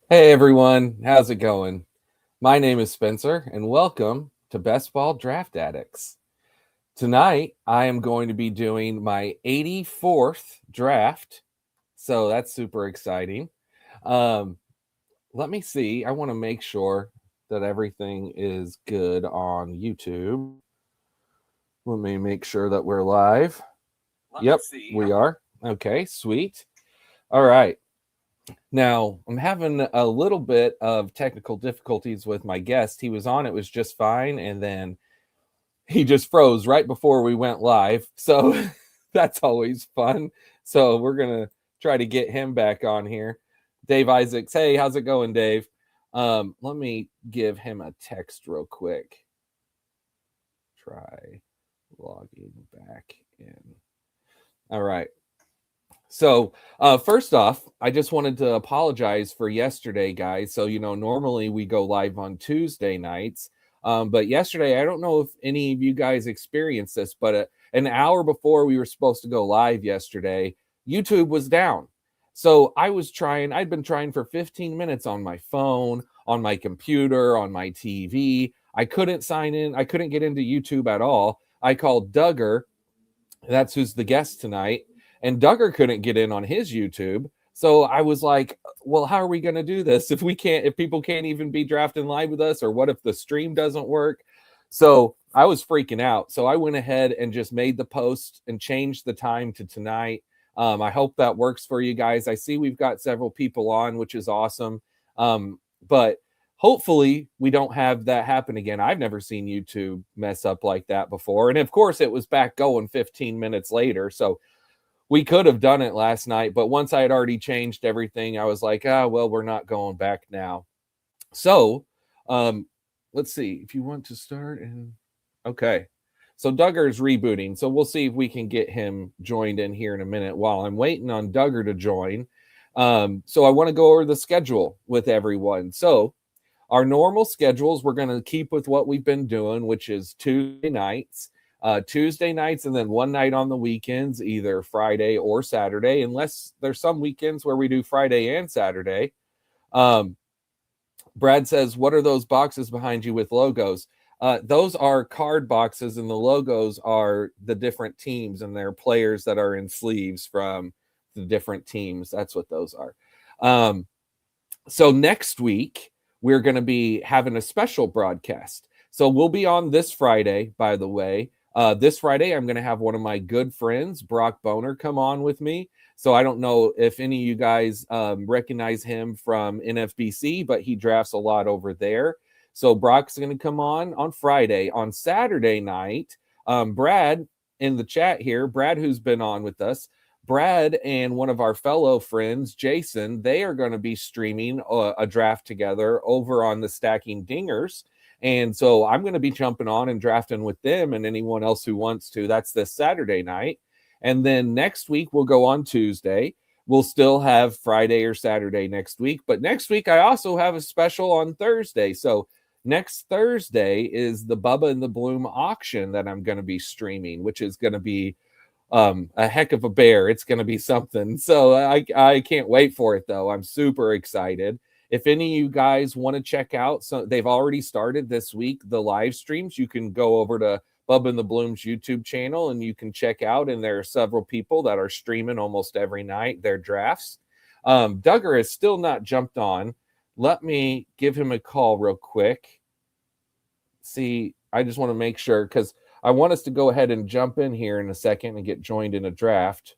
Hey everyone, how's it going? My name is Spencer, and welcome to Best Ball Draft Addicts. Tonight, I am going to be doing my 84th draft, so that's super exciting. Um, Let me see. I want to make sure that everything is good on YouTube. Let me make sure that we're live. Yep, we are. Okay, sweet. All right. Now, I'm having a little bit of technical difficulties with my guest. He was on, it was just fine. And then he just froze right before we went live. So that's always fun. So we're going to try to get him back on here. Dave Isaacs. Hey, how's it going, Dave? Let me give him a text real quick. Try logging back in. All right. So, first off, I just wanted to apologize for yesterday, guys. So, normally we go live on Tuesday nights. But yesterday, I don't know if any of you guys experienced this, but an hour before we were supposed to go live yesterday, YouTube was down. So I'd been trying for 15 minutes on my phone, on my computer, on my TV. I couldn't sign in. I couldn't get into YouTube at all. I called Duggar. That's who's the guest tonight. And Duggar couldn't get in on his YouTube. So I was like, well, how are we going to do this if people can't even be drafting live with us? Or what if the stream doesn't work? So I was freaking out. So I went ahead and just made the post and changed the time to tonight. I hope that works for you guys. I see we've got several people on, which is awesome. But hopefully we don't have that happen again. I've never seen YouTube mess up like that before. And of course, it was back going 15 minutes later. So we could have done it last night. But once I had already changed everything, I was like, well, we're not going back now. So let's see if you want to start. And okay. So Duggar is rebooting. So we'll see if we can get him joined in here in a minute while I'm waiting on Duggar to join. So I want to go over the schedule with everyone. So our normal schedules, we're going to keep with what we've been doing, which is Tuesday nights, and then one night on the weekends, either Friday or Saturday, unless there's some weekends where we do Friday and Saturday. Brad says, what are those boxes behind you with logos? Those are card boxes, and the logos are the different teams, and they're players that are in sleeves from the different teams. That's what those are. So next week, we're going to be having a special broadcast. So we'll be on this Friday, by the way. This Friday, I'm going to have one of my good friends, Brock Boner, come on with me. So I don't know if any of you guys recognize him from NFBC, but he drafts a lot over there. So Brock's going to come on Friday. On Saturday night, Brad in the chat here, Brad who's been on with us, Brad and one of our fellow friends, Jason, they are going to be streaming a draft together over on the Stacking Dingers. And so I'm going to be jumping on and drafting with them and anyone else who wants to. That's this Saturday night. And then next week, we'll go on Tuesday. We'll still have Friday or Saturday next week. But next week, I also have a special on Thursday. So next Thursday is the Bubba and the Bloom auction that I'm going to be streaming, which is going to be a heck of a bear. It's going to be something. So I can't wait for it, though. I'm super excited. If any of you guys want to check out, so they've already started this week, the live streams, you can go over to Bubba and the Bloom's YouTube channel and you can check out. And there are several people that are streaming almost every night their drafts. Duggar has still not jumped on. Let me give him a call real quick. See, I just want to make sure because I want us to go ahead and jump in here in a second and get joined in a draft.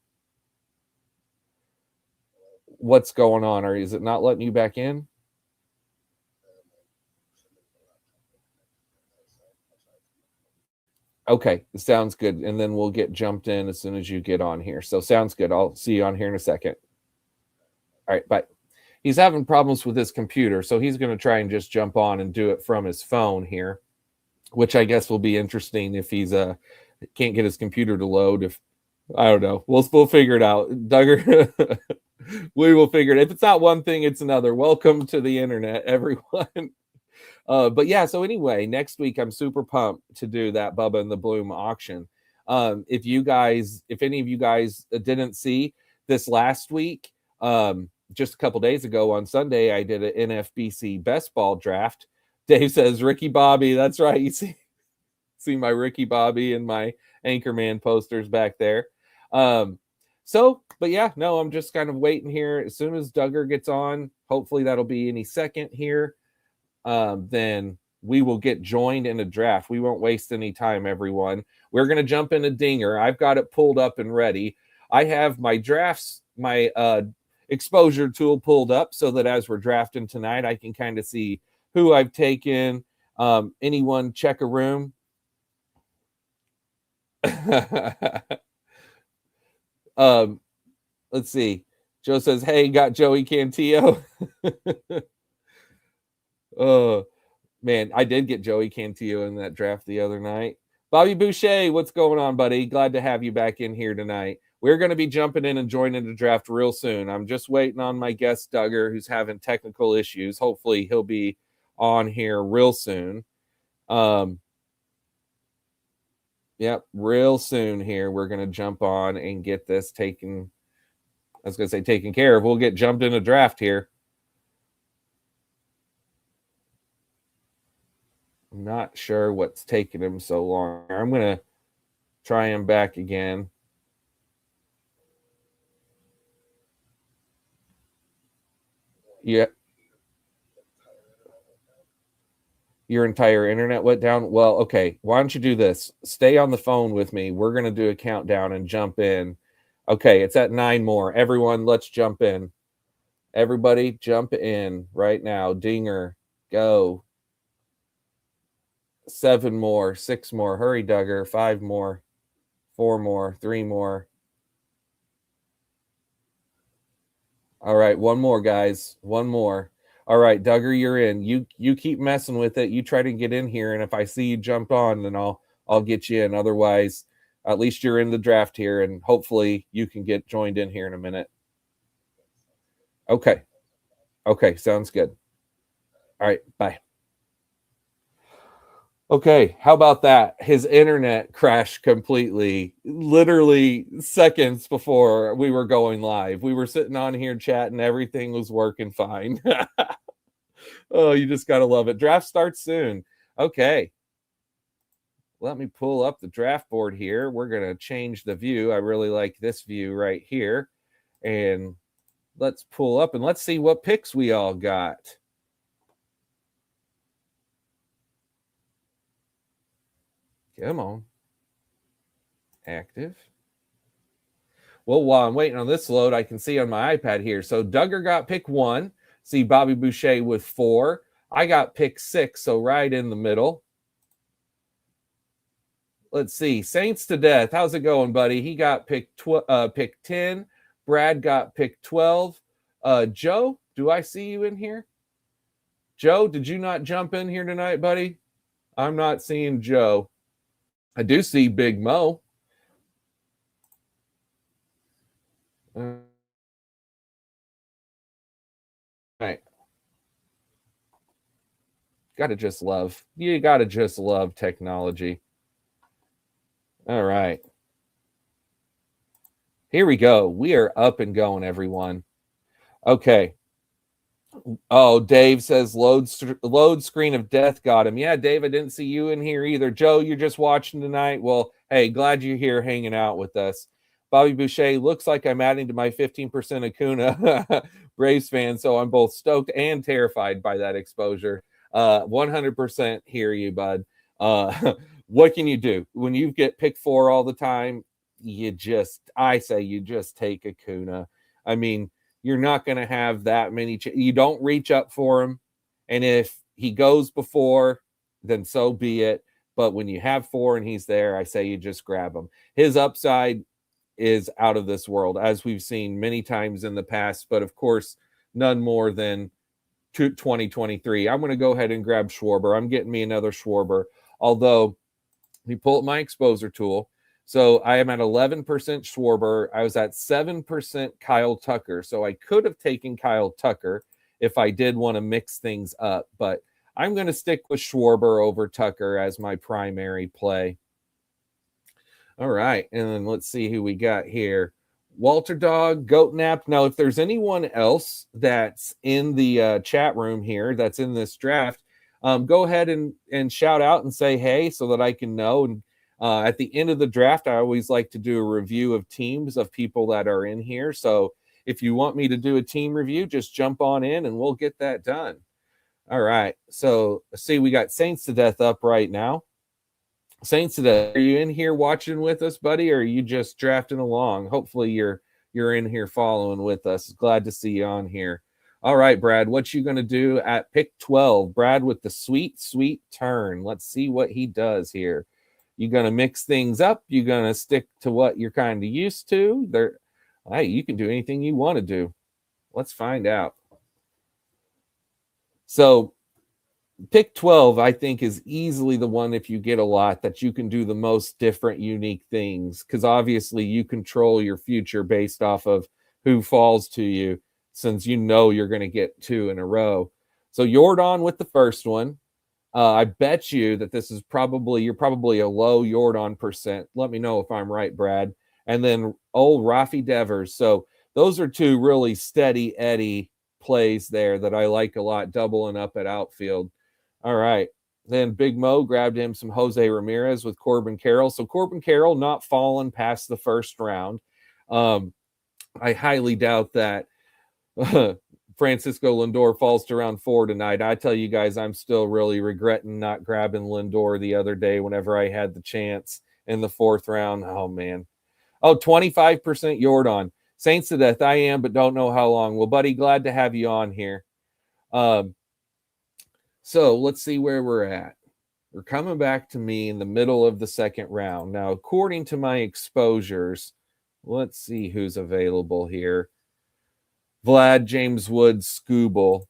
What's going on? Or is it not letting you back in? Okay, sounds good. And then we'll get jumped in as soon as you get on here. So sounds good. I'll see you on here in a second. All right, bye. He's having problems with his computer, so he's going to try and just jump on and do it from his phone here, which I guess will be interesting if he's can't get his computer to load. If I don't know, we'll figure it out. Duggar, we will figure it. If it's not one thing, it's another. Welcome to the internet, everyone. But yeah, so anyway, next week I'm super pumped to do that Bubba and the Bloom auction. If any of you guys didn't see this last week, just a couple days ago on Sunday, I did an NFBC best ball draft. Dave says Ricky Bobby. That's right. You see my Ricky Bobby and my Anchorman posters back there. But yeah, no, I'm just kind of waiting here. As soon as Duggar gets on, hopefully that'll be any second here. Then we will get joined in a draft. We won't waste any time, everyone. We're going to jump into Dinger. I've got it pulled up and ready. I have my drafts, my exposure tool pulled up so that as we're drafting tonight, I can kind of see who I've taken. Anyone check a room? Let's see. Joe says, hey, got Joey Cantillo. Oh, man, I did get Joey Cantillo in that draft the other night. Bobby Boucher, what's going on, buddy? Glad to have you back in here tonight. We're going to be jumping in and joining the draft real soon. I'm just waiting on my guest, Duggar, who's having technical issues. Hopefully he'll be on here real soon. Yep, real soon here. We're going to jump on and get this taken. I was going to say taken care of. We'll get jumped in a draft here. I'm not sure what's taking him so long. I'm going to try him back again. Yeah. Your entire internet went down. Well, okay. Why don't you do this? Stay on the phone with me. We're going to do a countdown and jump in. Okay, it's at 9 more. Everyone, let's jump in. Everybody jump in right now. Dinger, go. 7 more, 6 more. Hurry, Duggar. 5 more, 4 more, 3 more. All right, 1 more, guys. 1 more. All right, Duggar, you're in. You keep messing with it. You try to get in here, and if I see you jump on, then I'll get you in. Otherwise, at least you're in the draft here, and hopefully you can get joined in here in a minute. Okay. Okay, sounds good. All right, bye. Okay, how about that? His internet crashed completely, literally seconds before we were going live. We were sitting on here chatting, everything was working fine. Oh, you just got to love it. Draft starts soon. Okay. Let me pull up the draft board here. We're going to change the view. I really like this view right here. And let's pull up and let's see what picks we all got. Come on. Active. Well, while I'm waiting on this load, I can see on my iPad here. So Duggar got pick 1. See Bobby Boucher with 4. I got pick 6, so right in the middle. Let's see. Saints to Death. How's it going, buddy? He got pick 10. Brad got pick 12. Joe, do I see you in here? Joe, did you not jump in here tonight, buddy? I'm not seeing Joe. I do see Big Mo. All right. You gotta just love technology. All right. Here we go. We are up and going, everyone. Okay. Oh, Dave says load screen of death got him. Yeah, Dave, I didn't see you in here either. Joe, you're just watching tonight. Well, hey, glad you're here hanging out with us. Bobby Boucher, looks like I'm adding to my 15% Acuna Braves fan, so I'm both stoked and terrified by that exposure. 100% hear you, bud. What can you do? When you get pick 4 all the time, I say you just take Acuna. I mean, you're not going to have that many. You don't reach up for him. And if he goes before, then so be it. But when you have 4 and he's there, I say you just grab him. His upside is out of this world, as we've seen many times in the past. But of course, none more than 2023. I'm going to go ahead and grab Schwarber. I'm getting me another Schwarber. Although, we pull up my exposure tool. So I am at 11% Schwarber. I was at 7% Kyle Tucker. So I could have taken Kyle Tucker if I did want to mix things up. But I'm going to stick with Schwarber over Tucker as my primary play. All right. And then let's see who we got here. Walter Dog, Goat Nap. Now, if there's anyone else that's in the chat room here that's in this draft, go ahead and shout out and say hey so that I can know. And at the end of the draft, I always like to do a review of teams of people that are in here. So if you want me to do a team review, just jump on in and we'll get that done. All right. So see, we got Saints to Death up right now. Saints to Death, are you in here watching with us, buddy, or are you just drafting along? Hopefully you're in here following with us. Glad to see you on here. All right, Brad, what you going to do at pick 12? Brad with the sweet turn. Let's see what he does here. You going to mix things up? You going to stick to what you're kind of used to? Hey, you can do anything you want to do. Let's find out. So pick 12, I think, is easily the one, if you get a lot, that you can do the most different, unique things, because obviously you control your future based off of who falls to you, since you know you're going to get 2 in a row. So Jordan with the first one. I bet you that this is you're probably a low Jordan percent. Let me know if I'm right, Brad. And then old Rafi Devers. So those are 2 really steady Eddie plays there that I like a lot, doubling up at outfield. All right. Then Big Mo grabbed him some Jose Ramirez with Corbin Carroll. So Corbin Carroll not falling past the first round. I highly doubt that Francisco Lindor falls to round 4 tonight. I tell you guys, I'm still really regretting not grabbing Lindor the other day whenever I had the chance in the 4th round. Oh, man. Oh, 25% Jordan. Saints to Death, I am, but don't know how long. Well, buddy, glad to have you on here. So let's see where we're at. We're coming back to me in the middle of the 2nd round. Now, according to my exposures, let's see who's available here. Vlad, James Wood, Scooble.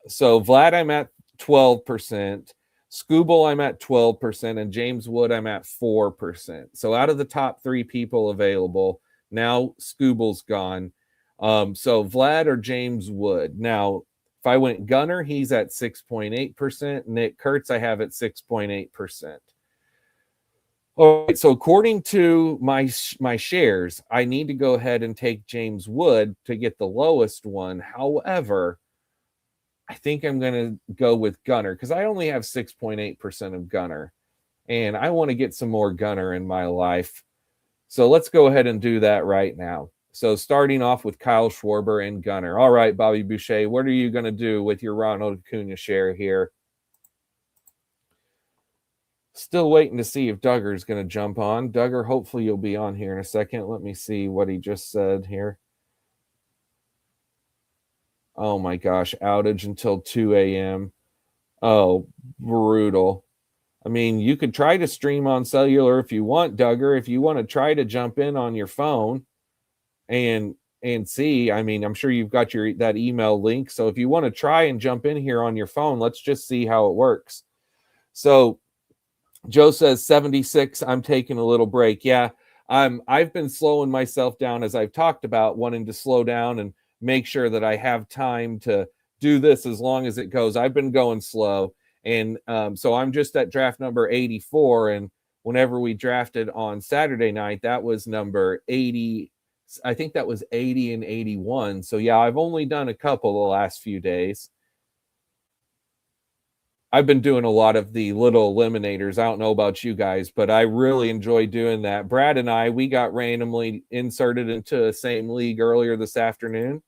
So Vlad, I'm at 12%. Scooble, I'm at 12%. And James Wood, I'm at 4%. So out of the top 3 people available, now Scooble's gone. So Vlad or James Wood. Now, if I went Gunner, he's at 6.8%. Nick Kurtz, I have at 6.8%. All right, so according to my shares, I need to go ahead and take James Wood to get the lowest one. However, I think I'm going to go with Gunner because I only have 6.8% of Gunner, and I want to get some more Gunner in my life. So let's go ahead and do that right now. So starting off with Kyle Schwarber and Gunner. All right, Bobby Boucher, what are you going to do with your Ronald Acuna share here? Still waiting to see if Duggar's going to jump on. Duggar, hopefully you'll be on here in a second. Let me see what he just said here. Oh my gosh, outage until 2 a.m. Oh, brutal. I mean, you could try to stream on cellular if you want, Duggar. If you want to try to jump in on your phone and see, I mean, I'm sure you've got that email link. So if you want to try and jump in here on your phone, let's just see how it works. So Joe says 76. I'm taking a little break. Yeah, I've been slowing myself down, as I've talked about, wanting to slow down and make sure that I have time to do this as long as it goes. I've been going slow. And so I'm just at draft number 84. And whenever we drafted on Saturday night, that was number 80. I think that was 80 and 81. So yeah, I've only done a couple the last few days. I've been doing a lot of the little eliminators. I don't know about you guys, but I really enjoy doing that. Brad and I, we got randomly inserted into the same league earlier this afternoon,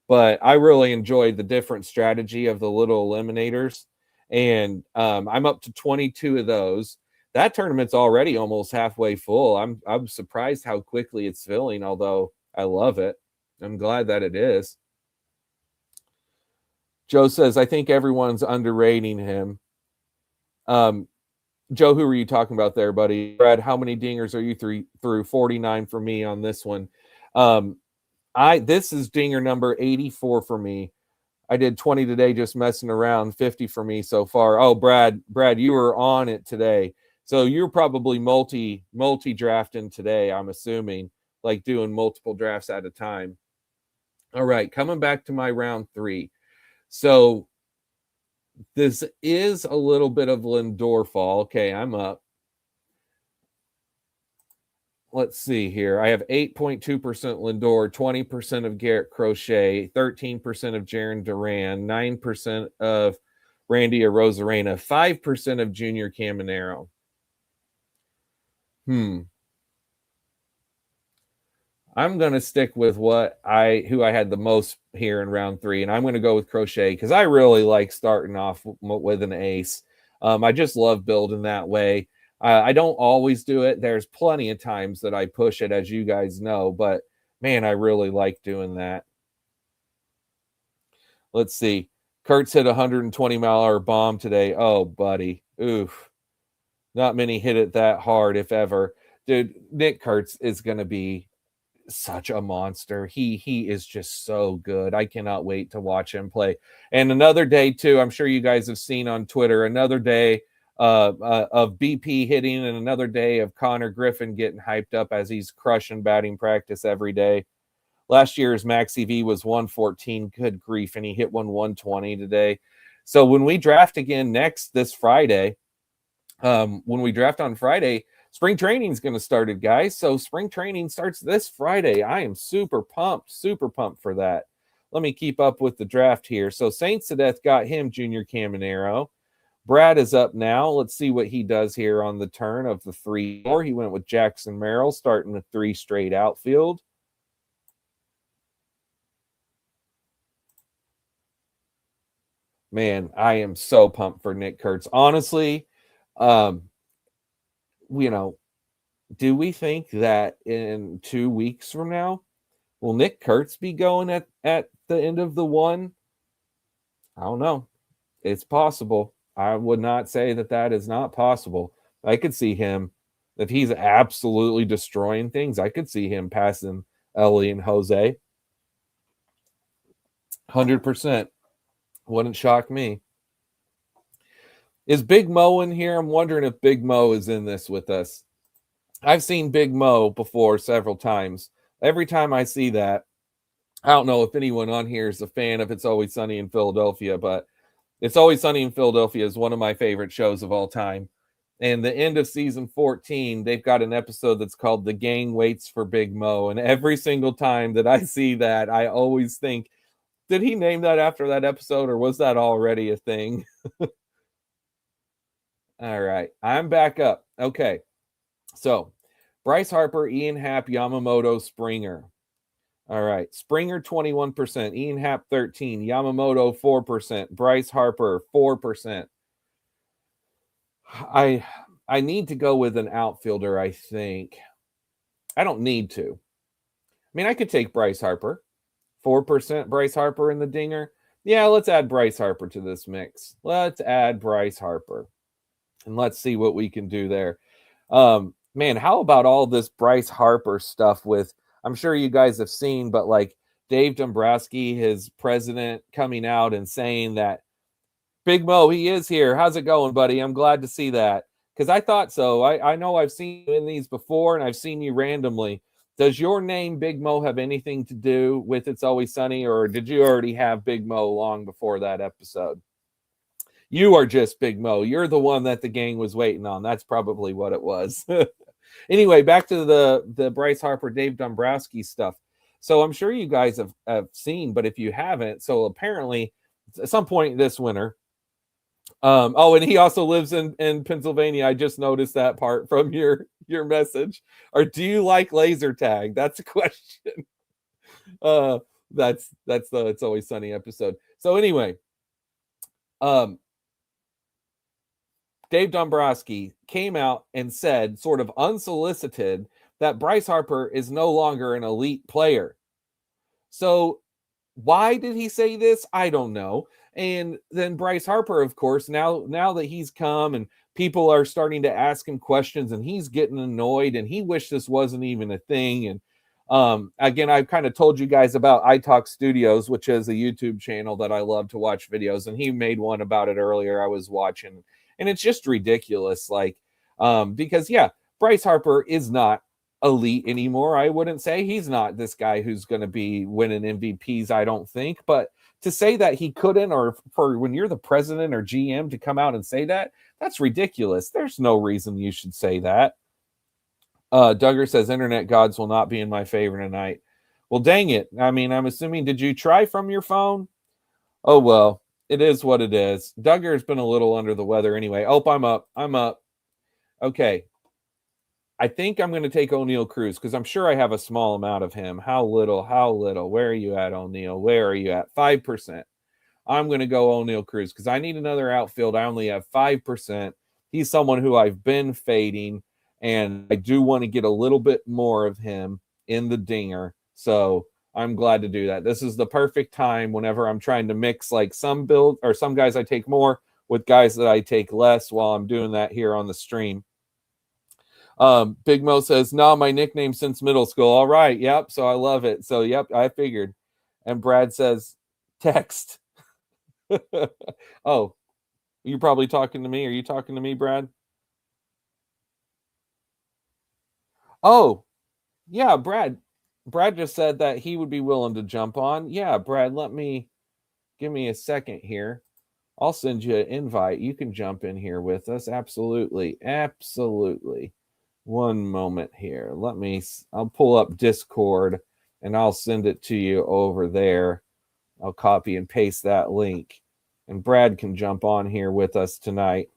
but I really enjoyed the different strategy of the little eliminators. And I'm up to 22 of those. That tournament's already almost halfway full. I'm surprised how quickly it's filling, although I love it. I'm glad that it is. Joe says, I think everyone's underrating him. Joe, who are you talking about there, buddy? Brad, how many dingers are you through? 49 for me on this one. This is dinger number 84 for me. I did 20 today just messing around, 50 for me so far. Oh, Brad, you were on it today. So you're probably multi drafting today, I'm assuming, like doing multiple drafts at a time. All right, coming back to my round 3. So this is a little bit of Lindor fall. Okay, I'm up. let's see here. I have 8.2% Lindor, 20% of Garrett Crochet, 13% of Jaron Duran, 9% of Randy Arozarena, 5% of Junior Caminero. I'm going to stick with who I had the most here in round 3, and I'm going to go with Crochet because I really like starting off with an ace. I just love building that way. I don't always do it. There's plenty of times that I push it, as you guys know, but man, I really like doing that. Let's see. Kurtz hit a 120-mile-an-hour bomb today. Oh, buddy. Oof. Not many hit it that hard, if ever. Dude, Nick Kurtz is going to be such a monster. He is just so good. I cannot wait to watch him play. And another day too, I'm sure you guys have seen on Twitter, another day of BP hitting, and another day of Connor Griffin getting hyped up as he's crushing batting practice every day. Last year's max EV was 114. Good grief, and he hit 120 today. So when we draft again this Friday, when we draft on Friday, spring training is going to start, guys. So spring training starts this Friday. I am super pumped for that. Let me keep up with the draft here. So Saints to Death got him Junior Caminero. Brad is up now. Let's see what he does here on the turn of the 3-4. He went with Jackson Merrill, starting with 3 straight outfield. Man, I am so pumped for Nick Kurtz. Honestly, do we think that in 2 weeks from now, will Nick Kurtz be going at the end of the 1? I don't know. It's possible. I would not say that is not possible. I could see him, if he's absolutely destroying things, I could see him passing Ellie and Jose. 100%. Wouldn't shock me. Is Big Mo in here? I'm wondering if Big Mo is in this with us. I've seen Big Mo before several times. Every time I see that, I don't know if anyone on here is a fan of It's Always Sunny in Philadelphia, but It's Always Sunny in Philadelphia is one of my favorite shows of all time. And the end of season 14, they've got an episode that's called The Gang Waits for Big Mo. And every single time that I see that, I always think, did he name that after that episode, or was that already a thing? All right, I'm back up. Okay, so Bryce Harper, Ian Happ, Yamamoto, Springer. All right, Springer 21%, Ian Happ 13%, Yamamoto 4%, Bryce Harper 4%. I need to go with an outfielder, I think. I don't need to. I mean, I could take Bryce Harper. 4% Bryce Harper in the dinger. Yeah, let's add Bryce Harper to this mix. Let's add Bryce Harper. And let's see what we can do there. Man, how about all this Bryce Harper stuff with, I'm sure you guys have seen, but like Dave Dombrowski, his president, coming out and saying that Big Mo, he is here. How's it going, buddy? I'm glad to see that. Because I thought so. I know I've seen you in these before, and I've seen you randomly. Does your name, Big Mo, have anything to do with It's Always Sunny, or did you already have Big Mo long before that episode? You are just Big Mo. You're the one that the gang was waiting on. That's probably what it was. Anyway, back to the Bryce Harper, Dave Dombrowski stuff. So I'm sure you guys have seen, but if you haven't, so apparently at some point this winter, and he also lives in Pennsylvania. I just noticed that part from your message. Or do you like laser tag? That's a question. That's the It's Always Sunny episode. So anyway, Dave Dombrowski came out and said, sort of unsolicited, that Bryce Harper is no longer an elite player. So why did he say this? I don't know. And then Bryce Harper, of course, now that he's come and people are starting to ask him questions and he's getting annoyed and he wished this wasn't even a thing. And again, I've kind of told you guys about iTalk Studios, which is a YouTube channel that I love to watch videos. And he made one about it earlier. I was watching, and it's just ridiculous. Like, because yeah, Bryce Harper is not elite anymore. I wouldn't say he's not this guy who's going to be winning MVPs, I don't think. But to say that he couldn't, or for when you're the president or GM to come out and say that, that's ridiculous. There's no reason you should say that. Duggar says internet gods will not be in my favor tonight. Well, dang it. I mean, I'm assuming, did you try from your phone? Oh, well, it is what it is. Duggar's been a little under the weather anyway. Oh, I'm up. I'm up. Okay. I think I'm going to take O'Neal Cruz because I'm sure I have a small amount of him. How little? How little? Where are you at, O'Neal? Where are you at? 5%. I'm going to go O'Neal Cruz because I need another outfield. I only have 5%. He's someone who I've been fading, and I do want to get a little bit more of him in the dinger. So I'm glad to do that. This is the perfect time whenever I'm trying to mix like some build or some guys I take more with guys that I take less while I'm doing that here on the stream. Big Mo says, no, my nickname since middle school. All right. Yep. So I love it. So, yep, I figured. And Brad says, text. Oh, you're probably talking to me. Are you talking to me, Brad? Oh, yeah, Brad. Brad just said that he would be willing to jump on. Yeah, Brad, give me a second here. I'll send you an invite. You can jump in here with us. Absolutely. Absolutely. One moment here. I'll pull up Discord and I'll send it to you over there. I'll copy and paste that link. And Brad can jump on here with us tonight.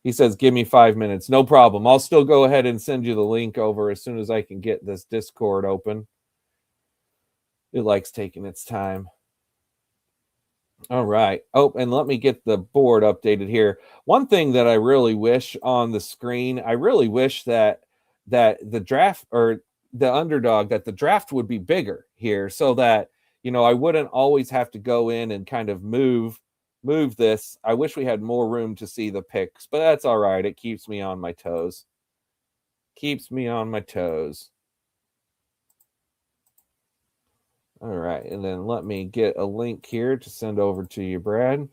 He says, give me 5 minutes. No problem. I'll still go ahead and send you the link over as soon as I can get this Discord open. It likes taking its time. All right. Oh, and let me get the board updated here. One thing that I really wish on the screen, I really wish that the draft or the underdog, that the draft would be bigger here so that, I wouldn't always have to go in and kind of move this. I wish we had more room to see the picks, but that's all right. It keeps me on my toes. Keeps me on my toes. All right, and then let me get a link here to send over to you, Brad.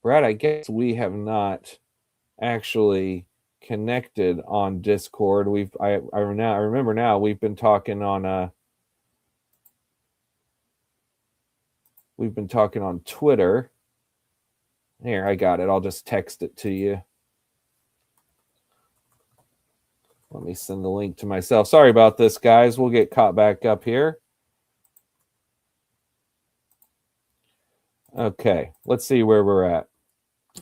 Brad, I guess we have not actually connected on Discord. I remember now we've been talking on Twitter. Here, I got it. I'll just text it to you. Let me send the link to myself. Sorry about this, guys. We'll get caught back up here. Okay, let's see where we're at.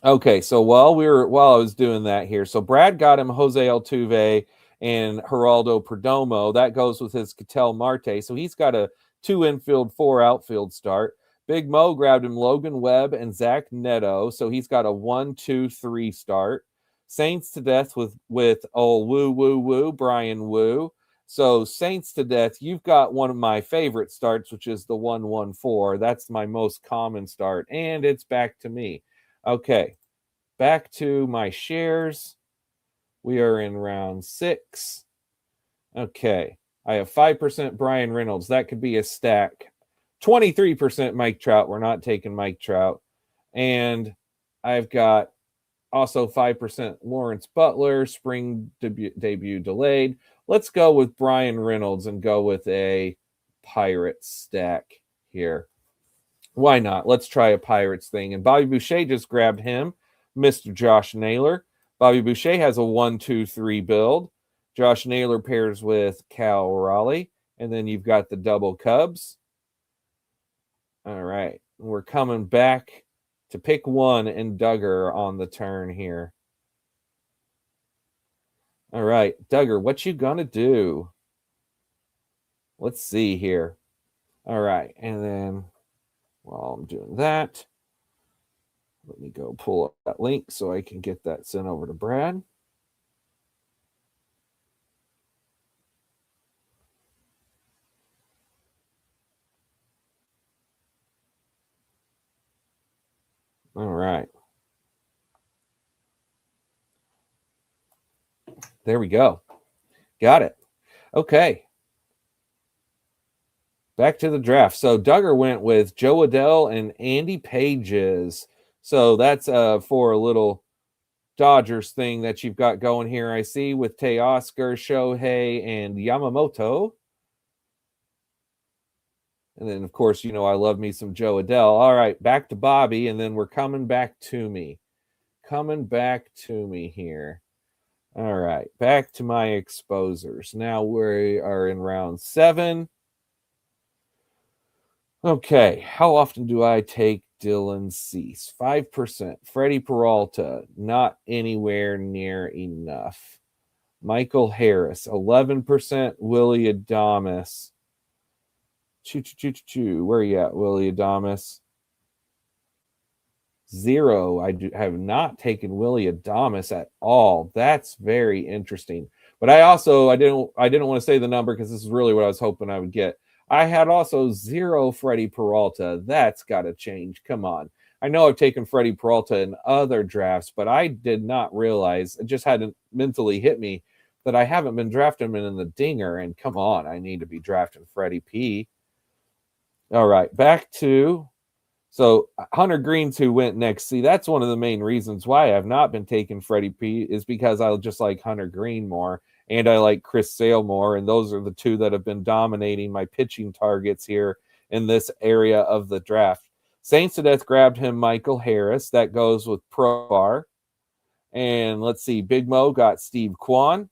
Okay, so while I was doing that here, so Brad got him Jose Altuve and Geraldo Perdomo. That goes with his Ketel Marte. So he's got a 2 infield, 4 outfield start. Big Mo grabbed him Logan Webb and Zach Neto. So he's got a 1, 2, 3 start. Saints to death with Brian Wu. So Saints to death, you've got one of my favorite starts, which is the 1-1-4. That's my most common start, and it's back to me. Okay, back to my shares. We are in round 6. Okay, I have 5% Brian Reynolds. That could be a stack. 23% Mike Trout. We're not taking Mike Trout. And I've got also 5% Lawrence Butler, spring debut delayed. Let's go with Brian Reynolds and go with a Pirates stack here. Why not? Let's try a Pirates thing. And Bobby Boucher just grabbed him, Mr. Josh Naylor. Bobby Boucher has a 1-2-3 build. Josh Naylor pairs with Cal Raleigh. And then you've got the double Cubs. All right. We're coming back to pick one and Duggar on the turn here. All right. Duggar, what you going to do? Let's see here. All right. And then while I'm doing that, let me go pull up that link so I can get that sent over to Brad. All right. There we go. Got it. Okay. Back to the draft. So Duggar went with Joe Adell and Andy Pages. So that's for a little Dodgers thing that you've got going here, I see, with Teoscar, Shohei, and Yamamoto. And then, of course, you know, I love me some Joe Adele. All right, back to Bobby, and then we're coming back to me. Coming back to me here. All right, back to my exposers. Now we are in round 7. Okay, how often do I take Dylan Cease? 5%. Freddie Peralta, not anywhere near enough. Michael Harris, 11%. Willie Adames. Where are you at, Willie Adames? 0. I have not taken Willie Adames at all. That's very interesting. But I didn't want to say the number because this is really what I was hoping I would get. I had also 0 Freddie Peralta. That's got to change. Come on. I know I've taken Freddie Peralta in other drafts, but I did not realize, it just hadn't mentally hit me that I haven't been drafting him in the dinger. And come on, I need to be drafting Freddie P. All right, back to, so Hunter Green's who went next. See, that's one of the main reasons why I've not been taking Freddie P is because I just like Hunter Green more, and I like Chris Sale more, and those are the two that have been dominating my pitching targets here in this area of the draft. Saints to Death grabbed him Michael Harris. That goes with Probar. And let's see, Big Mo got Steve Kwan.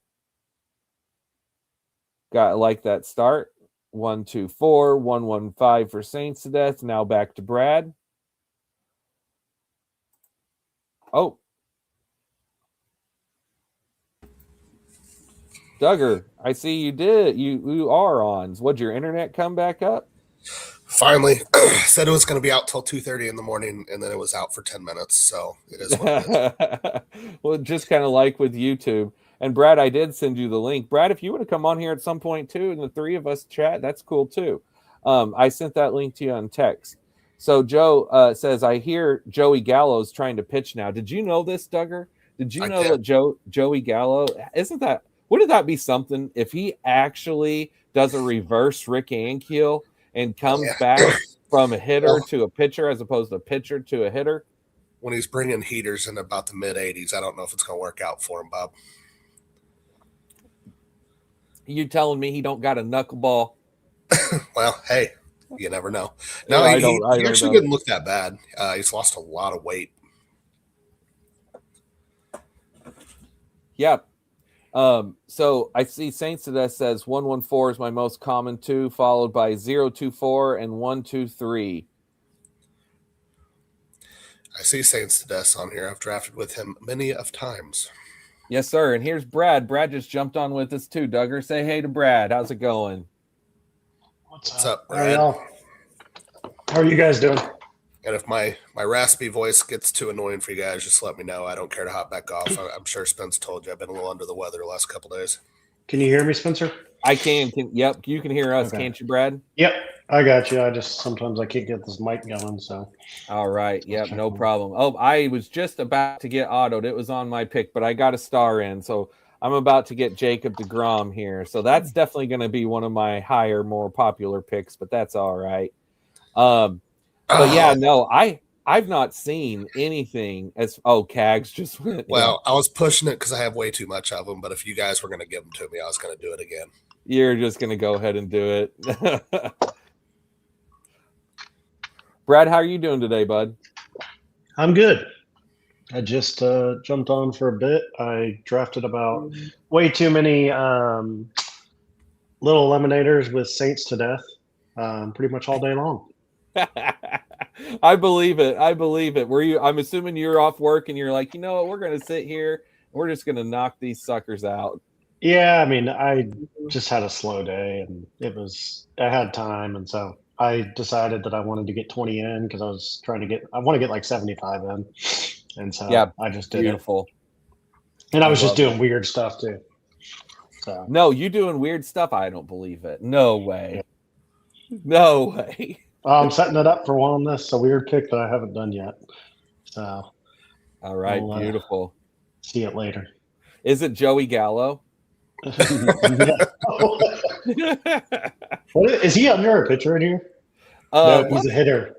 Got like that start. 1, 2, 4, 1, 1, 5 for Saints to Death. Now back to Brad. Oh. Duggar, I see you did. You are on. What'd your internet come back up? Finally, said it was going to be out till 2:30 in the morning, and then it was out for 10 minutes. So it is what it is. Well, just kind of like with YouTube. And Brad, I did send you the link. Brad, if you want to come on here at some point too, and the three of us chat, that's cool too. I sent that link to you on text. So Joe says, I hear Joey Gallo's trying to pitch now. Did you know this, Duggar? Did you know that Joey Gallo, wouldn't that be something if he actually does a reverse Rick Ankiel and comes back from a hitter to a pitcher as opposed to a pitcher to a hitter? When he's bringing heaters in about the mid-80s, I don't know if it's going to work out for him, Bob. You telling me he don't got a knuckleball? Well, hey, you never know. No, he actually didn't look that bad. He's lost a lot of weight. Yep. So I see Saints to Death says 114 is my most common 2, followed by 024 and 123. I see Saints to Death on here. I've drafted with him many of times. Yes, sir. And here's Brad. Brad just jumped on with us too. Duggar, say hey to Brad. How's it going? What's up, Brad? How are you guys doing? And if my raspy voice gets too annoying for you guys, just let me know. I don't care to hop back off. I'm sure Spence told you I've been a little under the weather the last couple of days. Can you hear me, Spencer? I can. Yep, you can hear us, can't you, Brad? Yep, I got you. Sometimes I can't get this mic going, so. All right. Yep, no problem. Oh, I was just about to get autoed. It was on my pick, but I got a star in, so I'm about to get Jacob deGrom here. So that's definitely going to be one of my higher, more popular picks, but that's all right. But yeah, no, I've not seen anything as Cags just went. Well, I was pushing it because I have way too much of them, but if you guys were going to give them to me, I was going to do it again. You're just going to go ahead and do it. Brad, how are you doing today, bud? I'm good. I just jumped on for a bit. I drafted about way too many little eliminators with Saints to Death pretty much all day long. I believe it. I'm assuming you're off work and you're like, you know what, we're going to sit here and we're just going to knock these suckers out. Yeah, I mean, I just had a slow day and I had time. And so I decided that I wanted to get 20 in because I want to get like 75 in. And so yeah, I just did beautiful. And I was just doing weird stuff too. So. No, you doing weird stuff? I don't believe it. No way. Yeah. No way. I'm setting it up for one on this. A weird pick that I haven't done yet. So. All right, beautiful. See it later. Is it Joey Gallo? What is he under a pitcher in here? No, he's a hitter.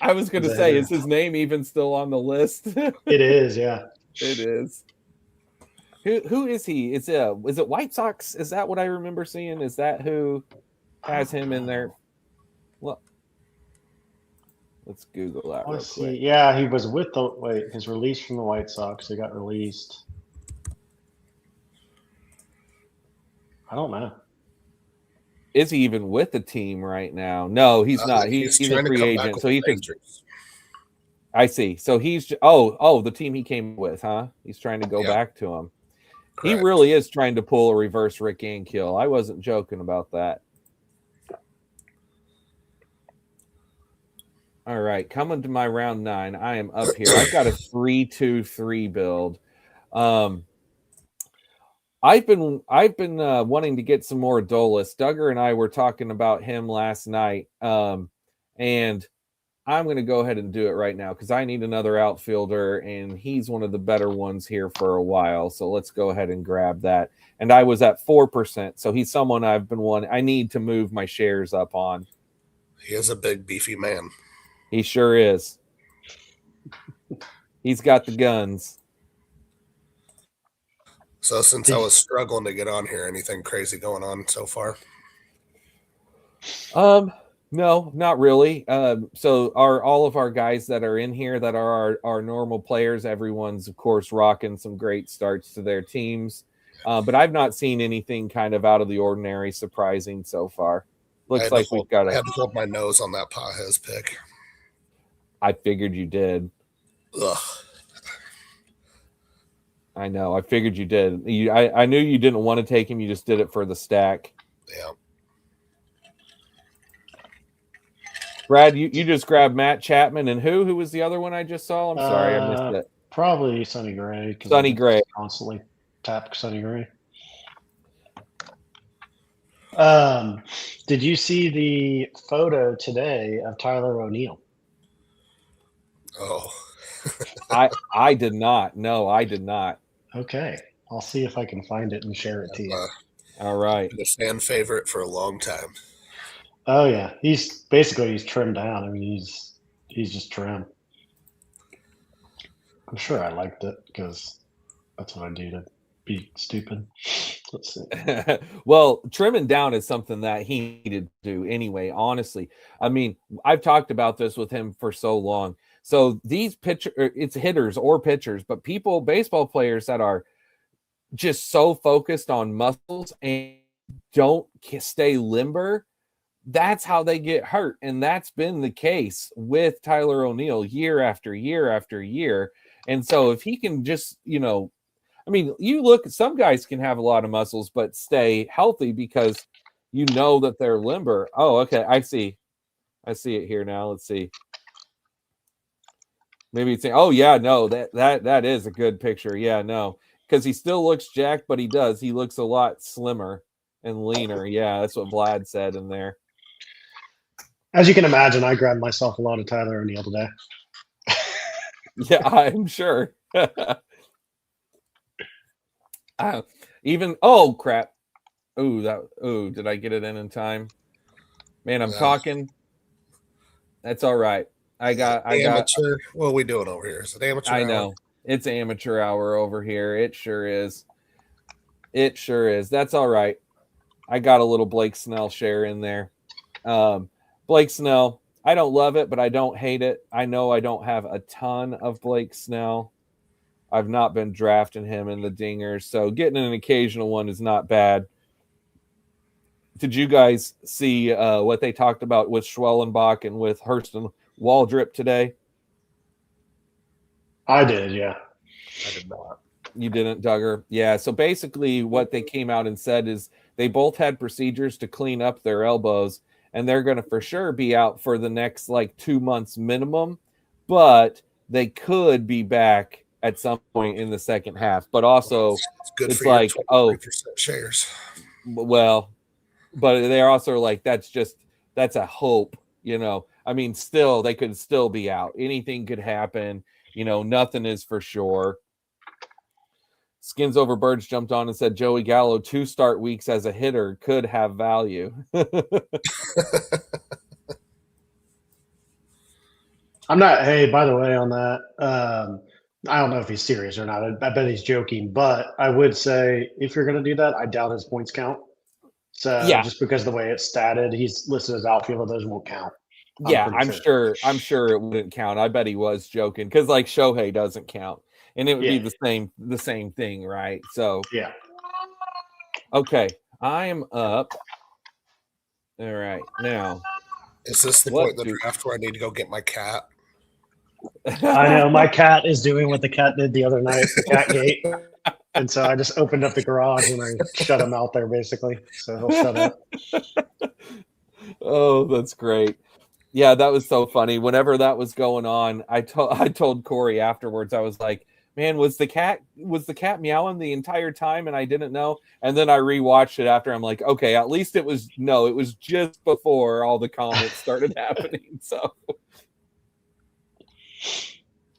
I was going to say, is his name even still on the list? It is, yeah. It is. Who is he? Is it White Sox? Is that what I remember seeing? Is that who has him in there? Well, let's Google that real quick. Yeah, he was with his release from the White Sox. He got released. I don't know. Is he even with the team right now? No, he's not. He's a free agent. So he could. I see. So he's the team he came with, huh? He's trying to go back to him. Correct. He really is trying to pull a reverse Rick Ankiel. I wasn't joking about that. All right, coming to my round 9. I am up here. I've got a 3-2-3 build. I've been wanting to get some more Adolis. Duggar and I were talking about him last night, and I'm going to go ahead and do it right now because I need another outfielder, and he's one of the better ones here for a while. So let's go ahead and grab that. And I was at 4%, so he's someone I've been wanting. I need to move my shares up on. He is a big, beefy man. He sure is. He's got the guns. So since I was struggling to get on here, anything crazy going on so far? No, not really. So are all of our guys that are in here that are our normal players, everyone's of course rocking some great starts to their teams. But I've not seen anything kind of out of the ordinary surprising so far. Looks like we've got I had to hold my nose on that Pajes pick. I figured you did. Ugh. I know. I figured you did. I knew you didn't want to take him. You just did it for the stack. Yeah. Brad, you just grabbed Matt Chapman and who was the other one I just saw? I'm sorry, I missed it. Probably Sonny Gray. Sonny Gray. Constantly tap Sonny Gray. Did you see the photo today of Tyler O'Neill? Oh. I did not. No, I did not. Okay. I'll see if I can find it and share it to you. All right. Been a fan favorite for a long time. Oh yeah. He's trimmed down. I mean, he's just trim. I'm sure I liked it because that's what I do to be stupid. Let's see. Well, trimming down is something that he needed to do anyway, honestly. I mean, I've talked about this with him for so long. So these it's hitters or pitchers, but baseball players that are just so focused on muscles and don't stay limber, that's how they get hurt. And that's been the case with Tyler O'Neill year after year after year. And so if he can just, I mean, you look, some guys can have a lot of muscles, but stay healthy because that they're limber. Oh, okay. I see it here now. Let's see. Maybe it's saying, oh yeah, no, that is a good picture. Yeah, no, because he still looks jacked, but he looks a lot slimmer and leaner. Yeah, that's what Vlad said in there. As you can imagine, I grabbed myself a lot of Tyler O'Neill today. Yeah, I'm sure. Oh crap. Did I get it in time? Man, I'm talking. That's all right. I got amateur. What are we doing over here? Is it amateur? I know. It's amateur hour over here. It sure is. It sure is. That's all right. I got a little Blake Snell share in there. Blake Snell, I don't love it, but I don't hate it. I know I don't have a ton of Blake Snell. I've not been drafting him in the dingers, so getting an occasional one is not bad. Did you guys see what they talked about with Schwellenbach and with Hurston Waldrip today? I did, yeah. I did not. You didn't, Duggar? Yeah, so basically what they came out and said is they both had procedures to clean up their elbows, and they're going to for sure be out for the next 2 months minimum, but they could be back at some point in the second half. But also, it's like, shares. Well, but they're also like, that's a hope, I mean, still, they could still be out. Anything could happen. Nothing is for sure. Skins Over Birds jumped on and said Joey Gallo 2 start weeks as a hitter could have value. I'm not. Hey, by the way, on that, I don't know if he's serious or not. I bet he's joking, but I would say if you're going to do that, I doubt his points count. So Yeah. just because the way it's statted, he's listed as outfielder, those won't count. Yeah, pretty sure. I'm sure it wouldn't count. I bet he was joking because like Shohei doesn't count, and it would be the same thing, right? So Yeah. okay, I'm up. All right, now Is this the point in the draft where I need to go get my cat? I know my cat is doing what the cat did the other night, the cat gate. And so I just opened up the garage and I shut him out there basically. So he'll shut up. Oh, that's great. Yeah, that was so funny. Whenever that was going on, I told Corey afterwards, I was like, man, was the cat meowing the entire time and I didn't know? And then I rewatched it after. I'm like, okay, at least it was just before all the comments started happening. So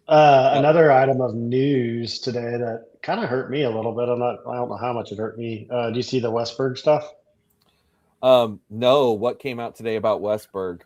another item of news today that kind of hurt me a little bit. I don't know how much it hurt me. Do you see the Westberg stuff? No, what came out today about Westberg?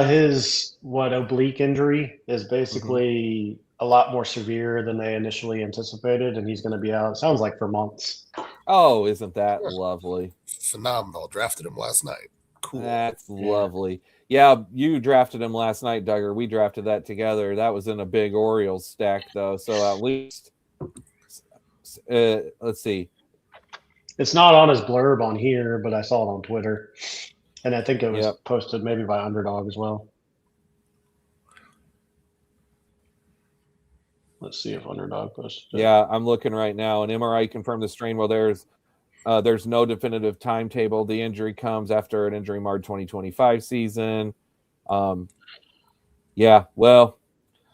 His oblique injury is basically a lot more severe than they initially anticipated, and he's going to be out. It sounds like for months. Oh, isn't that lovely? Phenomenal. Drafted him last night. Cool. That's lovely. Yeah, you drafted him last night, Duggar. We drafted that together. That was in a big Orioles stack, though. So at least, let's see. It's not on his blurb on here, but I saw it on Twitter. And I think it was posted maybe by Underdog as well. Let's see if Underdog posted it. Yeah, I'm looking right now. An MRI confirmed the strain. Well, there's no definitive timetable. The injury comes after an injury-marred 2025 season. Yeah, well,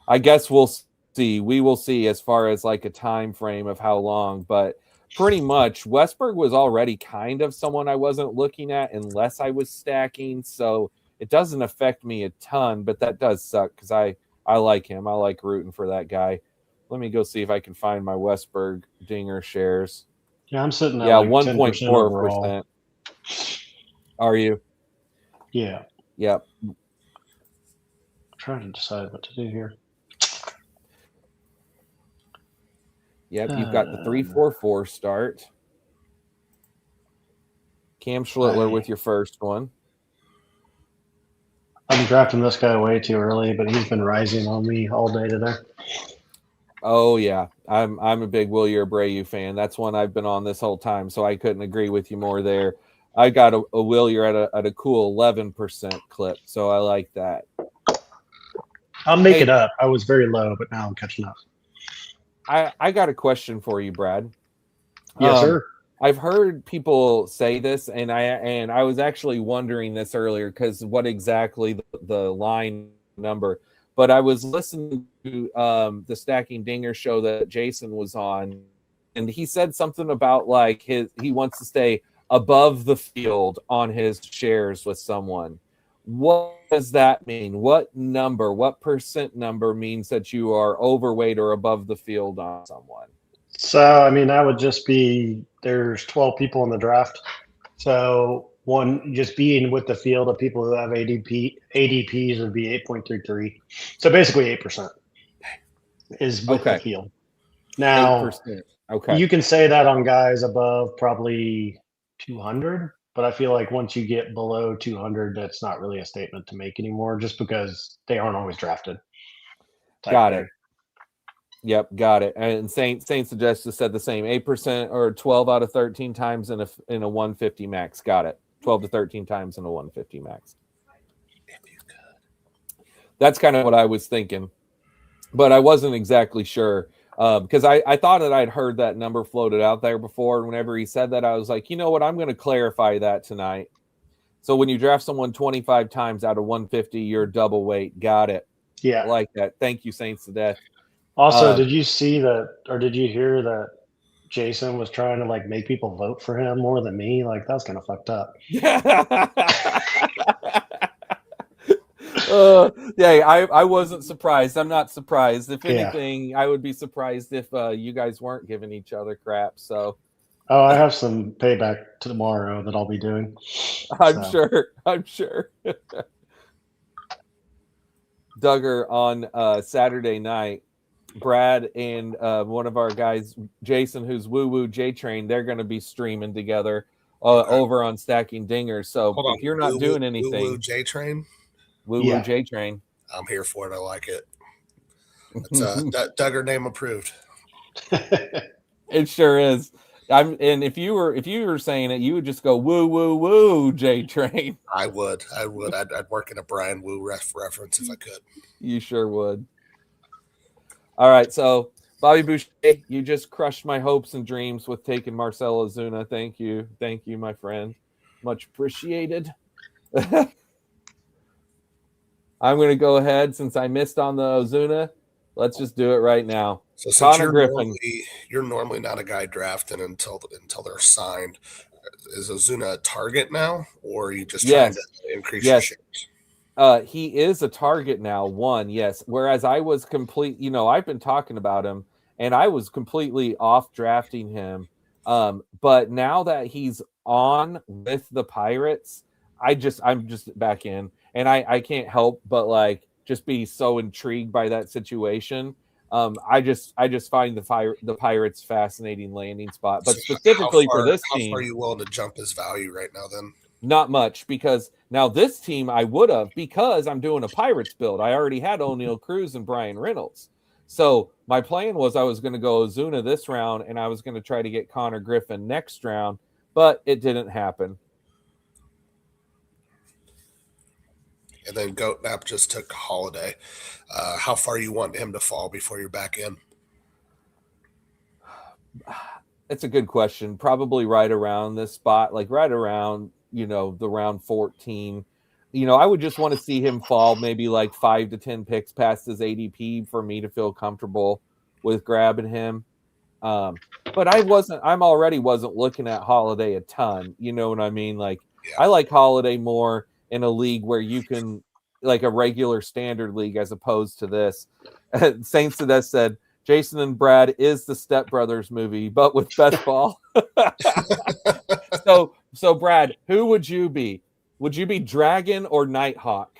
I guess we'll see. We will see as far as like a time frame of how long, but pretty much Westberg was already kind of someone I wasn't looking at unless I was stacking, so it doesn't affect me a ton, but that does suck because I like him. I like rooting for that guy. Let me go see if I can find my Westberg Dinger shares. Yeah, I'm sitting at 1.4%. Are you? Yeah. Yep. I'm trying to decide what to do here. Yep, you've got the 3-4-4 start. Cam Schlittler with your first one. I'm drafting this guy way too early, but he's been rising on me all day today. Oh yeah, I'm a big Wilyer Abreu fan. That's one I've been on this whole time, so I couldn't agree with you more there. I got a Wilyer at a cool 11% clip, so I like that. I'll make it up. I was very low, but now I'm catching up. I got a question for you, Brad. Yes, sir. I've heard people say this, and I was actually wondering this earlier because what exactly the line number. But I was listening to the Stacking Dinger show that Jason was on, and he said something about like he wants to stay above the field on his shares with someone. What does that mean? What percent number means that you are overweight or above the field on someone? So, I mean, that would just be there's 12 people in the draft. So, one just being with the field of people who have ADPs would be 8.33. So, basically 8% is with the field. Now, 8%. Okay. You can say that on guys above probably 200. But I feel like once you get below 200, that's not really a statement to make anymore just because they aren't always drafted. Got it. Yep, got it. And Saint Suggested said the same. 8% or 12 out of 13 times in a 150 max. Got it. 12 to 13 times in a 150 max. If you could. That's kind of what I was thinking. But I wasn't exactly sure. Because I thought that I'd heard that number floated out there before. And whenever he said that, I was like, you know what? I'm going to clarify that tonight. So when you draft someone 25 times out of 150, you're double weight. Got it. Yeah. I like that. Thank you, Saints to Death. Also, did you see that, or did you hear that Jason was trying to like make people vote for him more than me? Like, that was kind of fucked up. Yeah, I wasn't surprised. I'm not surprised. If anything, I would be surprised if you guys weren't giving each other crap. So, I have some payback tomorrow that I'll be doing. I'm sure. Duggar on Saturday night. Brad and one of our guys, Jason, who's Woo Woo J Train, they're going to be streaming together over on Stacking Dingers. So Hold on. if you're not doing anything, Woo Woo J Train. Woo Woo J Train. I'm here for it. I like it. It's Duggar name approved. It sure is. And if you were saying it, you would just go woo woo woo J Train. I would. I'd work in a Brian Woo reference if I could. You sure would. All right, so Bobby Boucher, you just crushed my hopes and dreams with taking Marcell Ozuna. Thank you, my friend. Much appreciated. I'm going to go ahead since I missed on the Ozuna. Let's just do it right now. So since you're normally not a guy drafting until they're signed, is Ozuna a target now, or are you just trying to increase your shares? He is a target now, yes. Whereas I was I've been talking about him, and I was completely off drafting him. But now that he's on with the Pirates, I'm just back in, and I can't help but just be so intrigued by that situation. I just find the Pirates fascinating landing spot, but specifically for this team. How far are you willing to jump his value right now then? Not much, because now this team I would have, because I'm doing a Pirates build. I already had O'Neal Cruz and Brian Reynolds. So my plan was I was going to go Ozuna this round, and I was going to try to get Connor Griffin next round, but it didn't happen. And then Goat Nap just took Holiday. How far you want him to fall before you're back in? It's a good question. Probably right around this spot, right around, the round 14. I would just want to see him fall maybe 5 to 10 picks past his ADP for me to feel comfortable with grabbing him. But I'm already wasn't looking at Holiday a ton. You know what I mean? I like Holiday more in a league where you can, a regular standard league, as opposed to this. Saints to that said, Jason and Brad is the Step Brothers movie, but with best ball. So Brad, who would you be? Would you be Dragon or Nighthawk?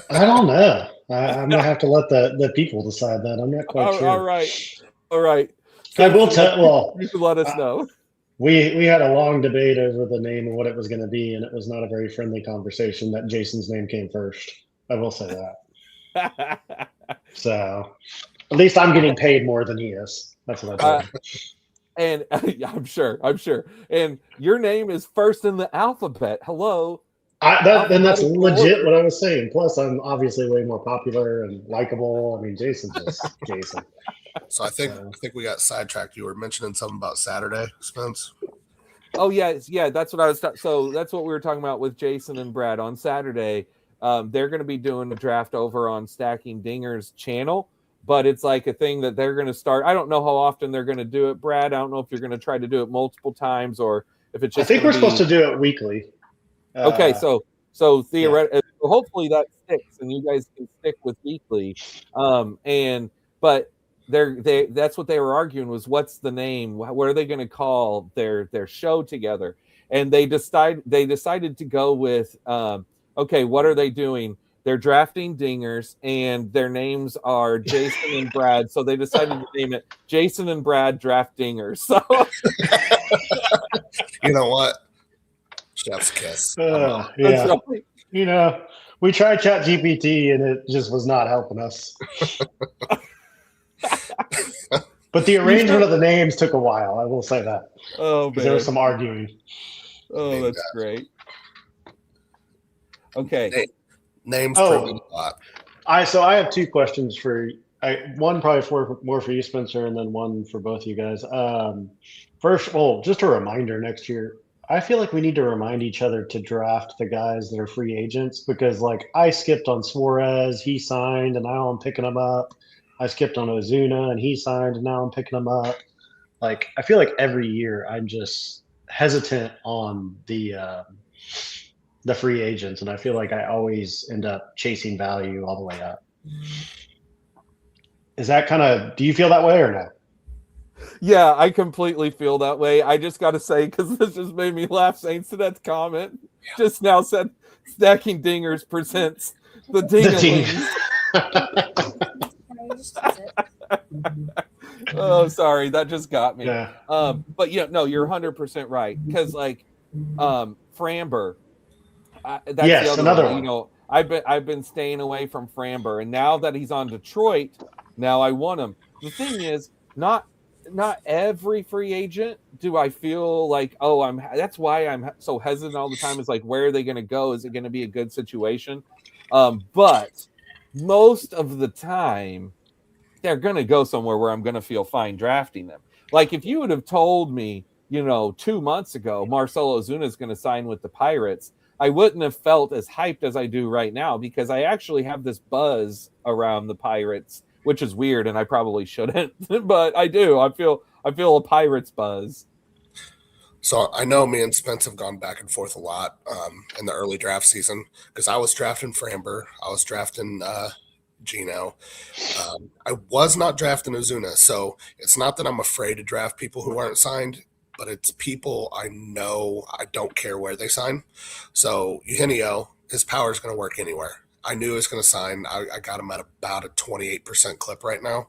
I don't know. I'm gonna have to let the people decide that. I'm not quite sure. All right. I will tell. Well, you can let us know. We had a long debate over the name and what it was going to be, and it was not a very friendly conversation that Jason's name came first. I will say that. So at least I'm getting paid more than he is. That's what I think. And I'm sure. And your name is first in the alphabet. Hello. And that's legit what I was saying. Plus, I'm obviously way more popular and likable. I mean, Jason's just Jason. So I think we got sidetracked. You were mentioning something about Saturday, Spence. Oh yeah. That's what I was. So that's what we were talking about with Jason and Brad on Saturday. They're going to be doing a draft over on Stacking Dingers channel, but it's a thing that they're going to start. I don't know how often they're going to do it, Brad. I don't know if you're going to try to do it multiple times or if it's just. I think we're supposed to do it weekly. Okay, so theoretically, hopefully that sticks, and you guys can stick with weekly. But that's what they were arguing was what's the name? What are they going to call their show together? And they decided to go with okay, what are they doing? They're drafting dingers, and their names are Jason and Brad. So they decided to name it Jason and Brad Draft Dingers. So you know what? Chef's kiss. Yeah. We tried ChatGPT and it just was not helping us. But the arrangement of the names took a while. I will say that. Oh, man. There was some arguing. Oh, that's great. Okay. Names for the spot. I have two questions for one probably more for you, Spencer, and then one for both of you guys. First, just a reminder next year. I feel like we need to remind each other to draft the guys that are free agents because, I skipped on Suarez, he signed, and now I'm picking him up. I skipped on Ozuna, and he signed, and now I'm picking him up. I feel like every year I'm just hesitant on the free agents, and I feel like I always end up chasing value all the way up. Is that do you feel that way or no? Yeah, I completely feel that way. I just got to say, because this just made me laugh, Saints to that comment just now said Stacking Dingers presents The dingalings. Oh, sorry, that just got me. Yeah. But yeah, no, you're 100% right. Because like Framber, that's Yes, the other another one. one. You know, I've been staying away from Framber, and now that he's on Detroit, now I want him. The thing is, not every free agent do I feel like, oh, that's why I'm so hesitant all the time, is like, where are they going to go? Is it going to be a good situation? But most of the time they're going to go somewhere where I'm going to feel fine drafting them. Like if you would have told me, 2 months ago, Marcelo Ozuna is going to sign with the Pirates, I wouldn't have felt as hyped as I do right now, because I actually have this buzz around the Pirates, which is weird, and I probably shouldn't, but I do. I feel a Pirates buzz. So I know me and Spence have gone back and forth a lot in the early draft season, because I was drafting Framber, I was drafting Gino. I was not drafting Ozuna, so it's not that I'm afraid to draft people who aren't signed, but it's people I know I don't care where they sign. So Eugenio, his power is going to work anywhere. I knew he was going to sign. I got him at about a 28% clip right now.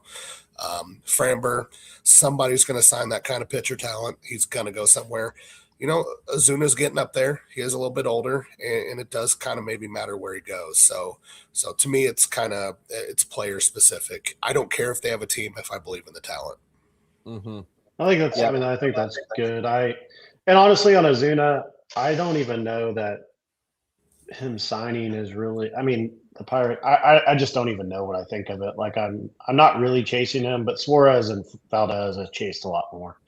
Framber, somebody's going to sign that kind of pitcher talent. He's going to go somewhere. Azuna's getting up there. He is a little bit older, and it does kind of maybe matter where he goes. So to me, it's player specific. I don't care if they have a team if I believe in the talent. Mm-hmm. I think that's. Yeah. I mean, I think that's good. And honestly, on Ozuna, I don't even know that him signing is really. I mean, the Pirate. I just don't even know what I think of it. Like I'm not really chasing him, but Suarez and Valdez have chased a lot more.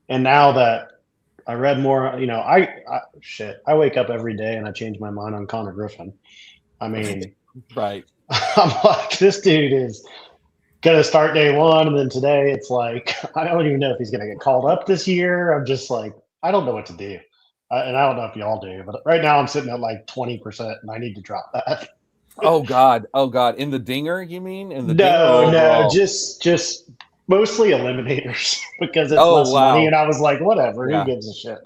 And now that I read more, I wake up every day and I change my mind on Connor Griffin. I mean, right. I'm like, this dude is going to start day one. And then today it's like, I don't even know if he's going to get called up this year. I'm just like, I don't know what to do. And I don't know if y'all do, but right now I'm sitting at like 20% and I need to drop that. Oh God. In the dinger, you mean? In the No, just mostly eliminators because it's less money. And I was like, whatever, who gives a shit?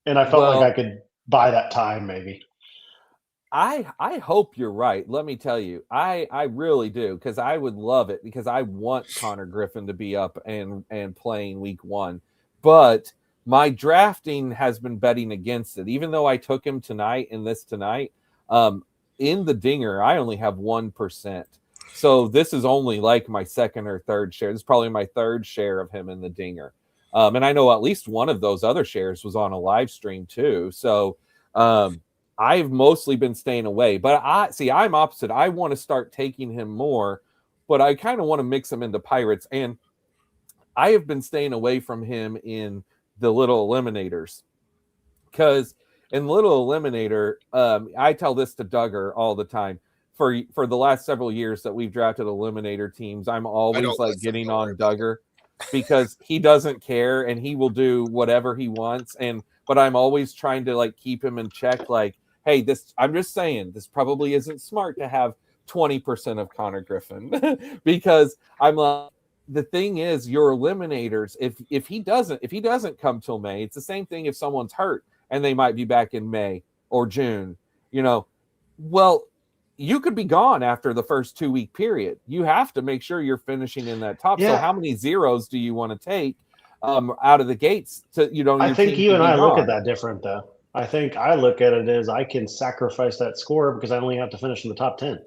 And I felt like I could buy that time maybe. I hope you're right. Let me tell you, I really do, because I would love it, because I want Connor Griffin to be up and playing week 1. But my drafting has been betting against it. Even though I took him tonight, in the dinger, I only have 1%. So this is only like my second or third share. This is probably my third share of him in the dinger. And I know at least one of those other shares was on a live stream too. So I've mostly been staying away. But I'm opposite. I want to start taking him more, but I kind of want to mix him into Pirates. And I have been staying away from him in the little eliminators, because in Little Eliminator, I tell this to Duggar all the time. For the last several years that we've drafted Eliminator teams, I'm always like getting on Duggar, because he doesn't care and he will do whatever he wants. But I'm always trying to like keep him in check. Like, hey, I'm just saying, this probably isn't smart to have 20% of Connor Griffin, because I'm like, the thing is, your eliminators, if he doesn't come till May, it's the same thing if someone's hurt and they might be back in May or June, well, you could be gone after the first 2-week period. You have to make sure you're finishing in that top. Yeah. So how many zeros do you want to take out of the gates to, I think you and I look at that different though. I think I look at it as I can sacrifice that score because I only have to finish in the top 10.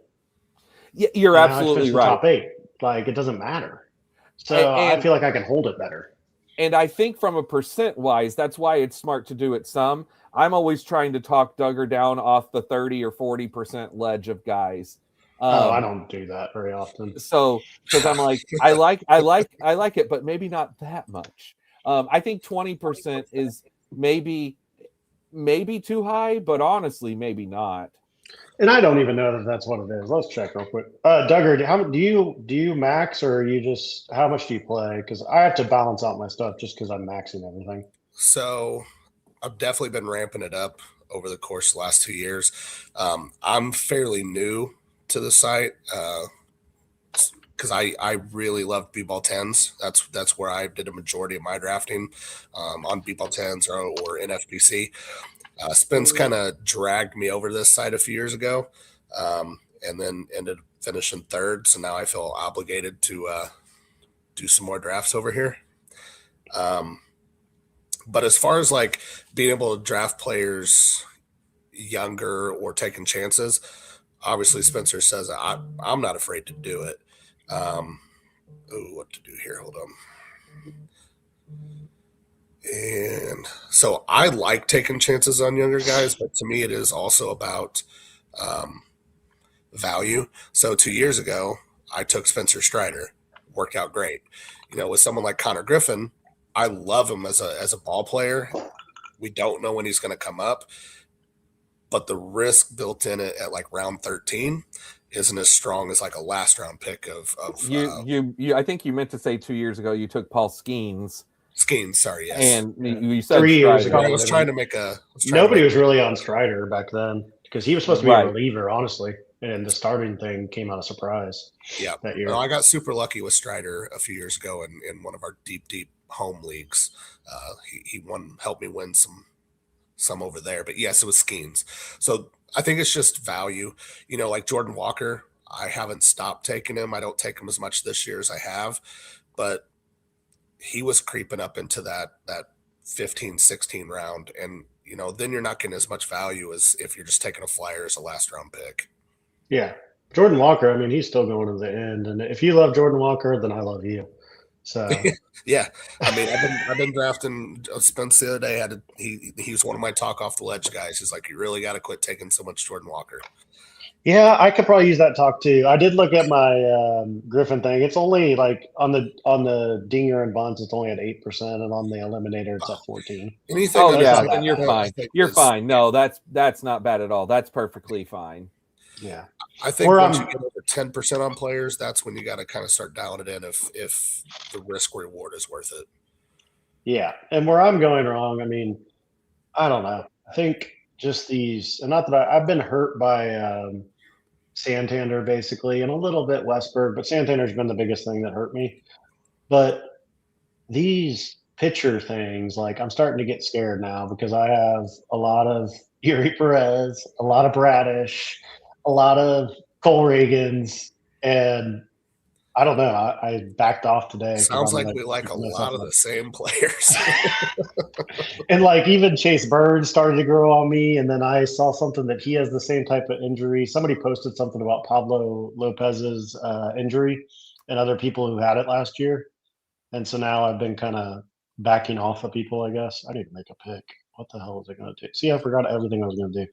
Yeah, you're absolutely right. Top 8. Like it doesn't matter. So I feel like I can hold it better. And I think from a percent wise, that's why it's smart to do it some. I'm always trying to talk Duggar down off the 30 or 40% ledge of guys. I don't do that very often. So because I'm like, I like it, but maybe not that much. I think 20% is maybe too high, but honestly, maybe not. And I don't even know that that's what it is. Let's check real quick. Duggar, how do you max, or are you just, how much do you play? Because I have to balance out my stuff just because I'm maxing everything. So I've definitely been ramping it up over the course of the last 2 years. I'm fairly new to the site because I really love B-ball 10s. That's where I did a majority of my drafting on B-ball 10s or NFBC. Spence kind of dragged me over this side a few years ago, and then ended up finishing third. So now I feel obligated to do some more drafts over here. But as far as like being able to draft players younger or taking chances, obviously Spencer says I'm not afraid to do it. What to do here? Hold on. And so I like taking chances on younger guys, but to me it is also about value. So 2 years ago, I took Spencer Strider, worked out great. With someone like Connor Griffin, I love him as a ball player. We don't know when he's going to come up, but the risk built in it at like round 13 isn't as strong as like a last round pick of you. I think you meant to say 2 years ago you took Paul Skeens. Sorry, yes. And you said 3 years Strider. ago. I was trying to make nobody was really on Strider back then because he was supposed to be a reliever, honestly. And the starting thing came out of surprise. Yeah. That year. No, I got super lucky with Strider a few years ago in one of our deep home leagues. He helped me win some over there. But yes, it was Skeens. So I think it's just value. Like Jordan Walker, I haven't stopped taking him. I don't take him as much this year as I have, but he was creeping up into that 15, 16 round. And, then you're not getting as much value as if you're just taking a flyer as a last round pick. Yeah. Jordan Walker, I mean, he's still going to the end. And if you love Jordan Walker, then I love you. So yeah. I mean, I've been drafting Spence the other day. He was one of my talk off the ledge guys. He's like, you really got to quit taking so much Jordan Walker. Yeah, I could probably use that talk too. I did look at my Griffin thing. It's only like on the Dinger and Bonds, it's only at 8%, and on the Eliminator, it's at 14. Then you're fine. You're fine. No, that's not bad at all. That's perfectly fine. Yeah, I think once you get over 10% on players, that's when you got to kind of start dialing it in if the risk reward is worth it. Yeah, and where I'm going wrong, I mean, I don't know. I think just these, and not that I've been hurt by Santander basically, and a little bit Westberg, but Santander's been the biggest thing that hurt me. But these pitcher things, like I'm starting to get scared now because I have a lot of Yuri Perez, a lot of Bradish, a lot of Cole Reagans, and I don't know. I backed off today. Sounds like we like a lot of the same players. And like even Chase Bird started to grow on me, and then I saw something that he has the same type of injury. Somebody posted something about Pablo Lopez's injury and other people who had it last year. And so now I've been kind of backing off of people, I guess. I need to make a pick. What the hell was I going to do? See, I forgot everything I was going to do.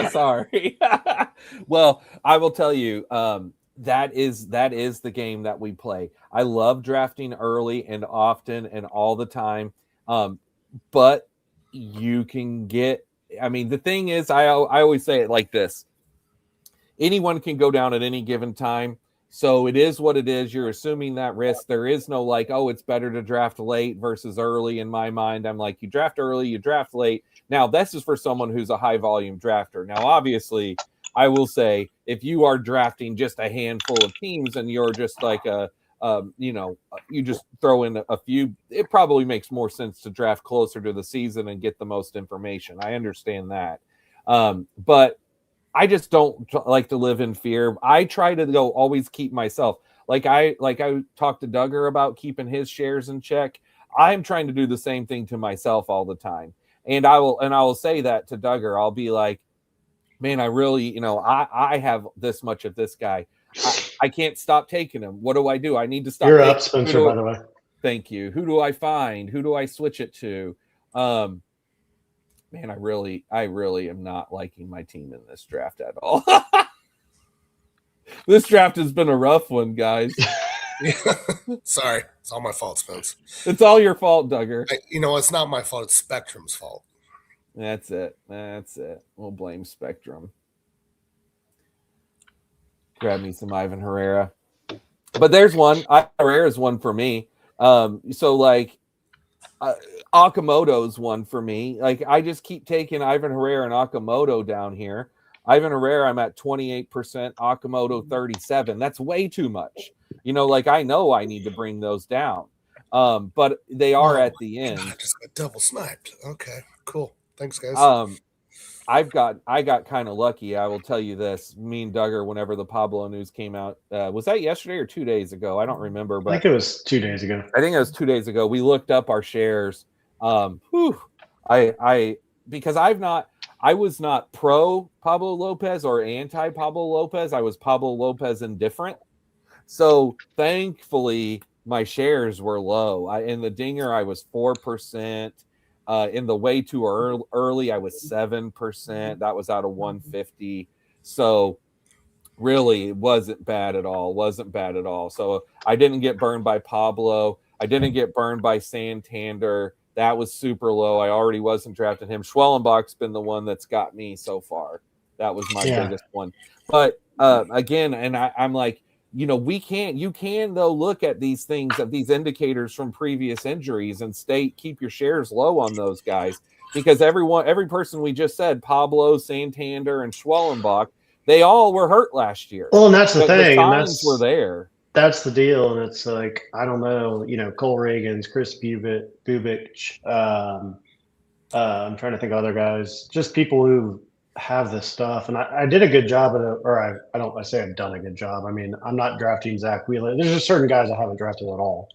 Sorry. Well, I will tell you, that is the game that we play. I love drafting early and often and all the time. But you can get, I mean, the thing is, I always say it like this. Anyone can go down at any given time. So it is what it is. You're assuming that risk. There is no like, oh, it's better to draft late versus early. In my mind, I'm like, you draft early, you draft late. Now, this is for someone who's a high volume drafter. Now, obviously, I will say if you are drafting just a handful of teams and you're just like you just throw in a few, it probably makes more sense to draft closer to the season and get the most information. I understand that. But I just don't like to live in fear. I try to always keep myself. Like I talked to Duggar about keeping his shares in check. I'm trying to do the same thing to myself all the time. And I will say that to Duggar. I'll be like, man, I really, I have this much of this guy. I can't stop taking him. What do I do? I need to stop. You're up, Spencer, by the way. Thank you. Who do I find? Who do I switch it to? Man, I really am not liking my team in this draft at all. This draft has been a rough one, guys. Sorry. It's all my fault, Spence. It's all your fault, Duggar. It's not my fault. It's Spectrum's fault. That's it. We'll blame Spectrum. Grab me some Ivan Herrera. But there's one. Ivan Herrera's one for me. So like Okamoto's one for me. Like I just keep taking Ivan Herrera and Okamoto down here. Ivan Herrera, I'm at 28%, Okamoto 37. That's way too much. Like I know I need to bring those down. But they are at the end. I just got double sniped. Okay, cool. Thanks, guys. I got kind of lucky. I will tell you this. Me and Duggar, whenever the Pablo news came out, was that yesterday or 2 days ago? I don't remember, but I think it was 2 days ago. I think it was 2 days ago. We looked up our shares. Because I was not pro Pablo Lopez or anti Pablo Lopez. I was Pablo Lopez indifferent. So thankfully, my shares were low. In the Dinger, I was 4%. In the way too early, I was 7%. That was out of 150. So really, it wasn't bad at all. So I didn't get burned by Pablo. I didn't get burned by Santander. That was super low. I already wasn't drafting him. Schwellenbach's been the one that's got me so far. That was my biggest one. But again, and I'm like, you can though look at these things, at these indicators from previous injuries and keep your shares low on those guys, because every person we just said, Pablo, Santander, and Schwellenbach, they all were hurt last year. Well, and that's the thing. The signs were there. That's the deal, and it's like, I don't know, Cole Reagans, Chris Bubich. I'm trying to think of other guys, just people who have this stuff. And I did a good job at it, or I say I've done a good job. I mean, I'm not drafting Zach Wheeler. There's just certain guys I haven't drafted at all,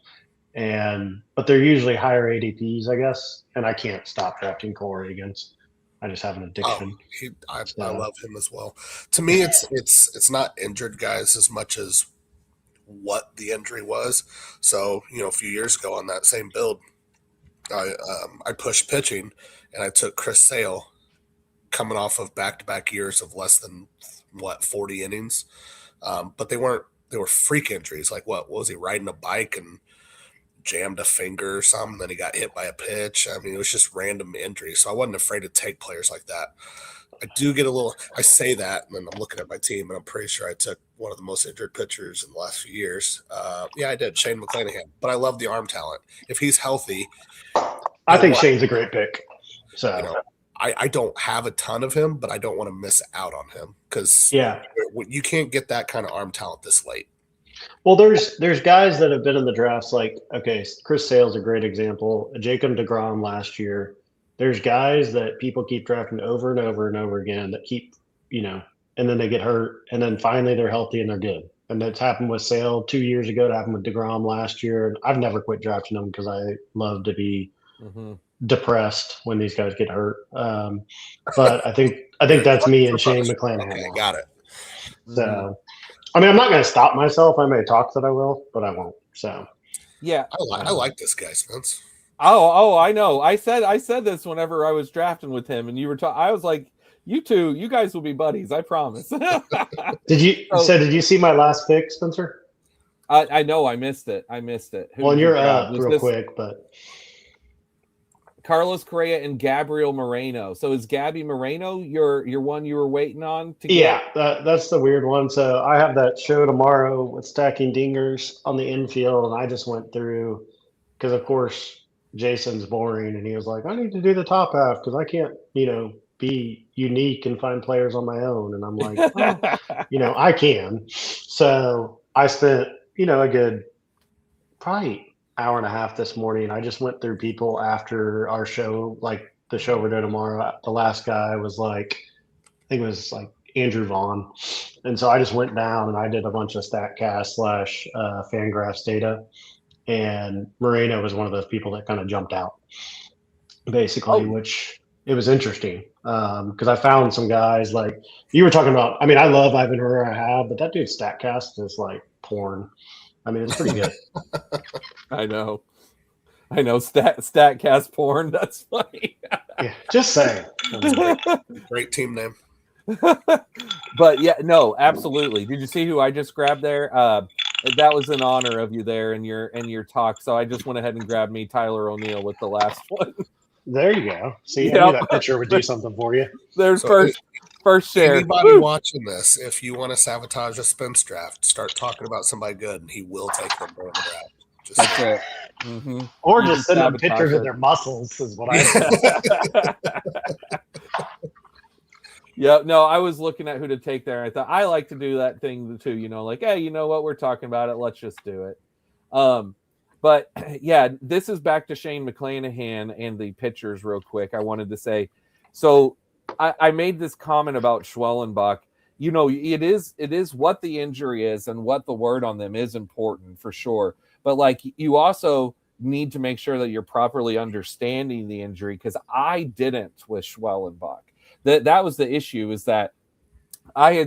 but they're usually higher ADPs, I guess. And I can't stop drafting Cole Reagans. I just have an addiction. I love him as well. To me, it's not injured guys as much as what the injury was. So, a few years ago on that same build, I pushed pitching and I took Chris Sale coming off of back-to-back years of less than 40 innings. But they were freak injuries. Like what was he, riding a bike and jammed a finger or something? Then he got hit by a pitch. I mean, it was just random injuries. So I wasn't afraid to take players like that. I say that, and then I'm looking at my team, and I'm pretty sure I took one of the most injured pitchers in the last few years. I did, Shane McClanahan. But I love the arm talent. If he's healthy, I think Shane's a great pick. So I don't have a ton of him, but I don't want to miss out on him because you can't get that kind of arm talent this late. Well, there's guys that have been in the drafts, like, okay, Chris Sale's a great example. Jacob deGrom last year. There's guys that people keep drafting over and over and over again that keep, and then they get hurt, and then finally they're healthy and they're good. And that's happened with Sale 2 years ago. It happened with deGrom last year. I've never quit drafting them because I love to be depressed when these guys get hurt. But I think that's me and Shane McClanahan. Okay, got it. So, I mean, I'm not going to stop myself. I may talk that I will, but I won't. So, yeah, I like this guy, Spence. Oh, I know. I said this whenever I was drafting with him, and you were talking. I was like, you guys will be buddies. I promise. Did you see my last pick, Spencer? I know. I missed it. Well, you're up real quick, but Carlos Correa and Gabriel Moreno. So is Gabby Moreno your one you were waiting on to get? Yeah, that's the weird one. So I have that show tomorrow with Stacking Dingers on the infield, and I just went through because, of course, Jason's boring, and he was like, I need to do the top half because I can't, be unique and find players on my own. And I'm like, well, I can. So I spent, a good probably hour and a half this morning. I just went through people after our show, like the show we're doing tomorrow. The last guy was like, I think it was like Andrew Vaughn. And so I just went down and I did a bunch of StatCast / Fangraphs data. And Moreno was one of those people that kind of jumped out, basically, which it was interesting because I found some guys like you were talking about. I mean, I love Ivan Herrera, but that dude's StatCast is like porn. I mean, it's pretty good. I know. StatCast porn. That's funny. Yeah, just saying. Great team name. But yeah, no, absolutely. Did you see who I just grabbed there? That was in honor of you there in your talk. So I just went ahead and grabbed me Tyler O'Neill with the last one. There you go. See, I knew that picture would do something for you. There's first share. Anybody watching this, if you want to sabotage a Spence draft, start talking about somebody good, and he will take them during the draft. That's it. Mm-hmm. Or just send them pictures of their muscles is what I say. Yeah, no, I was looking at who to take there. I thought I like to do that thing too, like, hey, you know what? We're talking about it. Let's just do it. But yeah, this is back to Shane McClanahan and the pitchers real quick. I wanted to say So I made this comment about Schwellenbach. You know, it is what the injury is and what the word on them is important for sure. But like, you also need to make sure that you're properly understanding the injury, because I didn't with Schwellenbach. That was the issue, is that I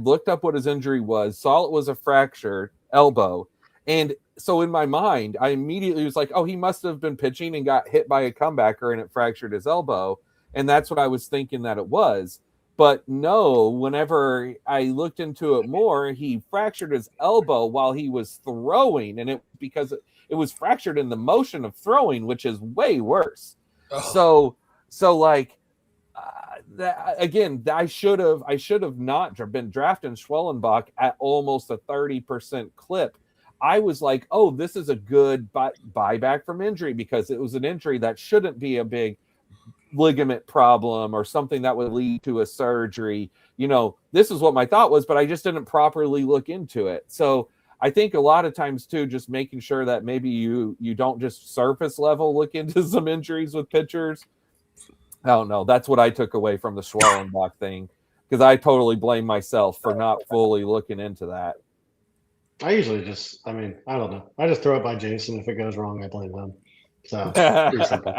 looked up what his injury was, saw it was a fractured elbow. And so in my mind, I immediately was like, oh, he must have been pitching and got hit by a comebacker and it fractured his elbow. And that's what I was thinking that it was. But no, whenever I looked into it more, he fractured his elbow while he was throwing. And because it was fractured in the motion of throwing, which is way worse. Oh. So like, I should have not been drafting Schwellenbach at almost a 30% clip. I was like, oh, this is a good buyback from injury, because it was an injury that shouldn't be a big ligament problem or something that would lead to a surgery. You know, this is what my thought was, but I just didn't properly look into it. So I think a lot of times too, just making sure that maybe you don't just surface level look into some injuries with pitchers. I don't know. That's what I took away from the Schwellenbach thing, because I totally blame myself for not fully looking into that. I usually I don't know. I just throw it by Jason. If it goes wrong, I blame them. So pretty simple.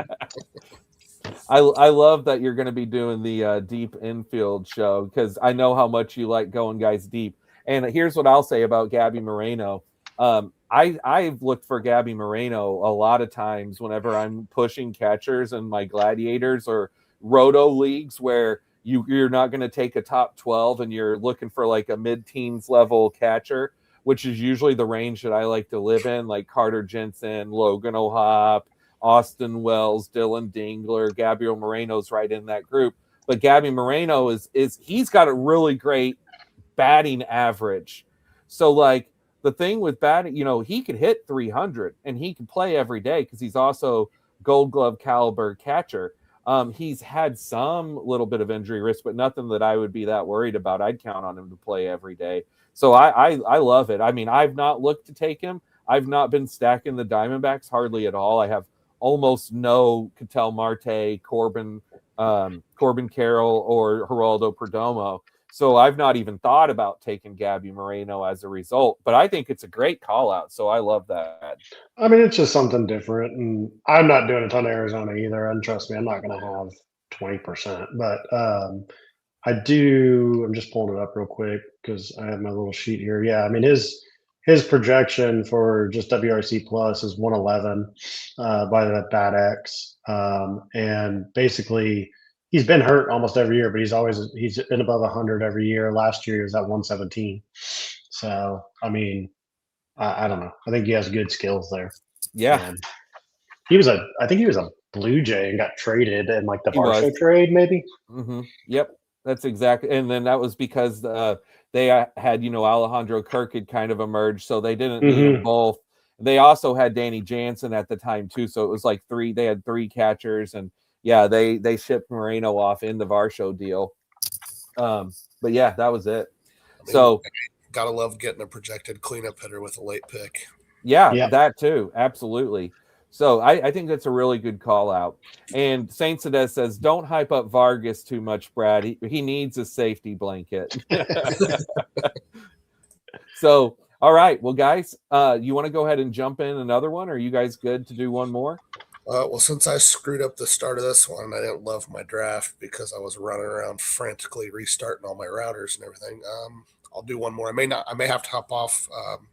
I love that you're going to be doing the deep infield show, because I know how much you like going guys deep. And here's what I'll say about Gabby Moreno. I've looked for Gabby Moreno a lot of times whenever I'm pushing catchers in my gladiators or roto leagues, where you're not going to take a top 12 and you're looking for like a mid-teens level catcher, which is usually the range that I like to live in, like Carter Jensen, Logan O'Hoppe, Austin Wells, Dylan Dingler. Gabriel Moreno's right in that group. But Gabby Moreno he's got a really great batting average. So like, the thing with batting, you know, he could hit 300 and he can play every day, because he's also Gold Glove caliber catcher. He's had some little bit of injury risk, but nothing that I would be that worried about. I'd count on him to play every day. So I love it. I mean, I've not looked to take him. I've not been stacking the Diamondbacks hardly at all. I have almost no Ketel Marte, Corbin Carroll, or Geraldo Perdomo. So I've not even thought about taking Gabby Moreno as a result, but I think it's a great call out. So I love that. I mean, it's just something different, and I'm not doing a ton of Arizona either. And trust me, I'm not going to have 20%, but I'm just pulling it up real quick because I have my little sheet here. Yeah, I mean his projection for just WRC plus is 111 by the Bat X, and basically he's been hurt almost every year, but he's been above 100 every year. Last year he was at 117. So I mean, I don't know. I think he has good skills there. Yeah, I think he was a Blue Jay and got traded in like the Varsho trade, maybe. Mm-hmm. Yep, that's exactly. And then that was because they had, you know, Alejandro Kirk had kind of emerged, so they didn't need them both. They also had Danny Jansen at the time too, so it was like they had three catchers, and yeah, they shipped Moreno off in the Varsho deal. But yeah, that was it. I mean, so gotta love getting a projected cleanup hitter with a late pick. Yeah, that too, absolutely. So I think that's a really good call out. And Saint Sedez says, don't hype up Vargas too much, Brad. He needs a safety blanket. So, all right. Well, guys, you want to go ahead and jump in another one? Are you guys good to do one more? Well, since I screwed up the start of this one, I didn't love my draft because I was running around frantically restarting all my routers and everything. I'll do one more. I may have to hop off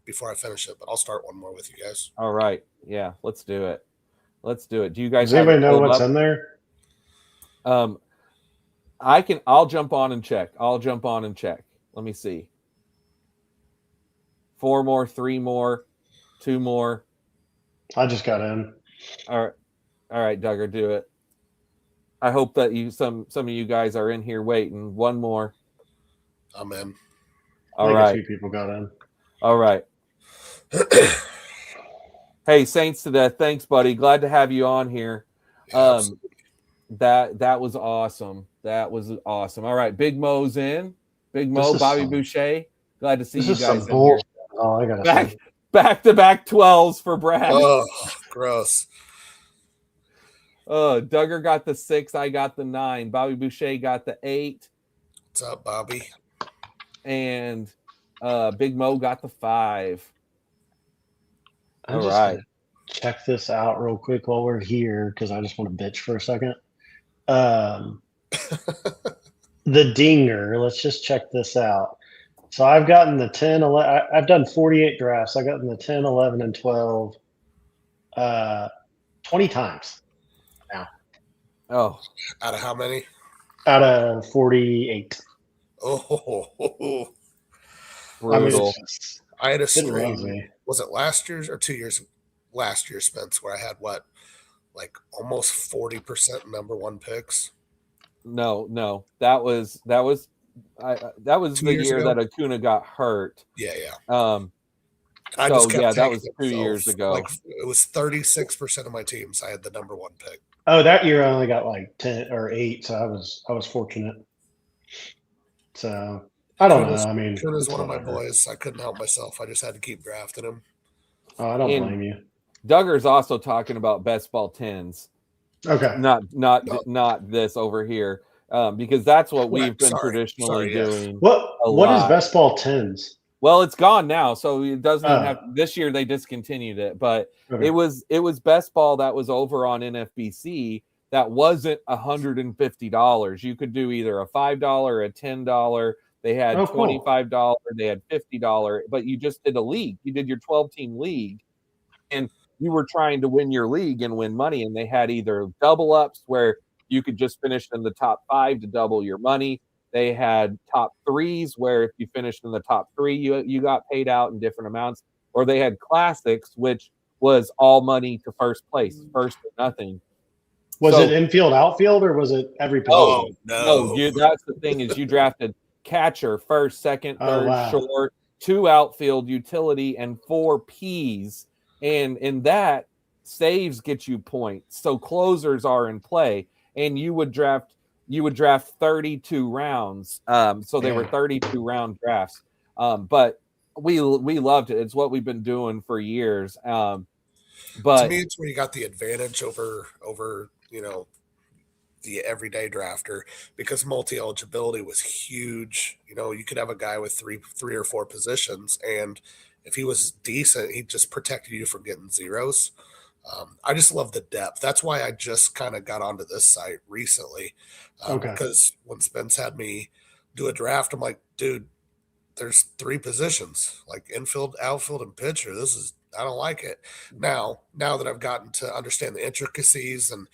before I finish it, but I'll start one more with you guys. All right. Yeah, let's do it. Do you guys Does anybody know what's in there? I'll jump on and check. Let me see. 4 more, 3 more, 2 more. I just got in. All right, Duggar, do it. I hope that some of you guys are in here waiting. 1 more. I'm in. All right. A few people got in. All right. Hey, Saints to Death. Thanks, buddy. Glad to have you on here. Yeah, that was awesome. All right, Big Mo's in. Big Mo, Bobby Boucher. Glad to see you guys in here. Oh, I got back to back 12s for Brad. Oh, gross. Duggar got the 6. I got the 9. Bobby Boucher got the 8. What's up, Bobby? And Big Mo got the 5. I'm All just right. gonna check this out real quick while we're here because I just want to bitch for a second. The dinger. Let's just check this out. So I've gotten the 10, 11. I've done 48 drafts. I've gotten the 10, 11, and 12 20 times now Oh, Out of how many? out of 48. Oh, I mean, brutal. I had a it loves string. me. Was it last year's or 2 years? Last year, Spence, where I had what, like almost 40% number one picks. No. That was that was 2 the years year ago. that Acuna got hurt. Yeah, yeah. So I just kept yeah, that taking was it. 2 So years ago. like it was 36% of my teams. I had the number one pick. Oh, that year I only got like 10 or 8, so I was fortunate. So I don't know. I mean, Kuna's it's one of my whatever. boys. I couldn't help myself. I just had to keep drafting him. Oh, I don't And blame you. Duggar's also talking about best ball 10s. Okay. Not this over here. Because that's what we've been Sorry. traditionally Yeah. doing. What is best ball 10s? Well, it's gone now, so it doesn't even have. Oh. This year they discontinued it, but Okay. it was best ball that was over on NFBC that wasn't $150. You could do either a $5 or a $10. They had Oh, cool. $25, they had $50, but you just did a league. You did your 12-team league, and you were trying to win your league and win money. And they had either double ups where you could just finish in the top 5 to double your money. They had top 3s where if you finished in the top 3, you got paid out in different amounts. Or they had classics, which was all money to first place, first to nothing. Was it infield, outfield, or was it every position? No. That's the thing is you drafted catcher, first, second, third, wow. short, 2 outfield, utility, and 4 Ps. And in that, saves get you points. So closers are in play, and you would draft 32 rounds. So they were 32 round drafts. But we loved it. It's what we've been doing for years. But to me, it's where you got the advantage over the everyday drafter because multi eligibility was huge. You could have a guy with three or four positions, and if he was decent, he just protected you from getting zeros. I just love the depth. That's why I just kind of got onto this site recently. Because when Spence had me do a draft, I'm like, dude, there's 3 positions, like infield, outfield, and pitcher. I don't like it. Now that I've gotten to understand the intricacies and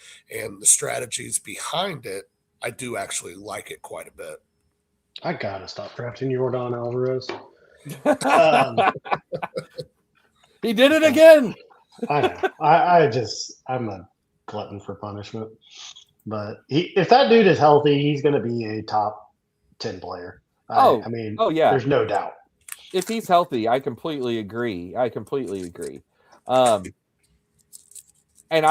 the strategies behind it, I do actually like it quite a bit. I gotta stop drafting Yordan Alvarez. He did it again. I know. I'm a glutton for punishment. But if that dude is healthy, he's going to be a top 10 player. I mean, yeah. There's no doubt. If he's healthy, I completely agree. And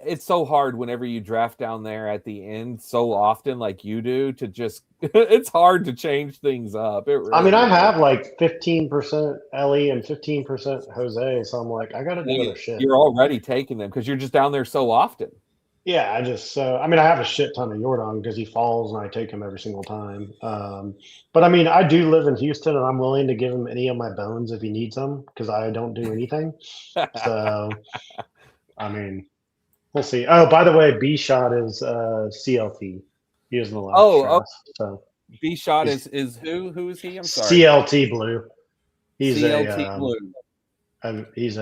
it's so hard whenever you draft down there at the end so often like you do to just, it's hard to change things up. I have like 15% Ellie and 15% Jose. So I'm like, I got to do other shit. You're already taking them because you're just down there so often. Yeah, I have a shit ton of Yordan because he falls and I take him every single time. But I mean, I do live in Houston and I'm willing to give him any of my bones if he needs them because I don't do anything. So, I mean, we'll see. Oh, by the way, B Shot is CLT. He was in the last draft. So B Shot is who? Who is he? I'm sorry. CLT Blue. He's CLT Blue. He's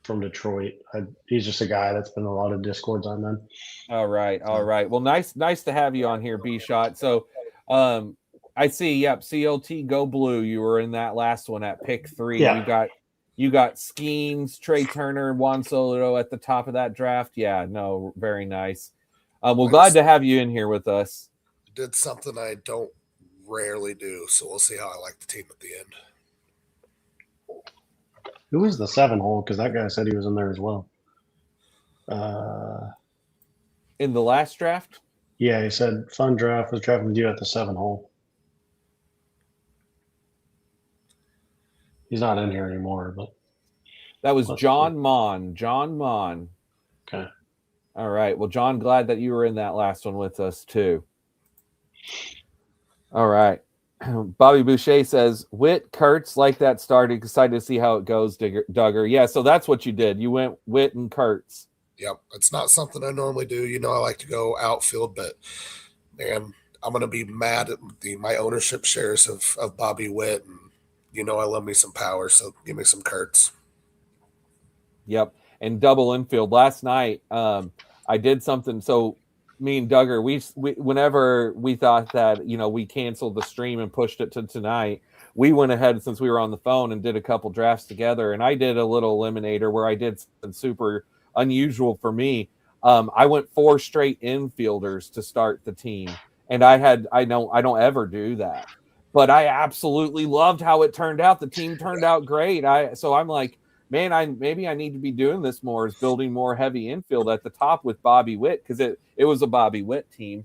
from Detroit. He's just a guy that's been in a lot of Discords I'm in. All right. Well, nice to have you on here, B Shot. So, I see. Yep, CLT Go Blue. You were in that last one at pick 3. Yeah. You got Skeens, Trey Turner, and Juan Soto at the top of that draft. Yeah, no, very nice. Well, glad to have you in here with us. Did something I don't rarely do, so we'll see how I like the team at the end. Who was the 7 hole? Because that guy said he was in there as well. In the last draft? Yeah, he said fun draft, was drafting with you at the 7 hole. He's not in here anymore, but that was John Mon. John Mon. Okay. All right. Well, John, glad that you were in that last one with us too. All right. Bobby Boucher says, Witt, Kurtz, like that started. Excited to see how it goes, Duggar. Yeah, so that's what you did. You went Witt and Kurtz. Yep. It's not something I normally do. I like to go outfield, but man, I'm going to be mad at my ownership shares of Bobby Witt. And I love me some power, so give me some Kurtz. Yep. And double infield. Last night, I did something. So me and Duggar, we whenever we thought that, we canceled the stream and pushed it to tonight, we went ahead, since we were on the phone, and did a couple drafts together. And I did a little eliminator where I did something super unusual for me. I went 4 straight infielders to start the team. And I don't ever do that. But I absolutely loved how it turned out. The team turned out great. So I'm like, man, maybe I need to be doing this more, is building more heavy infield at the top with Bobby Witt, because it was a Bobby Witt team.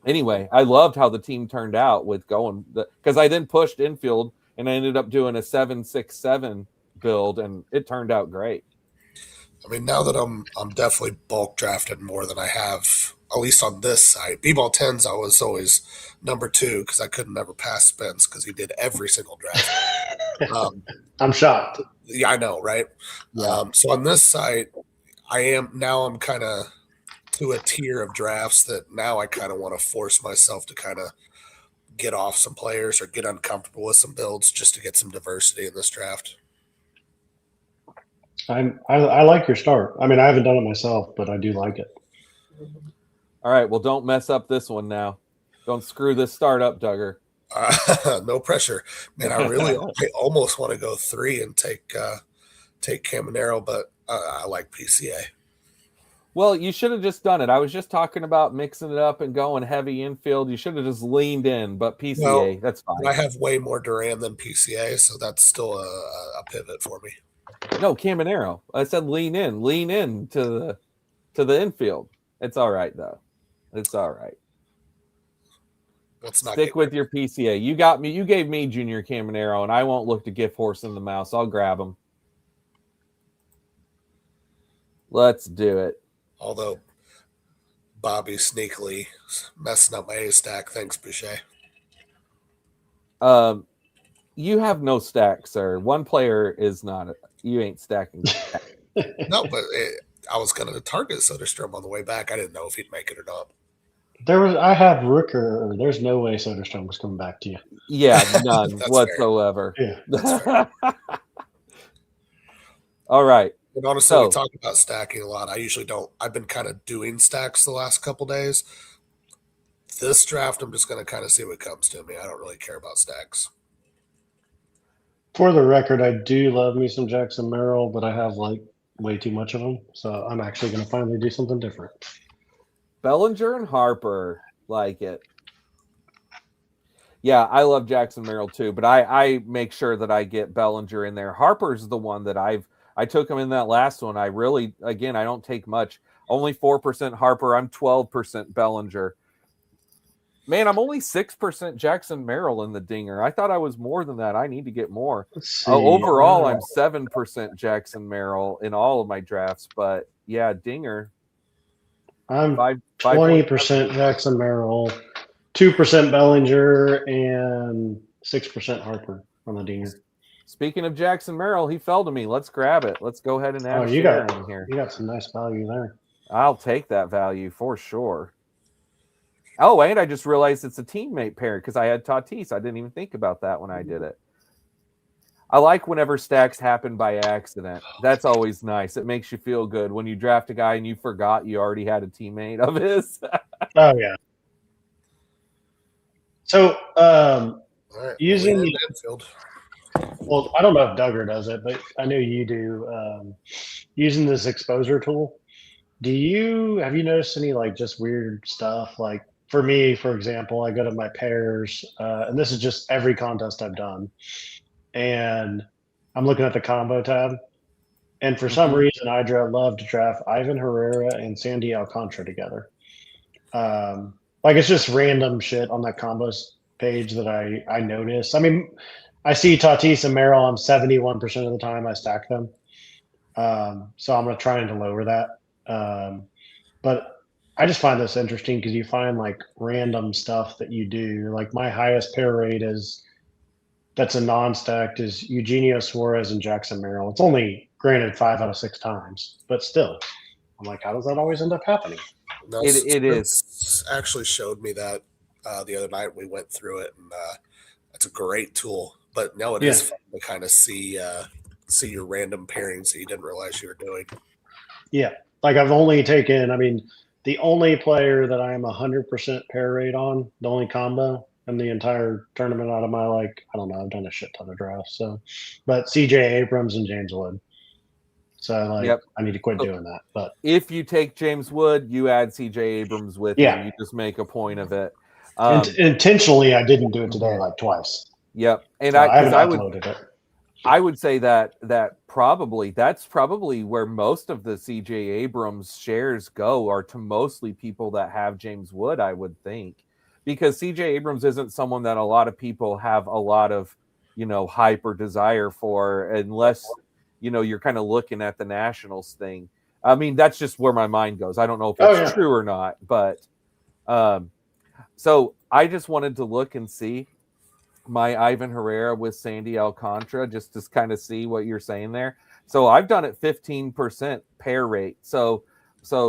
Anyway, I loved how the team turned out with going, because I then pushed infield and I ended up doing a 7-6-7 build, and it turned out great. I mean, now that I'm definitely bulk drafted more than I have, at least on this site. B-ball 10s, I was always number 2 because I couldn't ever pass Spence because he did every single draft. I'm shocked. Yeah, I know, right? Yeah. So on this site, I'm kind of to a tier of drafts that now I kind of want to force myself to kind of get off some players or get uncomfortable with some builds just to get some diversity in this draft. I like your start. I mean, I haven't done it myself, but I do like it. All right. Well, don't mess up this one now. Don't screw this start up, Duggar. No pressure, man. I almost want to go 3 and take Caminero, but I like PCA. Well, you should have just done it. I was just talking about mixing it up and going heavy infield. You should have just leaned in, but PCA, that's fine. I have way more Duran than PCA, so that's still a pivot for me. No, Caminero. I said lean in to the infield. It's all right though. It's all right. Let's not stick with your PCA. You got me. You gave me Junior Caminero, and I won't look to gift horse in the mouse. I'll grab him. Let's do it. Although Bobby sneakily messing up my A stack. Thanks, Boucher. You have no stack, sir. One player is not. You ain't stacking. No, but I was going to target Soderstrom on the way back. I didn't know if he'd make it or not. I have Rooker. There's no way Soderstrom was coming back to you. Yeah, none whatsoever. Fair. Yeah, that's fair. All right. And honestly, we talk about stacking a lot. I usually don't. I've been kind of doing stacks the last couple days. This draft, I'm just going to kind of see what comes to me. I don't really care about stacks. For the record, I do love me some Jackson Merrill, but I have like way too much of them. So I'm actually going to finally do something different. Bellinger and Harper, like it. Yeah, I love Jackson Merrill too, but I make sure that I get Bellinger in there. Harper's the one that I took him in that last one. I really, again, I don't take much. Only 4% Harper. I'm 12% Bellinger. Man, I'm only 6% Jackson Merrill in the dinger. I thought I was more than that. I need to get more. Overall, I'm 7% Jackson Merrill in all of my drafts. But yeah, dinger. I'm 20% Jackson Merrill, 2% Bellinger, and 6% Harper on the dinger. Speaking of Jackson Merrill, he fell to me. Let's grab it. Let's go ahead and add in here. You got some nice value there. I'll take that value for sure. Oh, and I just realized it's a teammate pair because I had Tatis. I didn't even think about that when I did it. I like whenever stacks happen by accident. That's always nice. It makes you feel good when you draft a guy and you forgot you already had a teammate of his. Oh, yeah. So, using the infield. Well, I don't know if Duggar does it, but I know you do. Using this exposure tool, have you noticed any like just weird stuff? Like for me, for example, I go to my pairs, and this is just every contest I've done, and I'm looking at the combo tab, and for some reason, I love to draft Ivan Herrera and Sandy Alcantara together. Like it's just random shit on that combos page that I notice. I mean, I see Tatis and Merrill. I'm 71% of the time I stack them. So I'm going to try to lower that. But I just find this interesting because you find like random stuff that you do. Like my highest pair rate that's a non-stacked is Eugenio Suarez and Jackson Merrill. It's only granted 5 out of 6 times, but still, I'm like, how does that always end up happening? No, It is. Spence actually showed me that the other night. We went through it, and it's a great tool. But no, it is fun to kind of see your random pairings that you didn't realize you were doing. Yeah, like I've only taken. I mean, the only player that I am 100% pair rate on, the only combo in the entire tournament out of my I don't know, I've done a shit ton of drafts. So, but C.J. Abrams and James Wood. So Yep. I need to quit doing that. But if you take James Wood, you add C.J. Abrams with him. You just make a point of it. Intentionally, I didn't do it today like twice. Yep, and so I haven't uploaded it. I would say that's probably where most of the C.J. Abrams shares go are to mostly people that have James Wood, I would think, because C.J. Abrams isn't someone that a lot of people have a lot of, hype or desire for, unless, you're kind of looking at the Nationals thing. I mean, that's just where my mind goes. I don't know if it's true or not, but so I just wanted to look and see my Ivan Herrera with Sandy Alcantara, just to kind of see what you're saying there. So I've done it 15% pair rate. So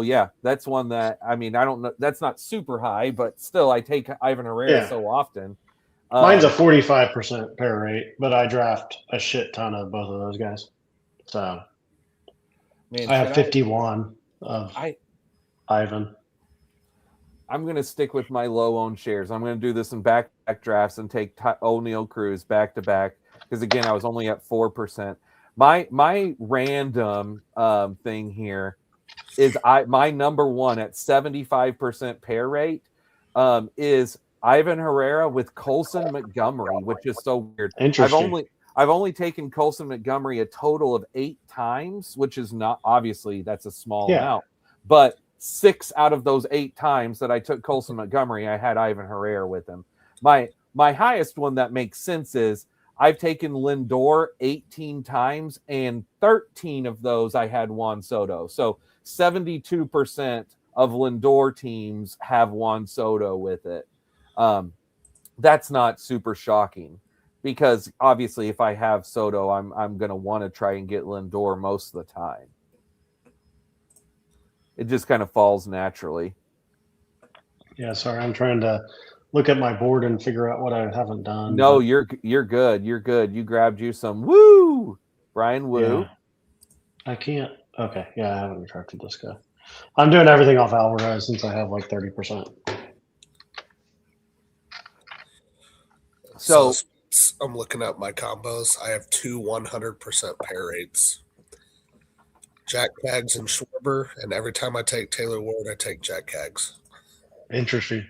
yeah, that's one that, I mean, I don't know, that's not super high, but still I take Ivan Herrera so often. Mine's a 45% pair rate, but I draft a shit ton of both of those guys. So man, I have 51 of Ivan. I'm going to stick with my low owned shares. I'm going to do this in back-to-back drafts and take O'Neal Cruz back-to-back because, again, I was only at 4%. My random thing here is my number one at 75% pair rate is Ivan Herrera with Colson Montgomery, which is so weird. Interesting. I've only taken Colson Montgomery a total of 8 times, which is not, obviously that's a small amount, but 6 out of those 8 times that I took Colson Montgomery, I had Ivan Herrera with him. My highest one that makes sense is I've taken Lindor 18 times, and 13 of those I had Juan Soto. So 72% of Lindor teams have Juan Soto with it. That's not super shocking because obviously if I have Soto, I'm going to want to try and get Lindor most of the time. It just kind of falls naturally. Yeah, sorry, I'm trying to look at my board and figure out what I haven't done. No, you're good. You're good. You grabbed you some Woo, Brian Woo. Yeah. I can't. Okay, yeah, I haven't drafted this guy. I'm doing everything off Alvarez since I have like 30%. So I'm looking at my combos. I have 2 100% pair rates. Jack Kaggs and Schwarber, and every time I take Taylor Ward, I take Jack Kaggs. Interesting.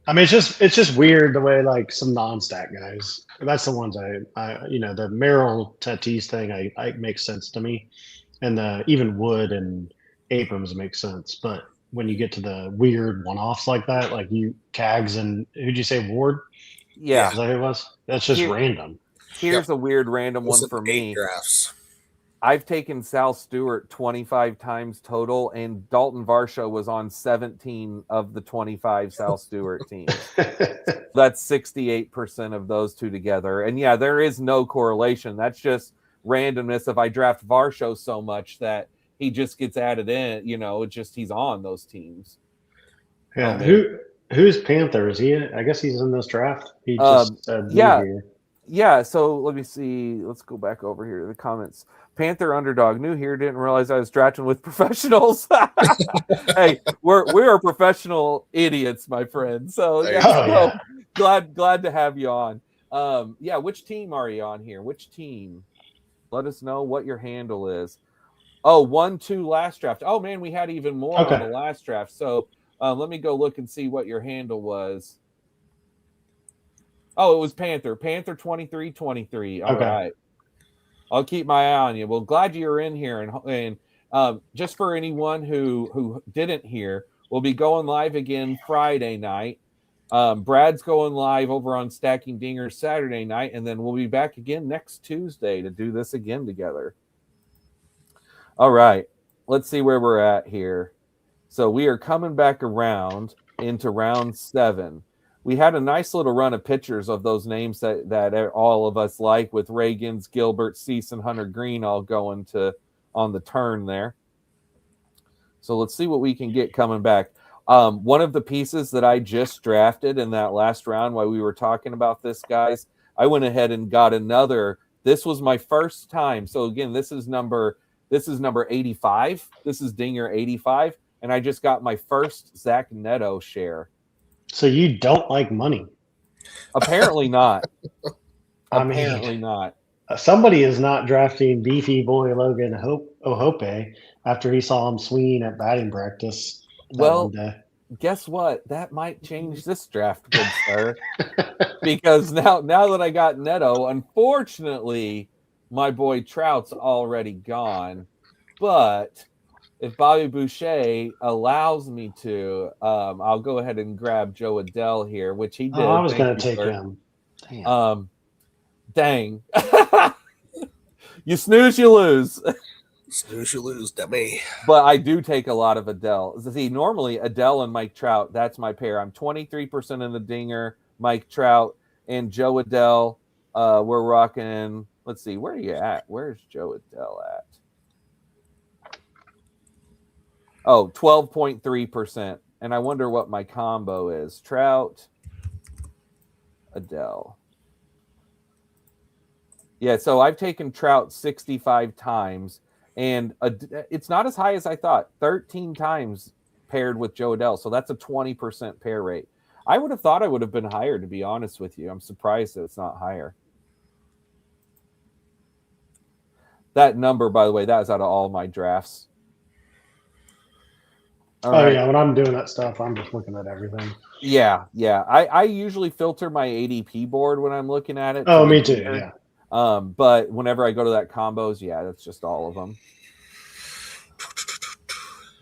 I mean, it's just weird the way like some non-stack guys. That's the ones I the Merrill Tatis thing. I makes sense to me, and even Wood and Abrams makes sense. But when you get to the weird one-offs like that, like Kaggs and who'd you say Ward? Yeah, is that who it was? That's just random. Here's a weird random one for me. Drafts. I've taken Sal Stewart 25 times total, and Dalton Varsho was on 17 of the 25 Sal Stewart teams. That's 68% of those two together. And yeah, there is no correlation. That's just randomness. If I draft Varsho so much that he just gets added in, it's just he's on those teams. Yeah. Who's Panther? Is he? I guess he's in this draft. He just said here. Yeah, so let me see. Let's go back over here to the comments. Panther Underdog, new here, didn't realize I was drafting with professionals. Hey, we're professional idiots, my friend. So glad to have you on. Which team are you on here? Which team? Let us know what your handle is. Oh, 1-2 last draft. Oh man, we had even more on the last draft. So let me go look and see what your handle was. Oh, it was Panther 2323. All right. I'll keep my eye on you. Well, glad you're in here. And just for anyone who didn't hear, we'll be going live again Friday night. Brad's going live over on Stacking Dingers Saturday night, and then we'll be back again next Tuesday to do this again together. All right. let's see where we're at here. So we are coming back around into round 7. We had a nice little run of pictures of those names that all of us like, with Reagan's, Gilbert, Cease, and Hunter Green all going to on the turn there. So let's see what we can get coming back. One of the pieces that I just drafted in that last round while we were talking about this, guys, I went ahead and got another. This was my first time. So again, this is number 85. This is Dinger 85. And I just got my first Zach Neto share. So you don't like money? Apparently not. Apparently not. Somebody is not drafting beefy boy Logan Ohope after he saw him swinging at batting practice that one day. Guess what? That might change this draft, good sir. Because now that I got Neto, unfortunately, my boy Trout's already gone. But if Bobby Boucher allows me to, I'll go ahead and grab Joe Adele here, which he did. I was going to take him. Dang. You snooze, you lose. Snooze, you lose, dummy. But I do take a lot of Adele. See, normally Adele and Mike Trout, that's my pair. I'm 23% in the Dinger, Mike Trout, and Joe Adele. We're rocking. Let's see, where are you at? Where's Joe Adele at? Oh, 12.3%. And I wonder what my combo is. Trout, Adele. Yeah, so I've taken Trout 65 times, and it's not as high as I thought. 13 times paired with Joe Adele, so that's a 20% pair rate. I would have thought I would have been higher, to be honest with you. I'm surprised that it's not higher. That number, by the way, that is out of all my drafts. All right. Yeah, when I'm doing that stuff, I'm just looking at everything. Yeah. I usually filter my ADP board when I'm looking at it. Oh, me too, yeah. But whenever I go to that combos, yeah, that's just all of them.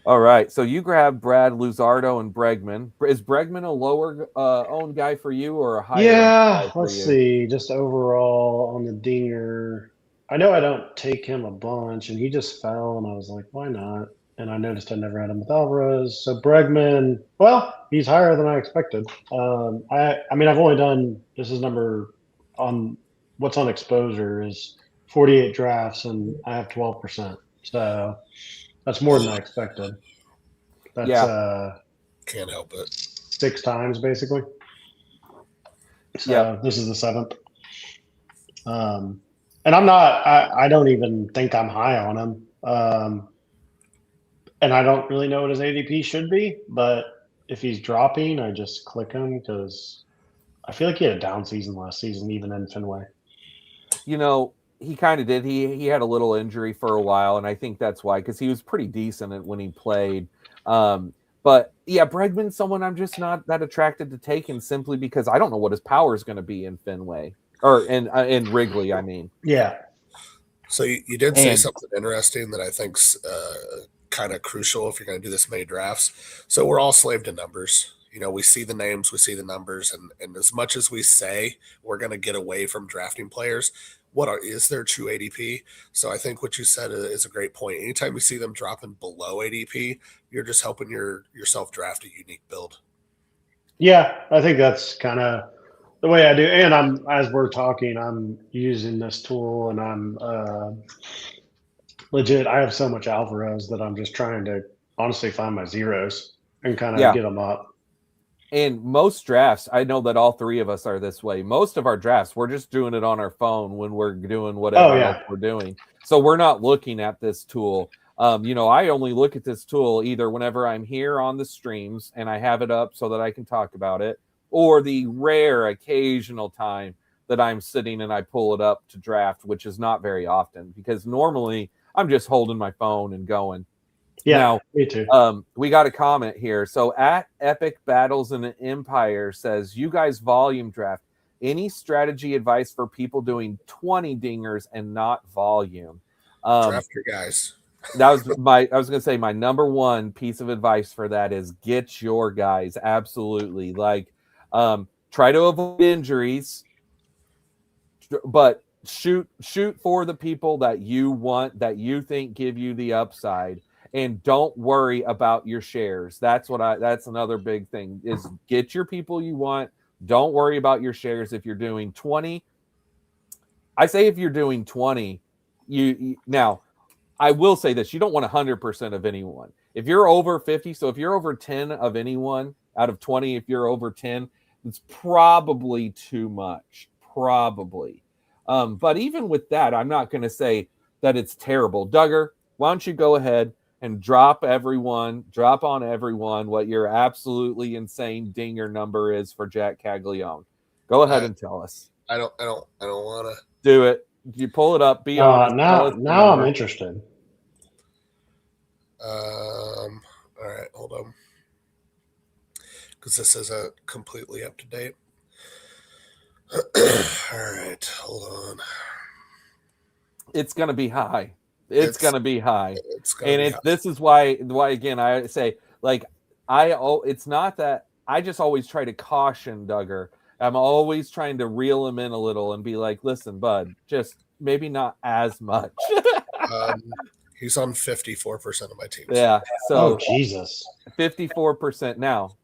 All right, so you grab Brad Luzardo and Bregman. Is Bregman a lower owned guy for you or a higher? Yeah, let's see. Just overall on the Dinger, I know I don't take him a bunch, and he just fell, and I was like, why not? And I noticed I never had him with Alvarez. So Bregman, well, he's higher than I expected. I mean, I've only done, this is number on what's on exposure is 48 drafts, and I have 12%. So that's more than I expected. That's can't help it. 6 times basically. So this is the 7th. And I'm not. I don't even think I'm high on him. And I don't really know what his ADP should be, but if he's dropping, I just click him because I feel like he had a down season last season, even in Fenway. You know, he kind of did. He had a little injury for a while, and I think that's why, because he was pretty decent when he played. But yeah, Bregman's someone I'm just not that attracted to taking, simply because I don't know what his power is going to be in Fenway or in Wrigley. I mean, yeah. So you did say something interesting that I think's kind of crucial if you're going to do this many drafts. So we're all slave to numbers. You know, we see the names, we see the numbers, and as much as we say we're going to get away from drafting players, is their true ADP? So I think what you said is a great point. Anytime you see them dropping below ADP, you're just helping yourself draft a unique build. Yeah, I think that's kind of the way I do. And as we're talking, I'm using this tool, and I'm legit. I have so much Alvarez that I'm just trying to honestly find my zeros and kind of get them up. And most drafts, I know that all three of us are this way. Most of our drafts, we're just doing it on our phone when we're doing whatever we're doing. So we're not looking at this tool. You know, I only look at this tool either whenever I'm here on the streams and I have it up so that I can talk about it, or the rare occasional time that I'm sitting and I pull it up to draft, which is not very often, because normally I'm just holding my phone and going. Yeah, now, me too. We got a comment here. So at Epic Battles in the Empire says, you guys volume draft. Any strategy advice for people doing 20 dingers and not volume? Draft your guys. That was I was going to say my number one piece of advice for that is get your guys. Absolutely. Like, try to avoid injuries, but shoot for the people that you want, that you think give you the upside. And don't worry about your shares. That's another big thing is get your people you want. Don't worry about your shares. If you're doing 20, I say if you're doing 20, now I will say this, you don't want 100% of anyone. If you're over 50, so if you're over 10 of anyone out of 20, if you're over 10, it's probably too much. Probably. But even with that, I'm not going to say that it's terrible. Duggar, why don't you go ahead and drop on everyone what your absolutely insane dinger number is for Jack Caglione. Go ahead and tell us. I don't want to do it. You pull it up. Be honest. Now I'm interested. All right, hold on, because this isn't completely up to date. All right, hold on. It's gonna be high. It's gonna be high. This is why again I say it's not that I just always try to caution Duggar. I'm always trying to reel him in a little and be like, listen, bud, just maybe not as much. He's on 54% of my teams. Yeah. So Jesus. 54% now.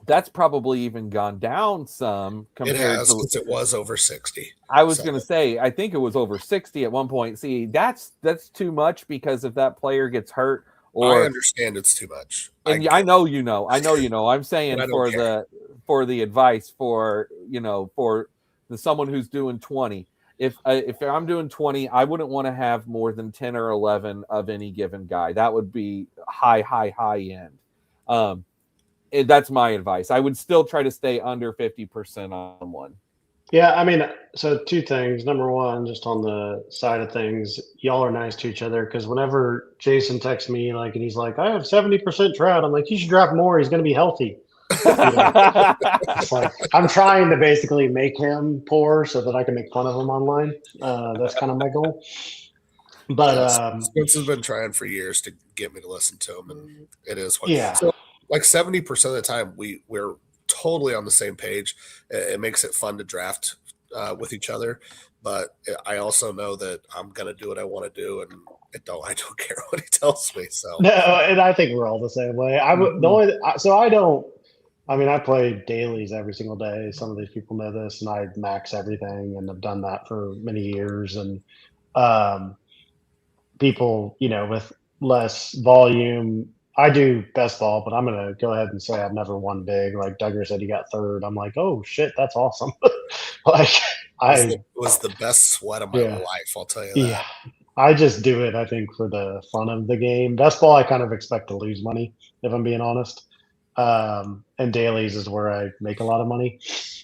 That's probably even gone down some compared to it was over 60. I was going to say, I think it was over 60 at one point. See, that's too much because if that player gets hurt or I understand it's too much. And I know you know. I'm saying for the advice for someone who's doing 20. If I'm doing 20, I wouldn't want to have more than 10 or 11 of any given guy. That would be high end. That's my advice. I would still try to stay under 50% on one. Yeah, I mean, so two things. Number one, just on the side of things, y'all are nice to each other because whenever Jason texts me, and he's like, I have 70% trout, I'm like, you should draft more. He's going to be healthy. It's like I'm trying to basically make him poor so that I can make fun of him online. That's kind of my goal. But Spence has been trying for years to get me to listen to him, and it is what. Yeah. So 70% of the time we're totally on the same page. It makes it fun to draft with each other, but I also know that I'm gonna do what I want to do, and I don't care what he tells me. So no, and I think we're all the same way. I play dailies every single day. Some of these people know this, and I max everything, and I've done that for many years. And people, with less volume. I do best ball, but I'm going to go ahead and say I've never won big. Like Duggar said, he got third. I'm like, oh shit, that's awesome. it was the best sweat of my life. I'll tell you that. Yeah, I just do it, I think, for the fun of the game. Best ball, I kind of expect to lose money, if I'm being honest. And dailies is where I make a lot of money.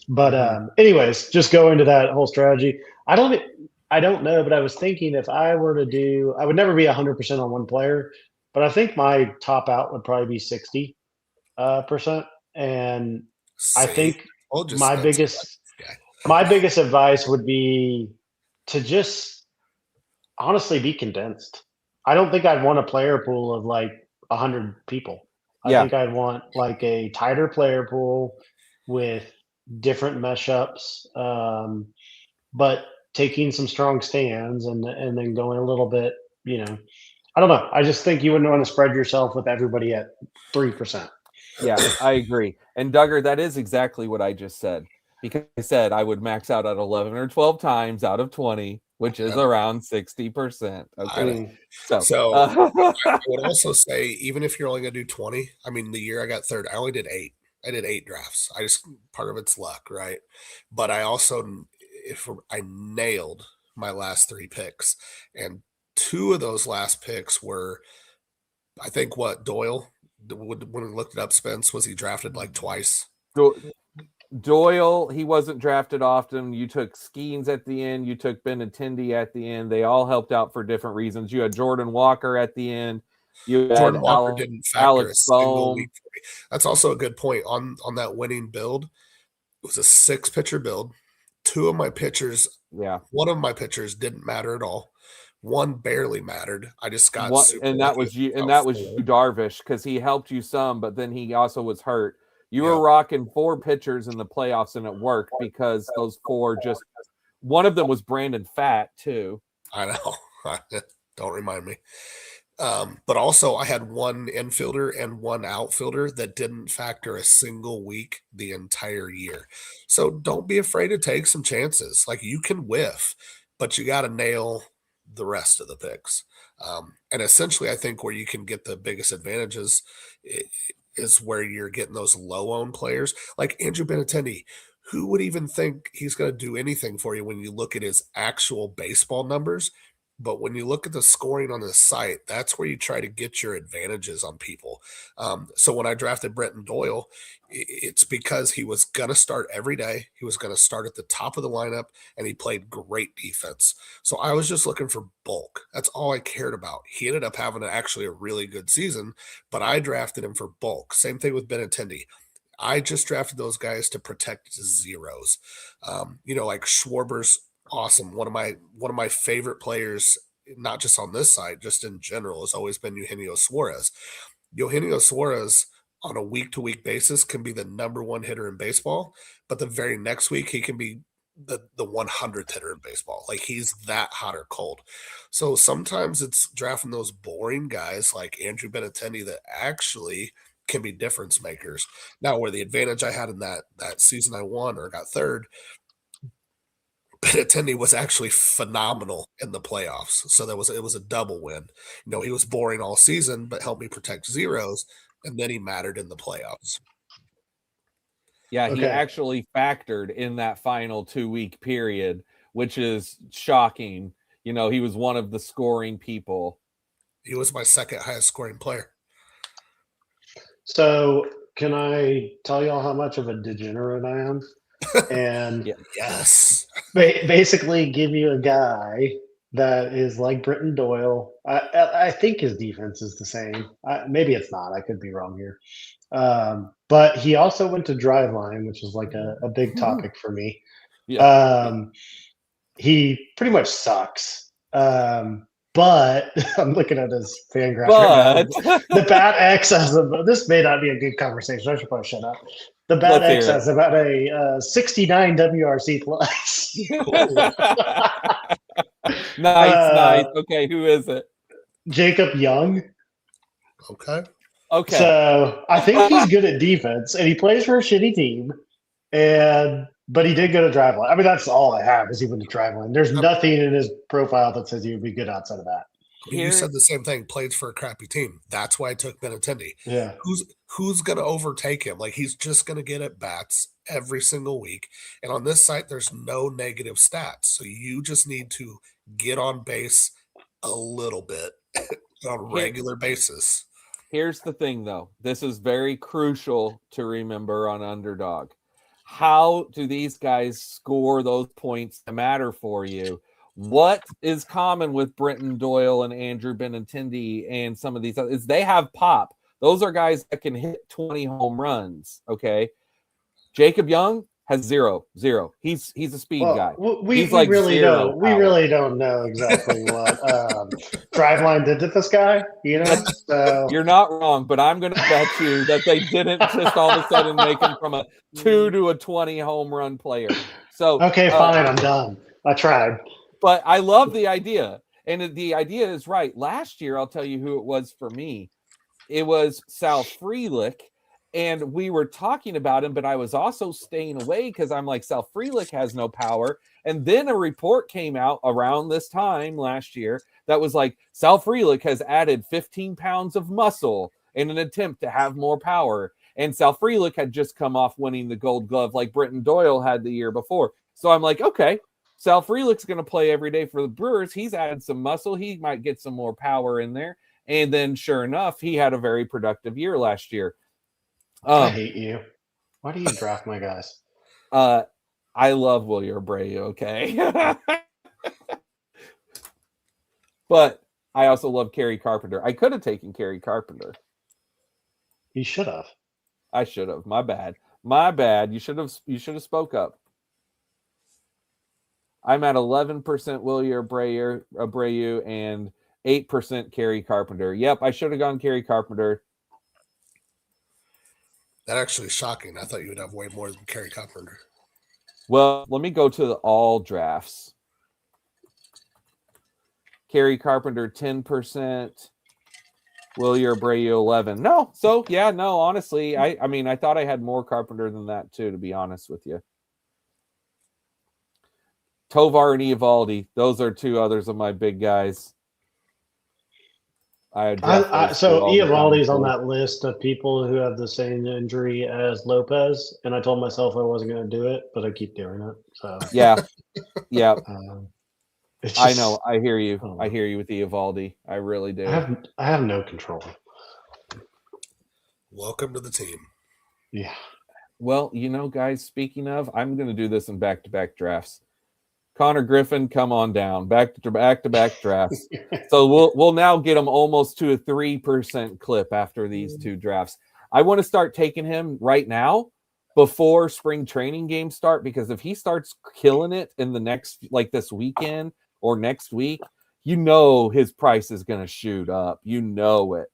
But anyways, just going to that whole strategy. I don't know, but I was thinking if I were to do, I would never be 100% on one player. But I think my top out would probably be 60%. And I think my biggest advice would be to just honestly be condensed. I don't think I'd want a player pool of 100 people. I think I'd want a tighter player pool with different mesh ups, but taking some strong stands and then going a little bit, I don't know. I just think you wouldn't want to spread yourself with everybody at 3%. Yeah, I agree. And Duggar, that is exactly what I just said. Because I said I would max out at 11 or 12 times out of 20, which is around 60%. Okay. So I would also say, even if you're only going to do 20, I mean, the year I got third, I only did 8. I did 8 drafts. Part of it's luck, right? But I nailed my last 3 picks, and 2 of those last picks were, I think, Doyle, when we looked it up, Spence, was he drafted twice? Doyle, he wasn't drafted often. You took Skeens at the end. You took Benintendi at the end. They all helped out for different reasons. You had Jordan Walker at the end. Jordan Walker didn't factor a single week for me. That's also a good point. On that winning build, it was a 6-pitcher build. 2 of my pitchers, one of my pitchers didn't matter at all. 1 barely mattered. I just got that was you Darvish, because he helped you some, but then he also was hurt. You were rocking 4 pitchers in the playoffs, and it worked because those 4 just one of them was Brandon Pfaadt too. I know. Don't remind me. But also, I had one infielder and one outfielder that didn't factor a single week the entire year. So don't be afraid to take some chances. Like you can whiff, but you got to nail the rest of the picks. And essentially, I think where you can get the biggest advantages is where you're getting those low owned players like Andrew Benintendi. Who would even think he's going to do anything for you when you look at his actual baseball numbers? But when you look at the scoring on the site, that's where you try to get your advantages on people. So when I drafted Brenton Doyle, it's because he was going to start every day. He was going to start at the top of the lineup, and he played great defense. So I was just looking for bulk. That's all I cared about. He ended up having actually a really good season, but I drafted him for bulk. Same thing with Benintendi. I just drafted those guys to protect zeros. Like Schwarber's awesome. One of my favorite players, not just on this side, just in general, has always been Eugenio Suarez. Eugenio Suarez on a week-to-week basis can be the number one hitter in baseball, but the very next week he can be the 100th hitter in baseball. Like he's that hot or cold. So sometimes it's drafting those boring guys like Andrew Benintendi that actually can be difference makers. Now, where the advantage I had in that season I won or got third, Benintendi was actually phenomenal in the playoffs. So it was a double win. He was boring all season, but helped me protect zeros, and then he mattered in the playoffs. Yeah, he Okay. actually factored in that final 2-week period, which is shocking. He was one of the scoring people. He was my second highest scoring player. So can I tell y'all how much of a degenerate I am? And yes, basically give you a guy that is like Britton Doyle. I think his defense is the same. Maybe it's not. I could be wrong here. But he also went to Driveline, which is like a big topic for me. Yeah. He pretty much sucks. But I'm looking at his fan graph right now. The Bat X has this may not be a good conversation. I should probably shut up. The Bat X has about a 69 WRC plus. Nice. Okay, who is it? Jacob Young. Okay. So I think he's good at defense, and he plays for a shitty team. But he did go to Driveline. I mean, that's all I have is he went to Driveline. There's nothing in his profile that says he would be good outside of that. You said the same thing. Played for a crappy team. That's why I took Benintendi. Yeah. Who's going to overtake him? Like he's just going to get at bats every single week. And on this site, there's no negative stats. So you just need to get on base a little bit on a regular basis. Here's the thing, though. This is very crucial to remember on Underdog. How do these guys score those points to matter for you? What is common with Britton Doyle and Andrew Benintendi and some of these others is they have pop. Those are guys that can hit 20 home runs. Okay. Jacob Young has zero. He's a speed guy. We really don't know exactly what Driveline did to this guy. So you're not wrong, but I'm going to bet you that they didn't just all of a sudden make him from a 2 to a 20 home run player. So okay, fine, I'm done. I tried. But I love the idea. And the idea is right. Last year, I'll tell you who it was for me. It was Sal Frelick. And we were talking about him, but I was also staying away because I'm like, Sal Frelick has no power. And then a report came out around this time last year that was like, Sal Frelick has added 15 pounds of muscle in an attempt to have more power. And Sal Frelick had just come off winning the Gold Glove like Britton Doyle had the year before. So I'm like, okay. Sal Frelick's going to play every day for the Brewers. He's added some muscle. He might get some more power in there. And then sure enough, he had a very productive year last year. I hate you. Why do you draft my guys? I love Wilyer Abreu, okay? But I also love Kerry Carpenter. I could have taken Kerry Carpenter. You should have. I should have. My bad. You should have spoke up. I'm at 11% Wilyer Abreu and 8% Kerry Carpenter. Yep, I should have gone Kerry Carpenter. That actually is shocking. I thought you would have way more than Kerry Carpenter. Well, let me go to the all drafts. Kerry Carpenter, 10%. Willier Abreu 11. No, so yeah, no. Honestly, I mean, I thought I had more Carpenter than that too. To be honest with you, Tovar and Eovaldi. Those are two others of my big guys. I draft those two So all the time, Eovaldi's on too. that list of people who have the same injury as Lopez, and I told myself I wasn't going to do it, but I keep doing it. So Yeah, yeah. it's I just, know. I hear you. don't I know. hear you with Eovaldi. I really do. I have no control. Welcome to the team. Yeah. Well, you know, guys, speaking of, I'm going to do this in back-to-back drafts. Connor Griffin, come on down. Back-to-back drafts. So we'll now get him almost to a 3% clip after these two drafts. I want to start taking him right now before spring training games start, because if he starts killing it in the next, like this weekend or next week, you know his price is going to shoot up. You know it.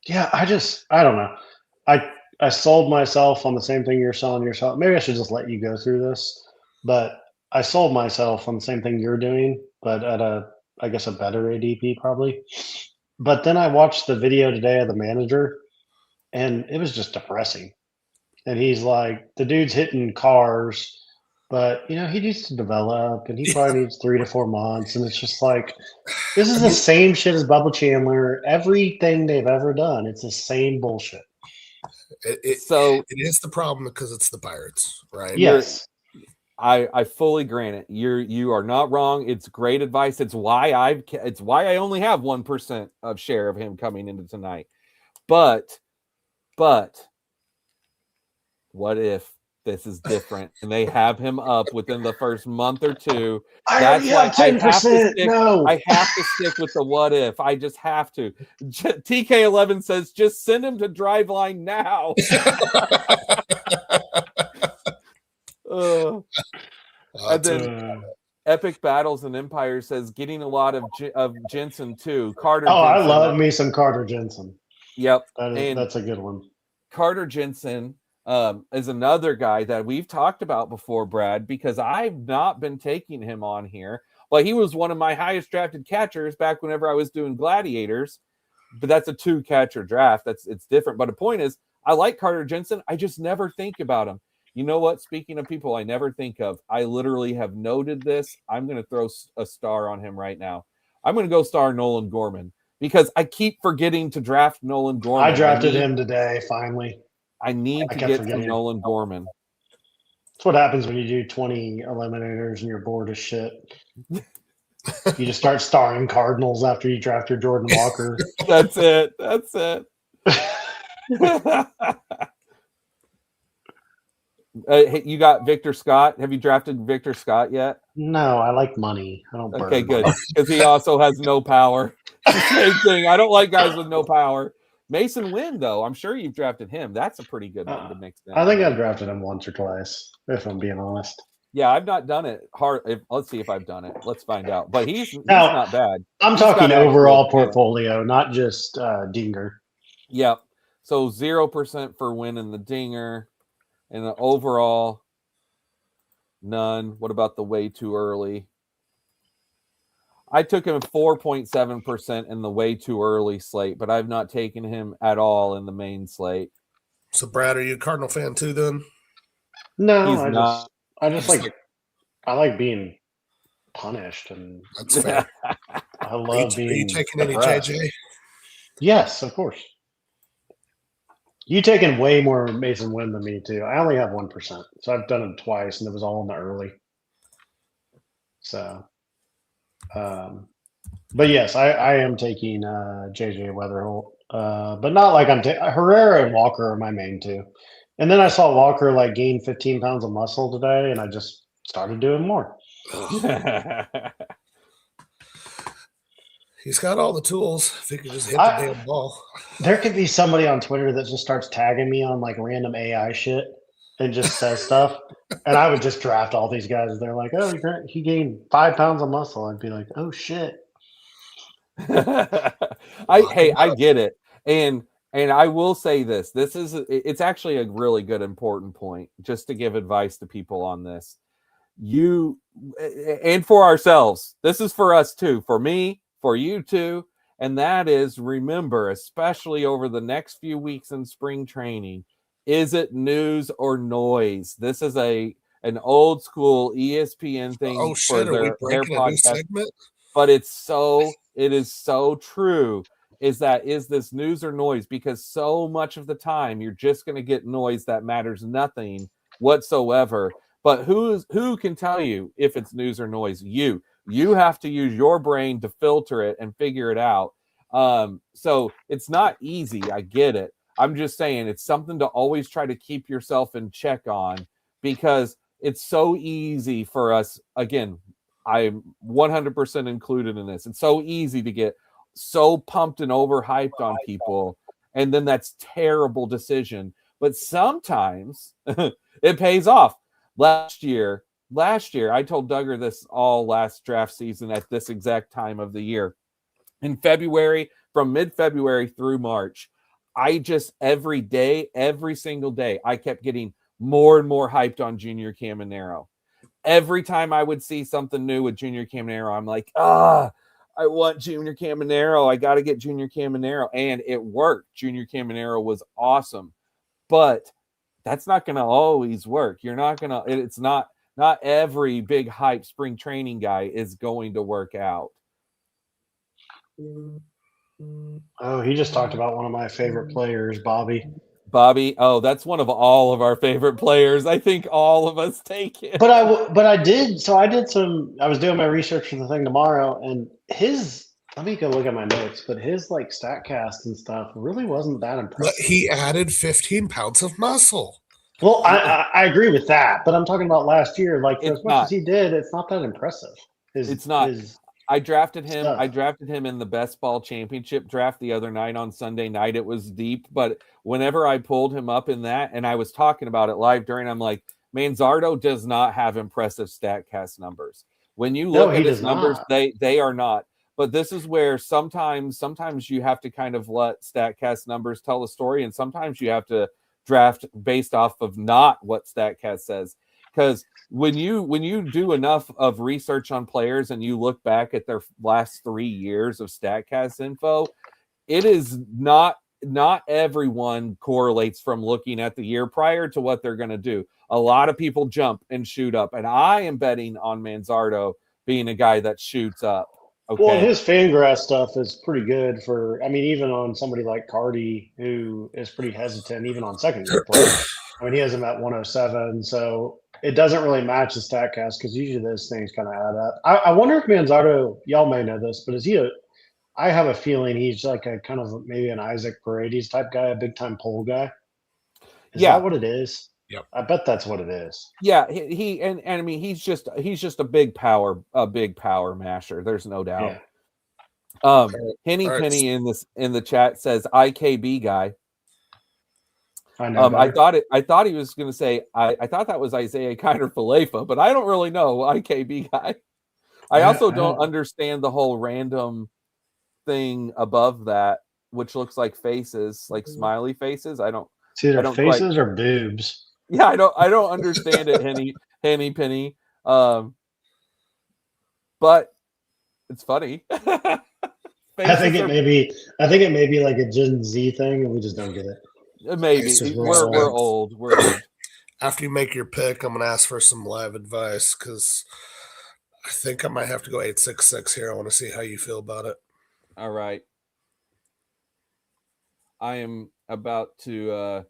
Yeah, I don't know. I sold myself on the same thing you're selling yourself. Maybe I should just let you go through this, but I sold myself on the same thing you're doing, but at I guess a better ADP probably. But then I watched the video today of the manager, and it was just depressing. And he's like, the dude's hitting cars, but he needs to develop, and he probably needs 3 to 4 months. And it's just like, this is the same shit as Bubba Chandler. Everything they've ever done, it's the same bullshit. It is the problem because it's the Pirates, right? Yes. I fully grant it. You are not wrong. It's great advice. It's why I only have 1% of share of him coming into tonight. But what if this is different and they have him up within the first month or two? That's why 10%. I have to stick with the what if. I just have to. TK11 says just send him to Driveline now. And then Epic Battles and Empire says getting a lot of Jensen too. Carter. Oh, Jensen. I love me some Carter Jensen. Yep, that's a good one. Carter Jensen is another guy that we've talked about before, Brad, because I've not been taking him on here. But he was one of my highest drafted catchers back whenever I was doing Gladiators. But that's a 2-catcher draft. It's different. But the point is, I like Carter Jensen. I just never think about him. You know what? Speaking of people I never think of, I literally have noted this. I'm going to throw a star on him right now. I'm going to go star Nolan Gorman because I keep forgetting to draft Nolan Gorman. I drafted him today, finly. I need to get some Nolan Gorman. That's what happens when you do 20 eliminators and you're bored as shit. You just start starring Cardinals after you draft your Jordan Walker. That's it. Hey, you got Victor Scott. Have you drafted Victor Scott yet? No, I like money. I don't. Okay, good. Because he also has no power. It's the same thing. I don't like guys with no power. Mason Wynn, though, I'm sure you've drafted him. That's a pretty good one to mix in. I think I've drafted him once or twice, if I'm being honest. Yeah, I've not done it. Let's see if I've done it. Let's find out. But he's not bad. I'm talking overall portfolio, not just Dinger. Yep. So 0% for Wynn in the Dinger. And the overall, none. What about the way too early? I took him 4.7% in the way too early slate, but I've not taken him at all in the main slate. So, Brad, are you a Cardinal fan too? Then no, I like being punished, and that's fair. I love being. Are you taking any JJ? Yes, of course. You taken way more Mason Wynn than me too. I only have 1%, so I've done it twice, and it was all in the early. So, but yes, I am taking JJ Weatherholt, but not like I'm Herrera and Walker are my main two, and then I saw Walker like gain 15 pounds of muscle today, and I just started doing more. He's got all the tools. If he could just hit the damn ball. There could be somebody on Twitter that just starts tagging me on like random AI shit and just says stuff. And I would just draft all these guys. They're like, oh, he gained 5 pounds of muscle. I'd be like, oh, shit. I get it. And I will say this. It's actually a really good, important point just to give advice to people on this. You and for ourselves. This is for us too. For me, for you too. And that is, remember, especially over the next few weeks in spring training, is it news or noise? This is an old school ESPN thing Oh for shit! Are we their breaking a new podcast, segment? but it is so true. Is this news or noise? Because so much of the time you're just going to get noise that matters nothing whatsoever. But who can tell you if it's news or noise? You have to use your brain to filter it and figure it out. So it's not easy. I get it. I'm just saying it's something to always try to keep yourself in check on, because it's so easy for us. Again, I'm 100% included in this. It's so easy to get so pumped and overhyped on people, and then that's terrible decision. But sometimes it pays off. Last year, I told Duggar this all last draft season at this exact time of the year. In February, from mid-February through March, I just every single day, I kept getting more and more hyped on Junior Caminero. Every time I would see something new with Junior Caminero, I'm like, I want Junior Caminero. I got to get Junior Caminero. And it worked. Junior Caminero was awesome. But that's not going to always work. You're not going to, it's not every big hype spring training guy is going to work out. Oh, he just talked about one of my favorite players, Bobby. Oh, that's one of all of our favorite players. I think all of us take it. But I did I was doing my research for the thing tomorrow, and let me go look at my notes, but his like StatCast and stuff really wasn't that impressive. He added 15 pounds of muscle. Well, I agree with that, but I'm talking about last year. Like, for as much as he did, it's not that impressive. It's not. I drafted him. I drafted him in the best ball championship draft the other night on Sunday night. It was deep, but whenever I pulled him up in that, and I was talking about it live during, I'm like, Manzardo does not have impressive StatCast numbers. When you look at his numbers, they are not. But this is where sometimes you have to kind of let StatCast numbers tell the story, and sometimes you have to draft based off of not what StatCast says. Because when you do enough of research on players and you look back at their last 3 years of StatCast info, it is not everyone correlates from looking at the year prior to what they're going to do. A lot of people jump and shoot up, and I am betting on Manzardo being a guy that shoots up. Okay. Well, his Fangraphs stuff is pretty good for, I mean, even on somebody like Cardi, who is pretty hesitant, even on second year play. I mean, he has him at 107, so it doesn't really match the StatCast because usually those things kind of add up. I wonder if Manzardo, y'all may know this, but I have a feeling he's like a kind of maybe an Isaac Paredes type guy, a big time pole guy. Is that what it is? Yep. I bet that's what it is. Yeah, he and I mean he's just a big power masher. There's no doubt. Yeah. Henny Penny in the chat says IKB guy. I know. I thought he was going to say I thought that was Isaiah Kiner Falefa, but I don't really know IKB guy. I also don't understand the whole random thing above that, which looks like faces, like smiley faces. It's either faces or boobs. Yeah, I don't understand it, Henny Penny. But it's funny. I think it may be like a Gen Z thing, and we just don't get it. Maybe we're old. We're old. After you make your pick, I'm gonna ask for some live advice because I think I might have to go 866 here. I want to see how you feel about it. All right. I am about to.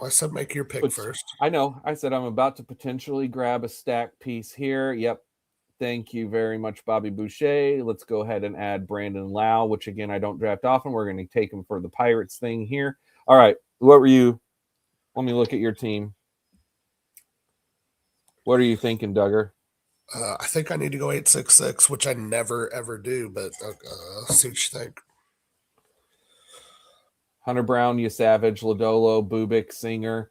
I said make your pick first. I know. I said I'm about to potentially grab a stack piece here. Yep. Thank you very much, Bobby Boucher. Let's go ahead and add Brandon Lau, which again I don't draft often. We're going to take him for the Pirates thing here. All right. What were you? Let me look at your team. What are you thinking, Duggar? I think I need to go 866, which I never ever do, but see what you think. Hunter Brown, Savage, Lodolo, Bubik, Singer.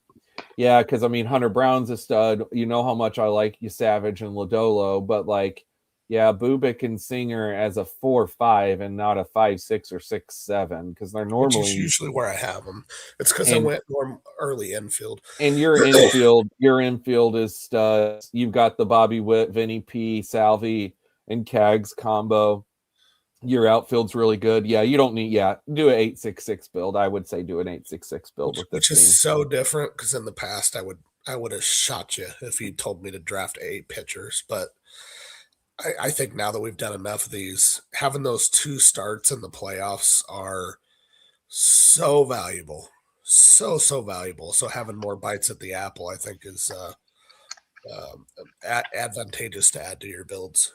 Yeah, because I mean Hunter Brown's a stud. You know how much I like Savage and Lodolo, but like, yeah, Bubik and Singer as a 4-5 and not a 5-6 or 6-7 because they're normally. Which is usually where I have them. It's because I went early infield. And your infield is studs. You've got the Bobby Witt, Vinny P, Salvi, and Cags combo. Your outfield's really good. Yeah, you don't need. Yeah, do an 8-6-6 build. I would say do an 8-6-6 build with this which is team. so different because in the past I would have shot you if you told me to draft 8 pitchers. But I think now that we've done enough of these, having those 2 starts in the playoffs are so valuable, so valuable. So having more bites at the apple, I think, is advantageous to add to your builds.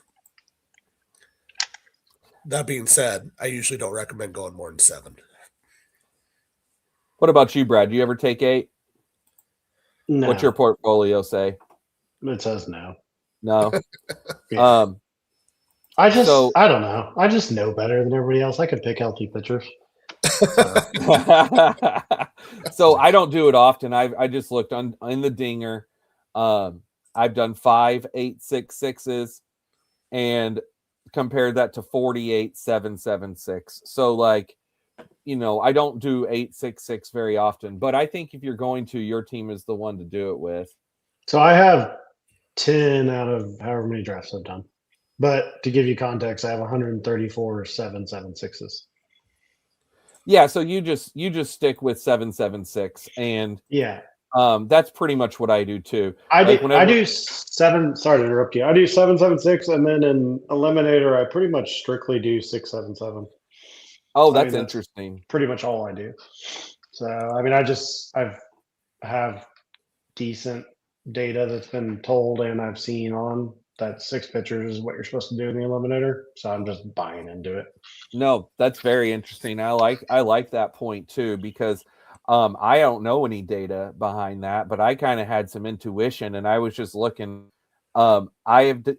That being said, I usually don't recommend going more than 7. What about you, Brad? Do you ever take 8? No. What's your portfolio say? It says no. No. Yeah. I don't know. I just know better than everybody else. I could pick healthy pitchers. So I don't do it often. I just looked in the dinger. I've done 5 8-6-6s and compared that to 48 7-7-6. So like, I don't do 8-6-6 very often, but I think if you're going to, your team is the one to do it with. So I have 10 out of however many drafts I've done. But to give you context, I have 134 7-7-6s. Yeah, so you just stick with 7-7-6, and yeah, that's pretty much what I do too. I do 7. Sorry to interrupt you. I do 7-7-6, and then in Eliminator, I pretty much strictly do 6-7-7. Oh, that's interesting. Pretty much all I do. So I mean, I have decent data that's been told, and I've seen on that 6 pitchers is what you're supposed to do in the Eliminator. So I'm just buying into it. No, that's very interesting. I like that point too, because I don't know any data behind that, but I kind of had some intuition, and I was just looking. I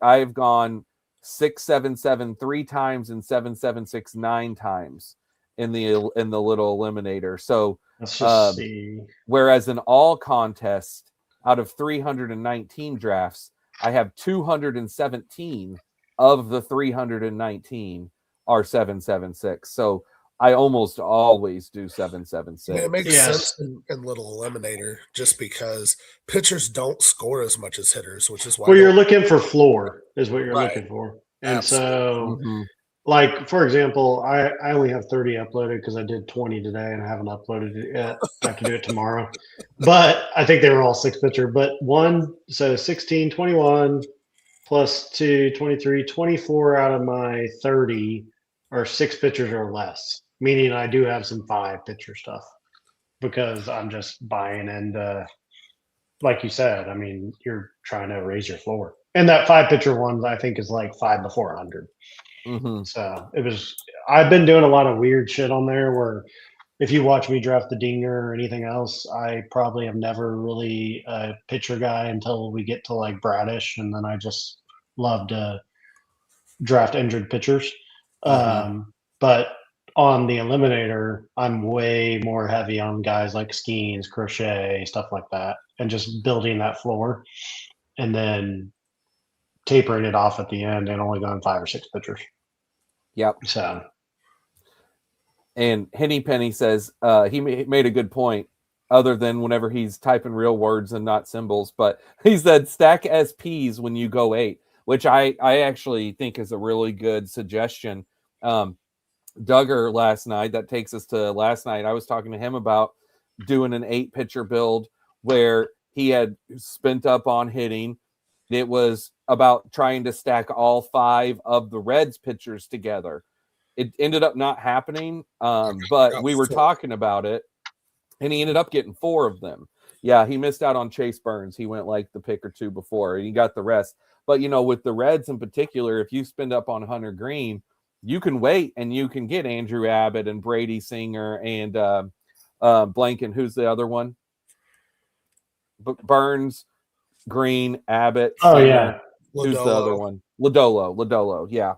have gone 6-7-7 3 times and 7-7-6 9 times in the little eliminator. So let's just see. Whereas in all contests out of 319 drafts, I have 217 of the 319 are 7-7-6. So I almost always do 7-7-6. It makes sense in little eliminator just because pitchers don't score as much as hitters, which is why. Well, you're looking for floor is what you're looking for. And Absolutely. so, like, for example, I only have 30 uploaded because I did 20 today and I haven't uploaded it yet. I have to do it tomorrow. But I think they were all 6 pitcher. But 16, 21 plus 2, 23, 24 out of my 30 are 6 pitchers or less, meaning I do have some 5 pitcher stuff because I'm just buying. And like you said, I mean, you're trying to raise your floor. And that 5 pitcher one, I think, is like 5 before 100. So I've been doing a lot of weird shit on there where if you watch me draft the Dinger or anything else, I probably am never really a pitcher guy until we get to like Bradish. And then I just love to draft injured pitchers. But on the Eliminator, I'm way more heavy on guys like Skeens, Crochet, stuff like that, and just building that floor and then tapering it off at the end and only going 5 or 6 pitchers. Yep. So, and Henny Penny says he made a good point, other than whenever he's typing real words and not symbols. But he said stack SPs when you go 8, which I actually think is a really good suggestion. Duggar last night, that takes us to last night. I was talking to him about doing an 8 pitcher build where he had spent up on hitting. It was about trying to stack all 5 of the Reds pitchers together. It ended up not happening, but we were talking about it, and he ended up getting 4 of them. Yeah, he missed out on Chase Burns. He went like the pick or 2 before, and he got the rest. But, with the Reds in particular, if you spend up on Hunter Green, you can wait, and you can get Andrew Abbott and Brady Singer and Blanken. Who's the other one? Burns, Green, Abbott. Oh, Singer. yeah. Who's the other one? Lodolo, yeah.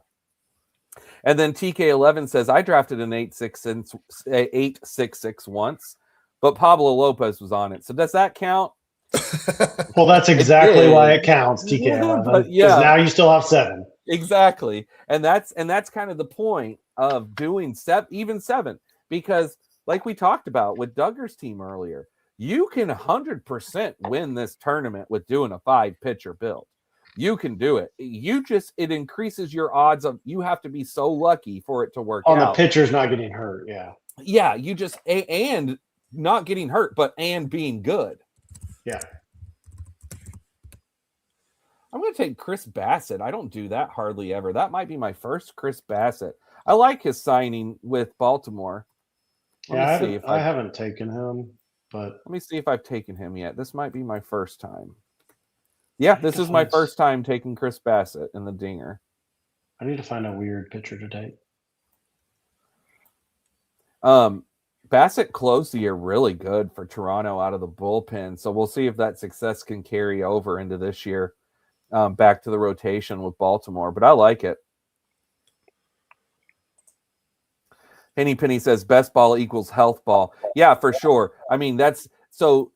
And then TK11 says, I drafted an 8-6-6 once, but Pablo Lopez was on it. So does that count? Well, that's exactly why it counts, TK11. Because now you still have 7. Exactly. And that's kind of the point of doing 7, because like we talked about with Duggar's team earlier, you can 100% win this tournament with doing a 5 pitcher build. you can do it. It increases your odds of, you have to be so lucky for it to work On out. the pitcher's not getting hurt. Yeah. Yeah. You just, and not getting hurt, and being good. Yeah. I'm going to take Chris Bassett. I don't do that hardly ever. That might be my first Chris Bassett. I like his signing with Baltimore. I haven't taken him, but let me see if I've taken him yet. This might be my first time. Yeah, this is my first time taking Chris Bassett in the dinger. I need to find a weird pitcher to take. Bassett closed the year really good for Toronto out of the bullpen, so we'll see if that success can carry over into this year, back to the rotation with Baltimore. But I like it. Henny Penny says best ball equals health ball. Yeah, for sure. I mean, that's so,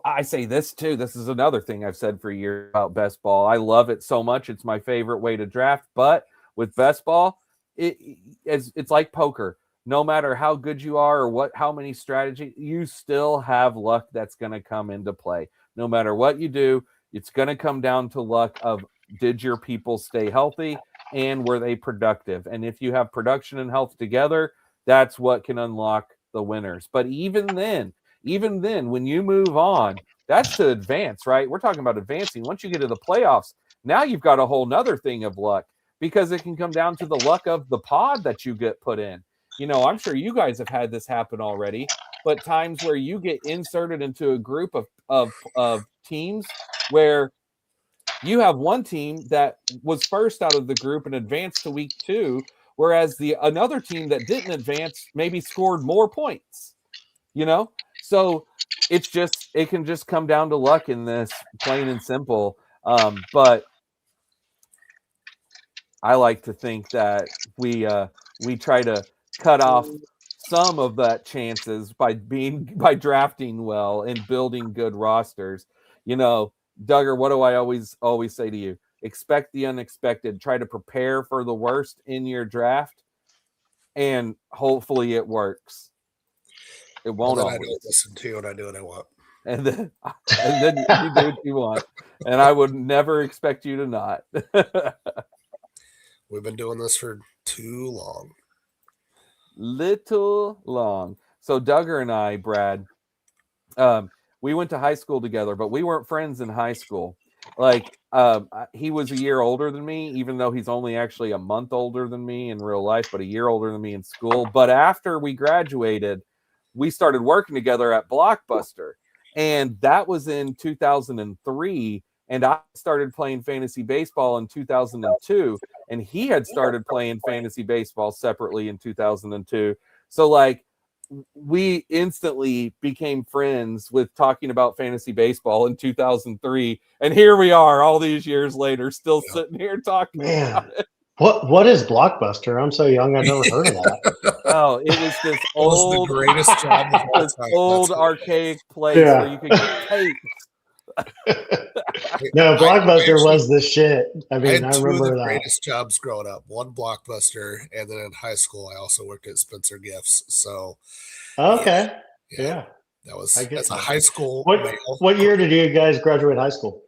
I say this too. This is another thing I've said for years about best ball. I love it so much. It's my favorite way to draft. But with best ball, it's like poker. No matter how good you are or how many strategies, you still have luck that's going to come into play. No matter what you do, it's going to come down to luck of, did your people stay healthy and were they productive? And if you have production and health together, that's what can unlock the winners. But even then, when you move on, that's to advance, right? We're talking about advancing. Once you get to the playoffs, now you've got a whole nother thing of luck, because it can come down to the luck of the pod that you get put in. I'm sure you guys have had this happen already, but times where you get inserted into a group of teams where you have one team that was first out of the group and advanced to week 2, whereas another team that didn't advance maybe scored more points, So it can just come down to luck in this, plain and simple. But I like to think that we try to cut off some of that chances by drafting well and building good rosters. Duggar, what do I always say to you? Expect the unexpected. Try to prepare for the worst in your draft, and hopefully it works. It won't always. I don't listen to you, and I do what I want. And then you do what you want. And I would never expect you to not. We've been doing this for too long. Little long. So Duggar and I, Brad, we went to high school together, but we weren't friends in high school. Like, he was a year older than me, even though he's only actually a month older than me in real life, but a year older than me in school. But after we graduated, we started working together at Blockbuster. And that was in 2003. And I started playing fantasy baseball in 2002. And he had started playing fantasy baseball separately in 2002. So, like, we instantly became friends with talking about fantasy baseball in 2003. And here we are all these years later, still sitting here talking about it. What is Blockbuster? I'm so young, I've never heard of that. Oh, it was this old, the greatest job of all time. Old archaic place where you could get tapes. No, Blockbuster was the shit. I mean, I remember two of the that. greatest jobs growing up. One Blockbuster, and then in high school, I also worked at Spencer Gifts. So, okay, yeah. That was as a high school. What year did you guys graduate high school?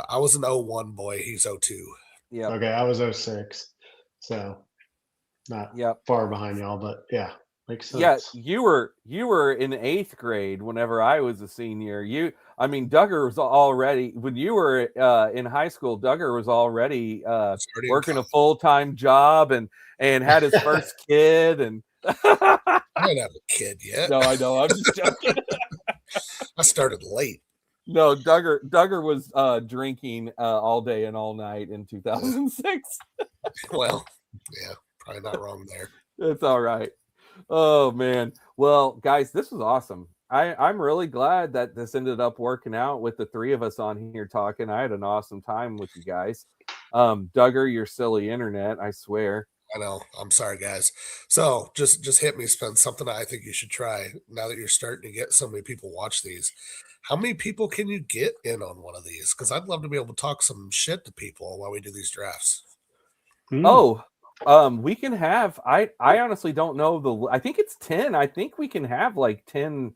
I was an 01 boy. He's 02. Yeah. Okay, I was 06. So not far behind y'all, but yeah. Makes sense. Yeah, you were in 8th grade whenever I was a senior. Duggar was already, when you were in high school, Duggar was already working a full-time job and had his first kid. And I didn't have a kid yet. No, I know. I'm just joking. I started late. No, Duggar was drinking all day and all night in 2006. Well, yeah, probably not wrong there. It's all right. Oh man. Well, guys, this was awesome. I'm really glad that this ended up working out with the 3 of us on here talking. I had an awesome time with you guys. Duggar, your silly internet, I swear. I know. I'm sorry, guys. So just hit me, Spence. Something I think you should try now that you're starting to get so many people watch these. How many people can you get in on one of these? Because I'd love to be able to talk some shit to people while we do these drafts. Oh, we can have. I honestly don't know I think it's 10. I think we can have like 10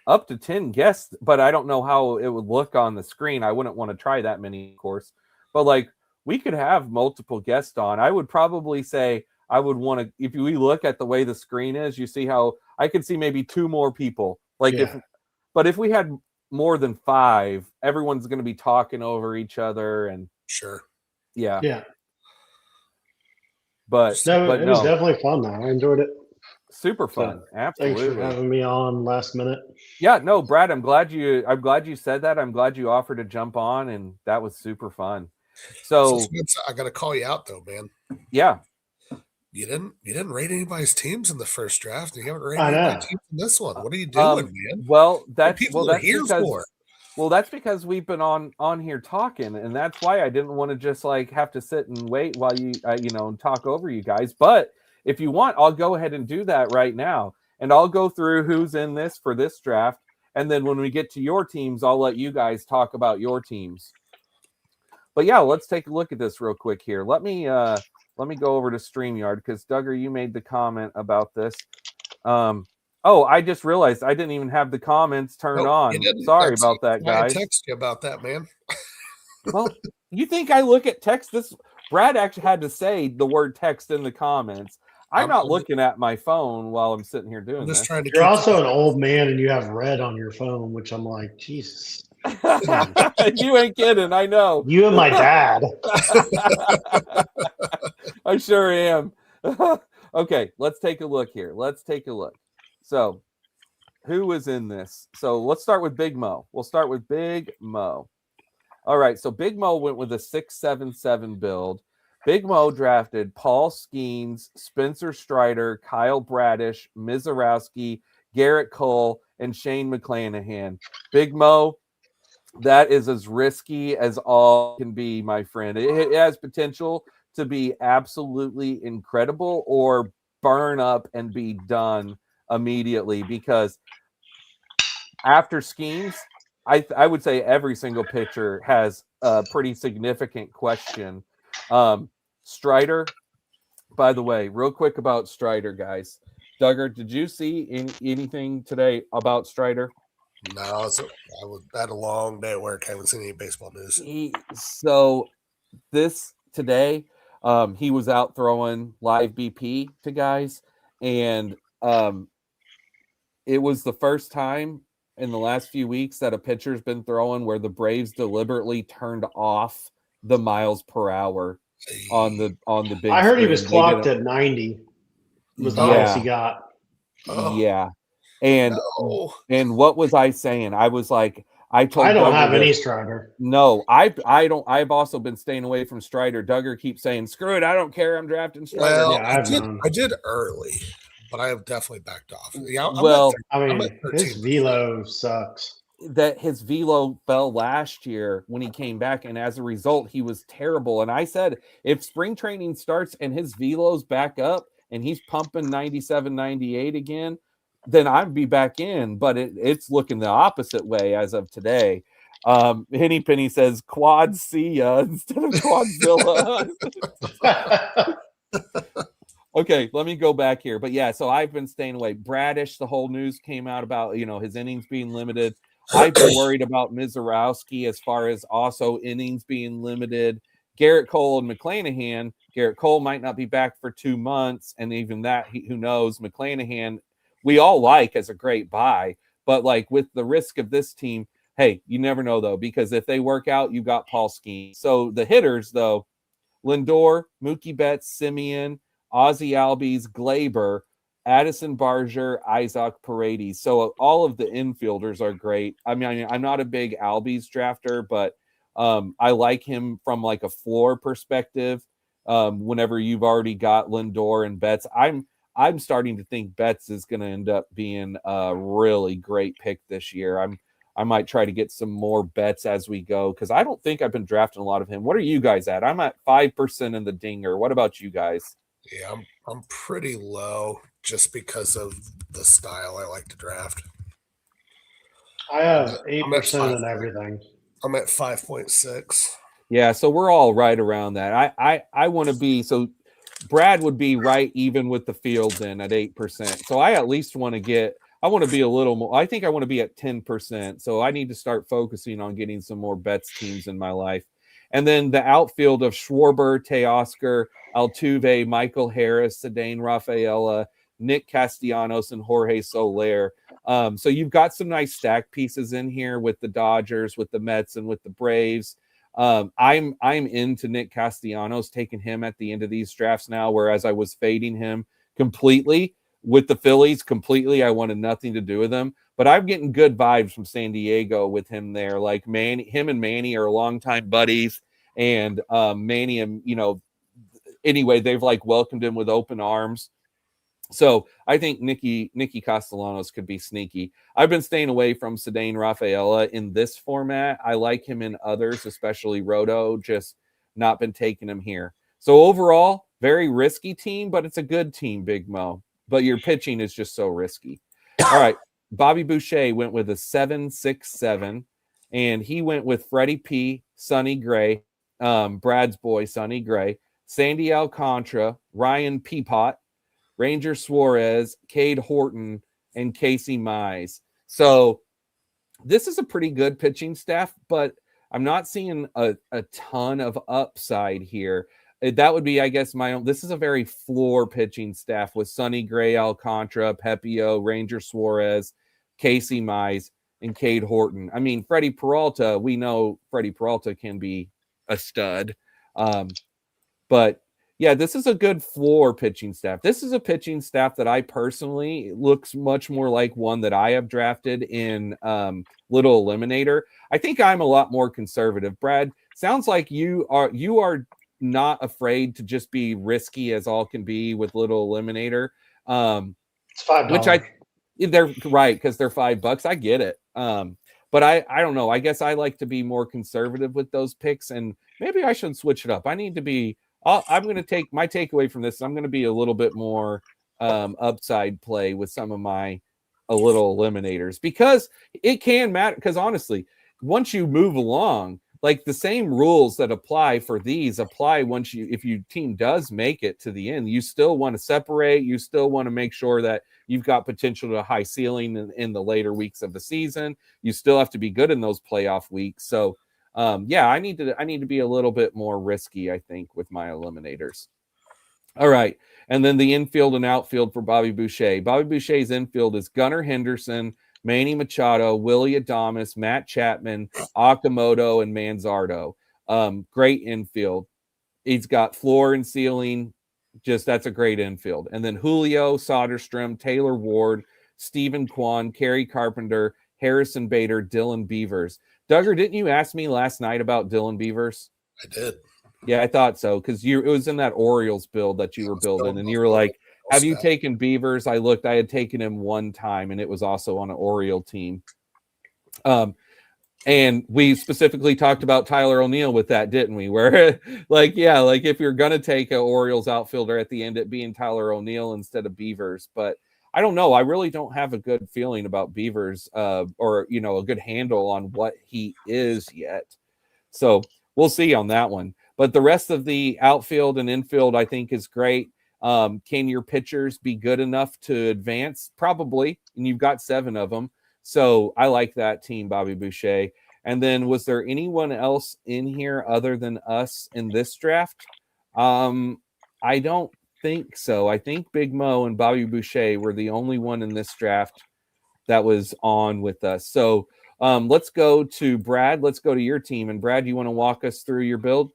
up to 10 guests, but I don't know how it would look on the screen. I wouldn't want to try that many, of course. But like we could have multiple guests on. I would probably say I would want to, if we look at the way the screen is, you see how I could see maybe 2 more people. Like if we had more than 5, everyone's going to be talking over each other and Sure. Yeah. But it was definitely fun though. I enjoyed it. Super fun. So, Absolutely. Thanks for having me on last minute. Yeah, no, Brad, I'm glad you said that. I'm glad you offered to jump on, and that was super fun. So I got to call you out though, man. Yeah. You didn't rate anybody's teams in the first draft, and you haven't rated anybody's teams in this one. What are you doing, man? Well, that's because we've been on here talking, and that's why I didn't want to just like have to sit and wait while you and talk over you guys. But if you want, I'll go ahead and do that right now, and I'll go through who's in this for this draft, and then when we get to your teams, I'll let you guys talk about your teams. But yeah, let's take a look at this real quick here. Let me go over to StreamYard because Duggar, you made the comment about this. I just realized I didn't even have the comments turned on. Sorry about that, guys. I texted you about that, man. Well, you think I look at text? Brad actually had to say the word text in the comments. I'm not looking at my phone while I'm sitting here doing this. You're also an old man and you have red on your phone, which I'm like, Jesus. You ain't kidding. I know. You and my dad. I sure am. Okay, let's take a look here. So, who was in this? So, let's start with Big Mo. We'll start with Big Mo. All right, so Big Mo went with a 6-7-7 build. Big Mo drafted Paul Skeens, Spencer Strider, Kyle Bradish, Mizorowski, Garrett Cole, and Shane McClanahan. Big Mo, that is as risky as all can be, my friend. It has potential to be absolutely incredible or burn up and be done immediately, because after Schemes, I would say every single pitcher has a pretty significant question. Strider, by the way, real quick about Strider, guys. Duggar, did you see anything today about Strider? No, I had a long day at work. I haven't seen any baseball news. So this today, he was out throwing live BP to guys, and it was the first time in the last few weeks that a pitcher's been throwing where the Braves deliberately turned off the miles per hour on the big. I heard he was clocked at 90. Was the highest he got. Yeah. And what was I saying? I was like, I don't have any Strider. No, I don't. I've also been staying away from Strider. Duggar keeps saying, "Screw it, I don't care. I'm drafting Strider." Well, yeah, I did early, but I have definitely backed off. Yeah, his velo sucks. That his velo fell last year when he came back, and as a result, he was terrible. And I said, if spring training starts and his velo's back up and he's pumping 97, 98 again, then I'd be back in. But it's looking the opposite way as of today. Henny Penny says quad see ya instead of Quadzilla. Okay, let me go back here. But yeah, so I've been staying away. Bradish, the whole news came out about his innings being limited. I've been worried about Mizorowski as far as also innings being limited. Garrett Cole and McClanahan. Garrett Cole might not be back for 2 months, and even that, who knows? McClanahan, we all like as a great buy, but like with the risk of this team, hey, you never know though, because if they work out, you got Paul Skeens. So the hitters though, Lindor, Mookie Betts, Simeon, Ozzie Albies, Glaber, Addison Barger, Isaac Paredes. So all of the infielders are great. I mean, I'm not a big Albies drafter, but I like him from like a floor perspective. Whenever you've already got Lindor and Betts, I'm starting to think Betts is going to end up being a really great pick this year. I might try to get some more Betts as we go, because I don't think I've been drafting a lot of him. What are you guys at? I'm at 5% in the dinger. What about you guys? Yeah, I'm pretty low just because of the style I like to draft. I have 8% in everything. I'm at 5.6. Yeah, so we're all right around that. I want to be, so Brad would be right even with the field then at 8%. So I at least want to get I want to be a little more. I think I want to be at 10%. So I need to start focusing on getting some more bets teams in my life. And then the outfield of Schwarber, Teoscar, Altuve, Michael Harris, Cedane Rafaela, Nick Castellanos, and Jorge Soler. So you've got some nice stack pieces in here with the Dodgers, with the Mets, and with the Braves. I'm into Nick Castellanos, taking him at the end of these drafts now, whereas I was fading him completely with the Phillies. Completely, I wanted nothing to do with him. But I'm getting good vibes from San Diego with him there. Like him and Manny are longtime buddies, and Manny, and anyway, they've like welcomed him with open arms. So I think Nicky Castellanos could be sneaky. I've been staying away from Cedane Rafaela in this format. I like him in others, especially Roto, just not been taking him here. So overall, very risky team, but it's a good team, Big Mo. But your pitching is just so risky. All right. Bobby Boucher went with a 7-6-7, and he went with Freddie P, Sonny Gray, Brad's boy, Sonny Gray, Sandy Alcantara, Ryan Peapot, Ranger Suarez, Cade Horton, and Casey Mize. So this is a pretty good pitching staff, but I'm not seeing a ton of upside here. That would be, I guess, my own. This is a very floor pitching staff with Sonny Gray, Alcantara, Pepio, Ranger Suarez, Casey Mize, and Cade Horton. I mean, Freddie Peralta, we know Freddie Peralta can be a stud. But yeah, this is a good floor pitching staff. This is a pitching staff that I personally looks much more like one that I have drafted in Little Eliminator. I think I'm a lot more conservative. Brad, sounds like you are not afraid to just be risky as all can be with Little Eliminator. It's $5. Which they're right, because they're $5. I get it. But I don't know. I guess I like to be more conservative with those picks, and maybe I should switch it up. I need to be. I'm going to take my takeaway from this. I'm going to be a little bit more upside play with some of my Little Eliminators, because it can matter. Because honestly, once you move along, like the same rules that apply for these apply if your team does make it to the end. You still want to separate. You still want to make sure that you've got potential to high ceiling in the later weeks of the season. You still have to be good in those playoff weeks. So yeah, I need to be a little bit more risky, I think, with my eliminators. All right. And then the infield and outfield for Bobby Boucher. Bobby Boucher's infield is Gunnar Henderson, Manny Machado, Willie Adames, Matt Chapman, Okamoto, and Manzardo. Great infield. He's got floor and ceiling. That's a great infield. And then Julio, Soderstrom, Taylor Ward, Stephen Kwan, Kerry Carpenter, Harrison Bader, Dylan Beavers. Duggar, didn't you ask me last night about Dylan Beavers? I did. Yeah, I thought so, because it was in that Orioles build that you were building, and you were like, have you taken Beavers? I looked, I had taken him one time, and it was also on an Oriole team. And we specifically talked about Tyler O'Neill with that, didn't we? Where, if you're going to take an Orioles outfielder at the end, it being Tyler O'Neill instead of Beavers. But I don't know. I really don't have a good feeling about Beavers or a good handle on what he is yet. So we'll see on that one. But the rest of the outfield and infield, I think, is great. Can your pitchers be good enough to advance? Probably. And you've got 7 of them. So I like that team, Bobby Boucher. And then was there anyone else in here other than us in this draft? I don't think so. I think Big Mo and Bobby Boucher were the only one in this draft that was on with us. So let's go to Brad. Let's go to your team. And Brad, you want to walk us through your build?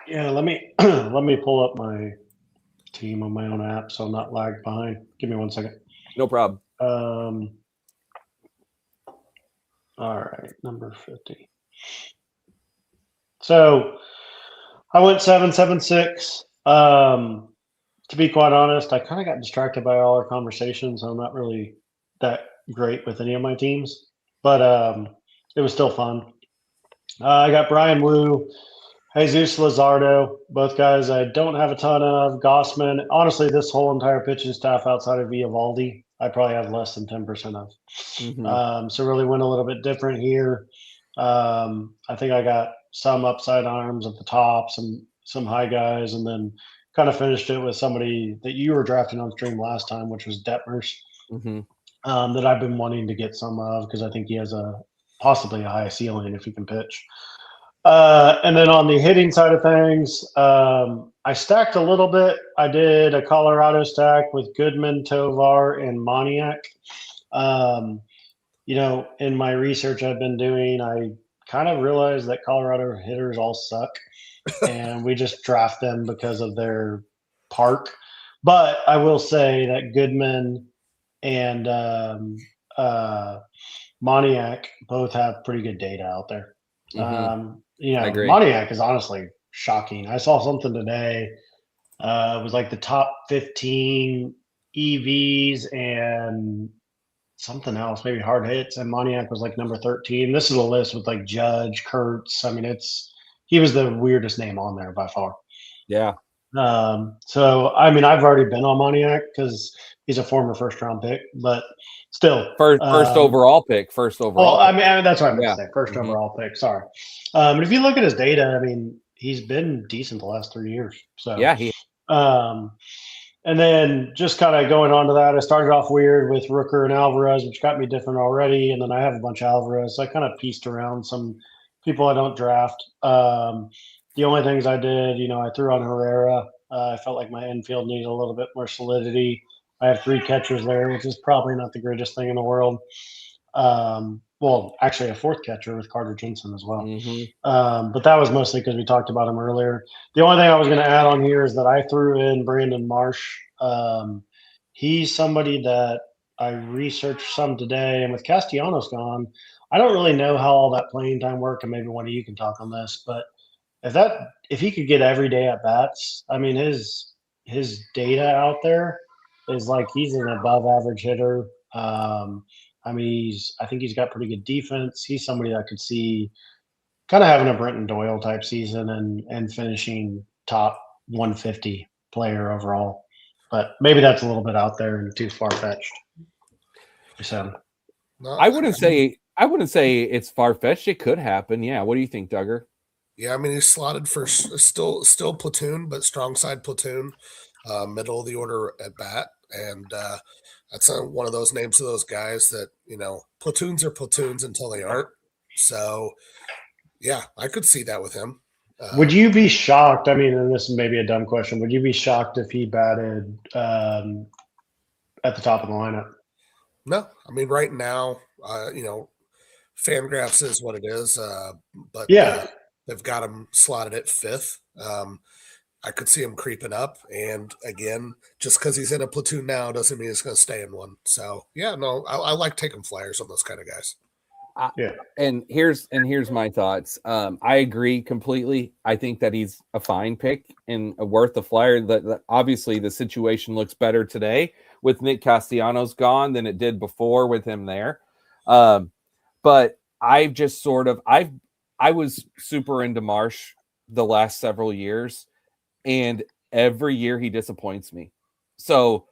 Yeah, let me pull up my team on my own app so I'm not lagged behind. Give me 1 second. No problem. All right, number 50. So I went 7-7-6. To be quite honest, I kind of got distracted by all our conversations. I'm not really that great with any of my teams, but it was still fun. I got Brian Wu, Jesus Luzardo, both guys I don't have a ton of. Gossman. Honestly, this whole entire pitching staff outside of Eovaldi, I probably have less than 10% of. Mm-hmm. So really went a little bit different here. I think I got some upside arms at the top, some high guys, and then kind of finished it with somebody that you were drafting on stream last time, which was Detmers. Mm-hmm. that I've been wanting to get some of because I think he has possibly a high ceiling if he can pitch. And then on the hitting side of things, I stacked a little bit. I did a Colorado stack with Goodman, Tovar, and Moniak. In my research I've been doing, I kind of realized that Colorado hitters all suck, and we just draft them because of their park. But I will say that Goodman and Moniak both have pretty good data out there. I agree. Moniak is honestly shocking. I saw something today. It was like the top 15 EVs and something else, maybe hard hits, and Moniak was like number 13. This is a list with like Judge, Kurtz. I mean, he was the weirdest name on there by far. Yeah. So I mean, I've already been on Moniak because he's a former first round pick, but still First overall pick. Oh, I mean, that's what I meant to say. First Mhm. overall pick. Sorry. But if you look at his data, I mean, he's been decent the last 3 years. So Yeah, and then just kind of going on to that, I started off weird with Rooker and Alvarez, which got me different already. And then I have a bunch of Alvarez. So I kind of pieced around some people I don't draft. The only things I did, I threw on Herrera. I felt like my infield needed a little bit more solidity. I have 3 catchers there, which is probably not the greatest thing in the world. Well, actually, a 4th catcher with Carter Jensen as well. But that was mostly because we talked about him earlier. The only thing I was going to add on here is that I threw in Brandon Marsh. He's somebody that I researched some today, and with Castellanos gone, I don't really know how all that playing time worked, and maybe one of you can talk on this. But if he could get every day at bats, I mean his data out there is like he's an above average hitter. I mean, I think he's got pretty good defense. He's somebody that could see kind of having a Brenton Doyle type season and finishing top 150 player overall. But maybe that's a little bit out there and too far fetched. So I wouldn't say it's far fetched. It could happen. Yeah. What do you think, Duggar? Yeah, I mean he's slotted for still platoon, but strong side platoon, middle of the order at bat, and that's one of those names of those guys that platoons are platoons until they aren't. So yeah, I could see that with him. Would you be shocked? I mean, and this is maybe a dumb question. Would you be shocked if he batted at the top of the lineup? No, I mean right now, Fangraphs is what it is, but yeah. They've got him slotted at 5th. I could see him creeping up. And again, just because he's in a platoon now doesn't mean he's going to stay in one. So yeah, no, I like taking flyers on those kind of guys. Yeah. And here's my thoughts. I agree completely. I think that he's a fine pick and worth the flyer. That obviously the situation looks better today with Nick Castellanos gone than it did before with him there. But I've just I was super into Marsh the last several years, and every year he disappoints me. So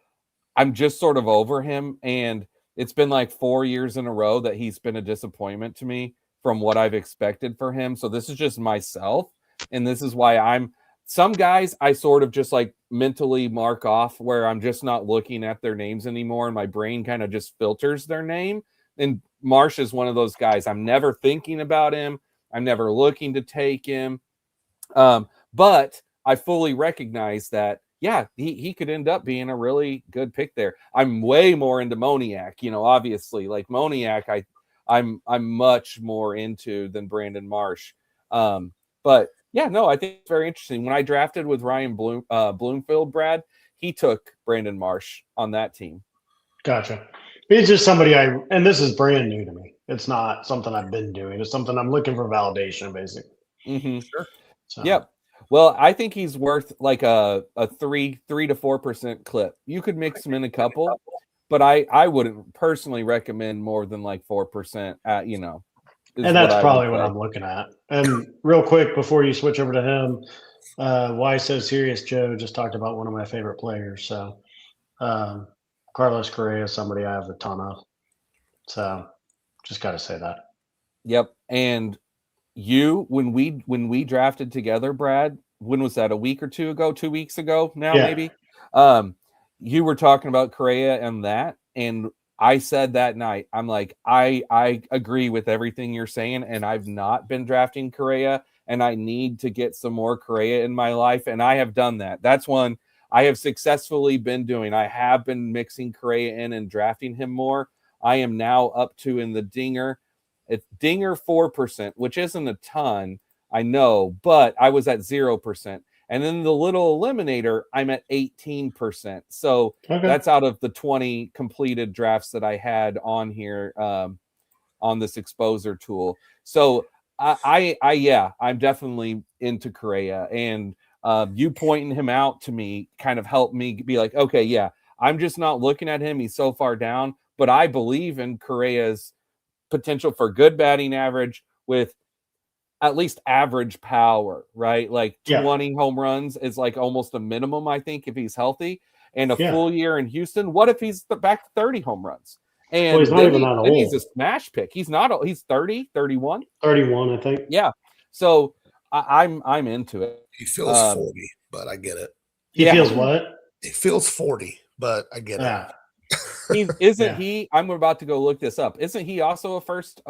I'm just sort of over him, and it's been like 4 years in a row that he's been a disappointment to me from what I've expected for him. So this is just myself, and this is why some guys I sort of just like mentally mark off where I'm just not looking at their names anymore, and my brain kind of just filters their name. And Marsh is one of those guys. I'm never thinking about him. I'm never looking to take him. But I fully recognize that, yeah, he could end up being a really good pick there. I'm way more into Moniak, obviously. Like Moniak, I'm much more into than Brandon Marsh. But yeah, no, I think it's very interesting. When I drafted with Ryan Bloomfield, Brad, he took Brandon Marsh on that team. Gotcha. It's just somebody and this is brand new to me. It's not something I've been doing. It's something I'm looking for validation, basically. Sure. So. Yep. Well, I think he's worth like a 3 to 4% clip. You could mix him in a couple, but I wouldn't personally recommend more than like 4%. And that's probably what I'm looking at. And real quick before you switch over to him, Why So Serious Joe just talked about one of my favorite players. So Carlos Correa is somebody I have a ton of. So just got to say that. Yep. And when we drafted together, Brad, when was that? A week or 2 ago, 2 weeks ago now, maybe? You were talking about Correa and that, and I said that night, I'm like, I agree with everything you're saying, and I've not been drafting Correa, and I need to get some more Correa in my life, and I have done that. That's one I have successfully been doing. I have been mixing Correa in and drafting him more. I am now up to in the dinger. It's dinger 4%, which isn't a ton, I know, but I was at 0%. And then the little eliminator, I'm at 18%. So that's out of the 20 completed drafts that I had on here on this exposer tool. So I'm definitely into Correa, and you pointing him out to me kind of helped me be like, okay, yeah, I'm just not looking at him. He's so far down, but I believe in Correa's potential for good batting average with at least average power, right? Like 20 home runs is like almost a minimum, I think, if he's healthy. And a full year in Houston, what if he's back to 30 home runs? And he's not even that old. He's a smash pick. He's not. He's 30, 31. 31, I think. Yeah. So I'm into it. He feels 40, but I get it. He feels what? He feels 40, but I get it. He? I'm about to go look this up. Isn't he also a first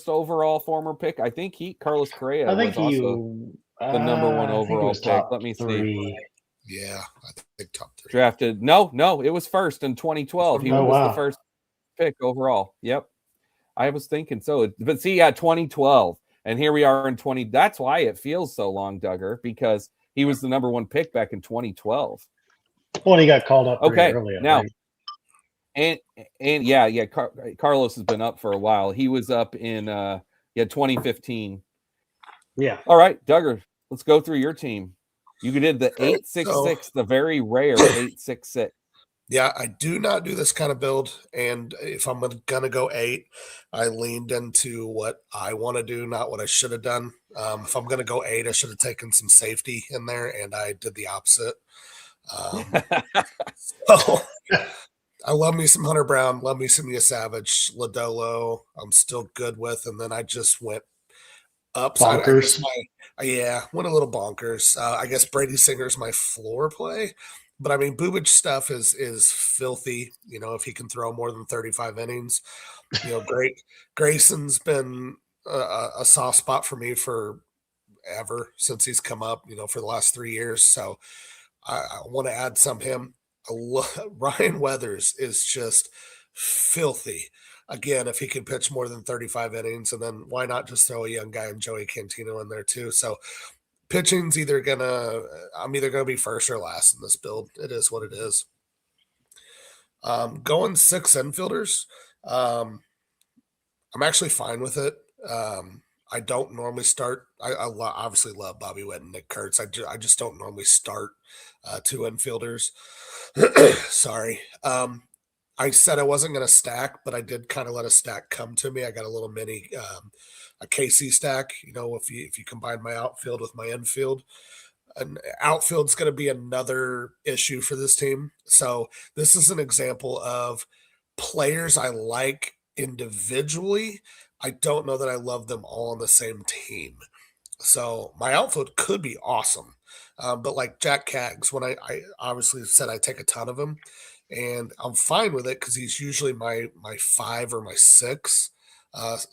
overall former pick? I think Carlos Correa was also the number one overall pick. Let me see. Yeah, I think top 3. Drafted. No, it was first in 2012. He was the first pick overall. Yep. I was thinking so. But see, 2012. And here we are in 20. That's why it feels so long, Duggar, because he was the number 1 pick back in 2012. Well, he got called up early. Now, and Carlos has been up for a while. He was up in 2015. Yeah. All right, Duggar, let's go through your team. You did the 866, the very rare 866. Yeah, I do not do this kind of build, and if I'm gonna go 8, I leaned into what I want to do, not what I should have done. If I'm gonna go 8, I should have taken some safety in there, and I did the opposite. So I love me some Hunter Brown, love me some Savage, Lodolo. I'm still good with, and then I just went upside. Bonkers. Went a little bonkers. I guess Brady Singer's my floor play. But I mean, Bubich stuff is filthy. You know, if he can throw more than 35 innings, you know, Grayson's been a soft spot for me for ever since he's come up. You know, for the last 3 years. So I want to add some him. Ryan Weathers is just filthy. Again, if he can pitch more than 35 innings, and then why not just throw a young guy and Joey Cantino in there too? So. Pitching's I'm either gonna be first or last in this build. It is what it is. Going 6 infielders, I'm actually fine with it. I don't normally start. I obviously love Bobby Witt and Nick Kurtz. I just don't normally start 2 infielders. Sorry. I said I wasn't going to stack, but I did kind of let a stack come to me. I got a little mini a KC stack. You know, if you combine my outfield with my infield, and outfield's going to be another issue for this team. So this is an example of players I like individually. I don't know that I love them all on the same team. So my outfield could be awesome. But like Jack Kaggs, when I obviously said I take a ton of him, and I'm fine with it because he's usually my 5 or my 6,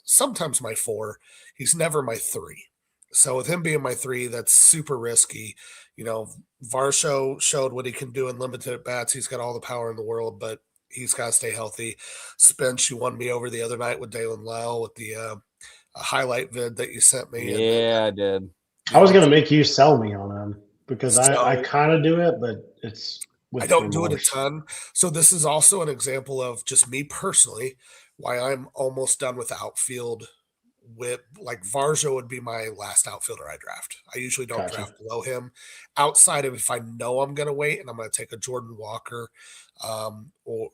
sometimes my 4. He's never my 3. So with him being my 3, that's super risky. You know, Varsho showed what he can do in limited at bats. He's got all the power in the world, but he's got to stay healthy. Spence, you won me over the other night with Dalen Lyle with the highlight vid that you sent me. Yeah, I did. I was going to make you sell me on him because I kind of do it, but it's I don't do it a ton. So this is also an example of just me personally why I'm almost done with outfield. With like Varjo would be my last outfielder I draft. I usually don't draft below him outside of if I know I'm going to wait and I'm going to take a Jordan Walker or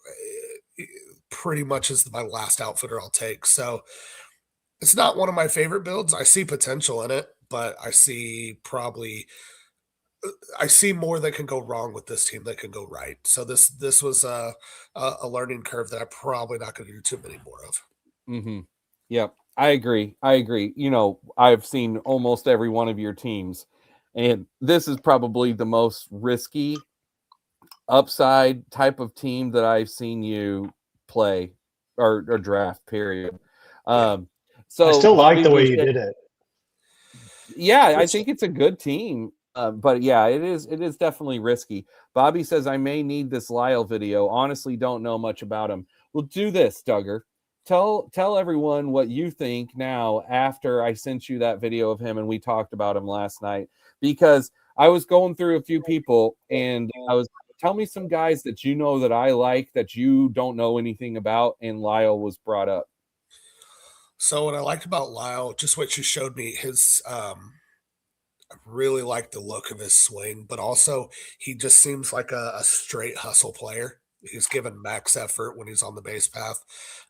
pretty much is my last outfitter I'll take. So it's not one of my favorite builds. I see potential in it, but I see more that can go wrong with this team that can go right. So this was a learning curve that I'm probably not going to do too many more of. Mm-hmm. Yep. I agree. You know, I've seen almost every one of your teams, and this is probably the most risky upside type of team that I've seen you play or draft period. I So still like Bobby the way was you get- did it. Yeah, I think it's a good team. But yeah, it is definitely risky. Bobby says I may need this Lyle video. Honestly, don't know much about him. Well, do this, Duggar. Tell everyone what you think now after I sent you that video of him and we talked about him last night, because I was going through a few people and I was tell me some guys that you know that I like that you don't know anything about, and Lyle was brought up. So what I liked about Lyle, just what you showed me, his I really like the look of his swing, but also he just seems like a straight hustle player. He's given max effort when he's on the base path.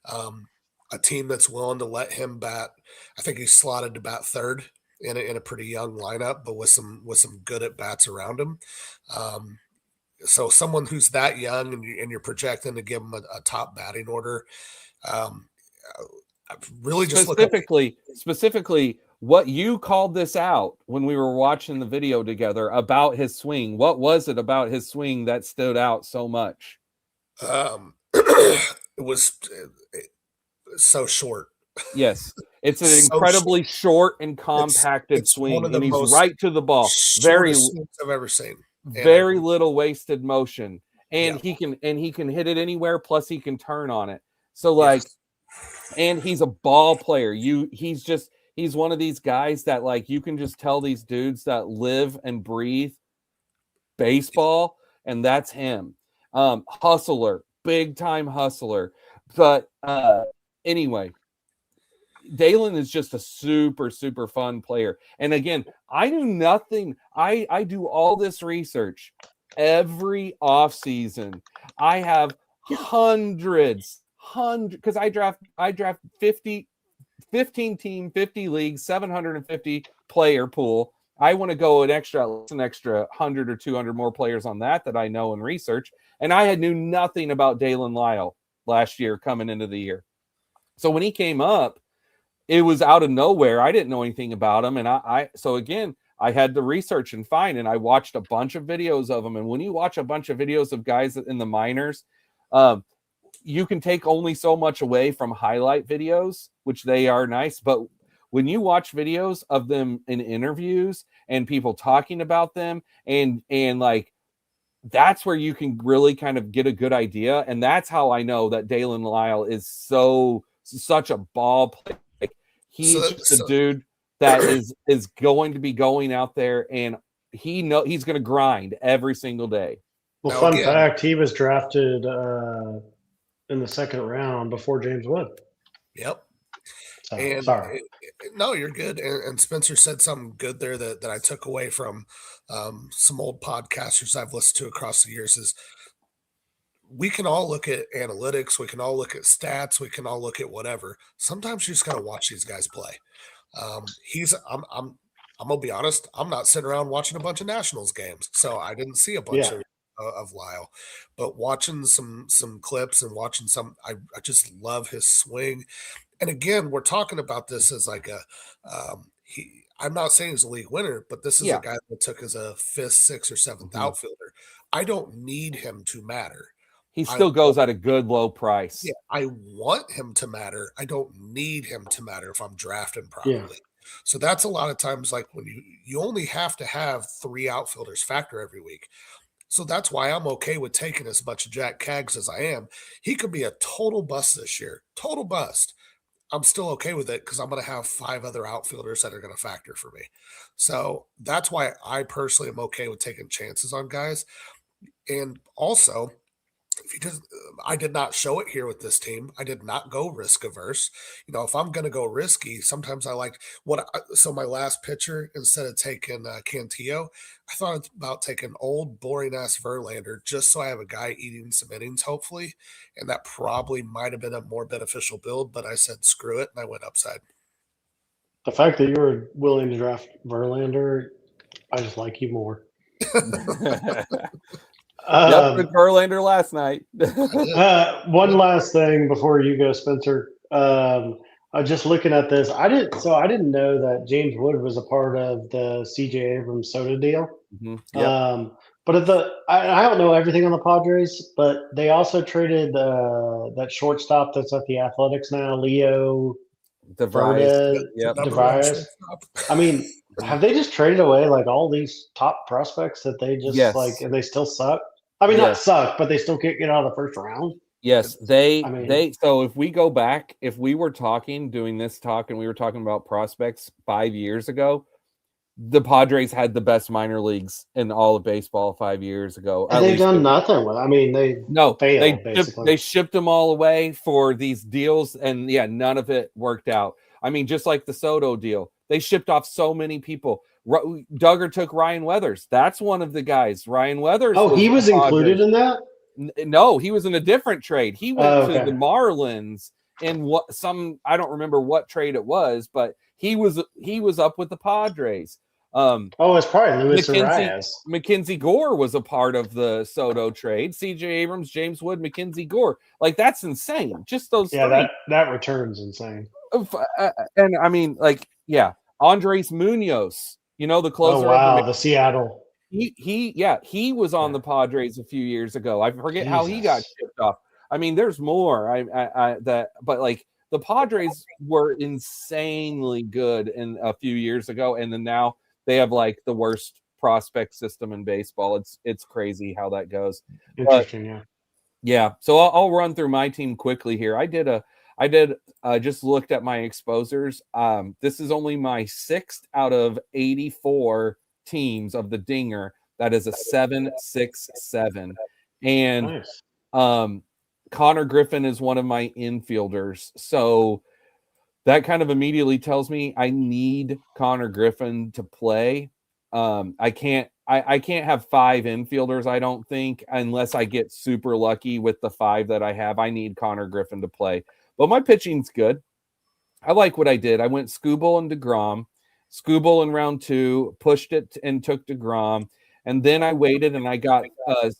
A team that's willing to let him bat. I think he's slotted to bat third in a pretty young lineup, but with some good at bats around him. Um, so someone who's that young and you're projecting to give him a top batting order. Um, I really just look at Specifically, what you called this out when we were watching the video together about his swing. What was it about his swing that stood out so much? it was so short. Yes, it's an So incredibly short and compacted it's one swing, of the and he's most right to the ball. shortest swings I've ever seen. Very little wasted motion, and Yeah. he can hit it anywhere. Plus, he can turn on it. So like, and he's a ball player. He's one of these guys that like you can just tell these dudes that live and breathe baseball, and that's him. Hustler, big time hustler. But anyway, Dalen is just a super, super fun player. And again, I knew nothing. I do all this research every off season. I have hundreds, because I draft 15 team, 50 leagues, 750 player pool. I want to go an extra 100 or 200 more players on that I know and research. And I knew nothing about Dalen Lyle last year coming into the year. So when he came up, it was out of nowhere. I didn't know anything about him. And so again, I had to research and find, and I watched a bunch of videos of him. And when you watch a bunch of videos of guys in the minors, you can take only so much away from highlight videos, which they are nice. But when you watch videos of them in interviews and people talking about them and like, that's where you can really kind of get a good idea. And that's how I know that Dalen Lyle is such a ball player. Like, he's just a dude that is going to be going out there, and he's going to grind every single day. Well, now, fun fact, he was drafted in the second round before James Wood. Yep. So, and sorry. No, you're good. And Spencer said something good there that I took away from some old podcasters I've listened to across the years is we can all look at analytics. We can all look at stats. We can all look at whatever. Sometimes you just got to watch these guys play. I'm gonna be honest. I'm not sitting around watching a bunch of Nationals games, so I didn't see a bunch of Lyle, but watching some clips and watching some, I just love his swing. And again, we're talking about this as like I'm not saying he's a league winner, but this is a guy that took as a fifth, sixth, or seventh outfielder. I don't need him to matter. He still goes at a good low price. Yeah, I want him to matter. I don't need him to matter if I'm drafting properly. Yeah. So that's a lot of times like when you only have to have 3 outfielders factor every week. So that's why I'm okay with taking as much Jack Kaggs as I am. He could be a total bust this year. Total bust. I'm still okay with it because I'm going to have 5 other outfielders that are going to factor for me. So that's why I personally am okay with taking chances on guys. And also, I did not show it here with this team. I did not go risk averse. You know, if I'm going to go risky, sometimes I like so my last pitcher, instead of taking Cantillo, I thought about taking old boring ass Verlander just so I have a guy eating some innings, hopefully. And that probably might have been a more beneficial build, but I said, screw it. And I went upside. The fact that you were willing to draft Verlander, I just like you more. With Verlander last night. One last thing before you go, Spencer. I was just looking at this. I didn't know that James Wood was a part of the CJ Abrams soda deal. Mm-hmm. Yep. But I don't know everything on the Padres, but they also traded that shortstop that's at the Athletics now, Leo DeVries. Verde Yep. Number one DeVries. shortstop. I mean, have they just traded away like all these top prospects that they just Yes. and they still suck? I mean, not Yes. suck, but they still can't get out of the first round. Yes, I mean- they so if we go back, if we were doing this talk and we were talking about prospects 5 years ago, the Padres had the best minor leagues in all of baseball 5 years ago. And they've done nothing with. I mean, they failed basically. They shipped them all away for these deals, and yeah, none of it worked out. I mean, just like the Soto deal, they shipped off so many people. Duggar took Ryan Weathers. That's one of the guys. Ryan Weathers. Oh, he was included in that? No, he was in a different trade. He went to okay. the Marlins in I don't remember what trade it was, but he was up with the Padres. It's probably Luis Arias. Mackenzie Gore was a part of the Soto trade. CJ Abrams, James Wood, Mackenzie Gore. Like, that's insane. Just those three. that return's insane. And I mean, like, yeah, Andres Munoz, the closer. Oh wow, the Seattle. He was on the Padres a few years ago. I forget how he got shipped off. I mean, there's more. But like, the Padres were insanely good in a few years ago, and then now they have like the worst prospect system in baseball. It's crazy how that goes. Interesting, yeah. So I'll run through my team quickly here. I just looked at my exposures. This is only my 6th out of 84 teams of the Dinger. That is a 7-6-7. And nice. Connor Griffin is one of my infielders. So that kind of immediately tells me I need Connor Griffin to play. I can't have 5 infielders, I don't think, unless I get super lucky with the 5 that I have. I need Connor Griffin to play. But my pitching's good. I like what I did. I went Skubal and DeGrom. Skubal in round 2, pushed it and took DeGrom. And then I waited and I got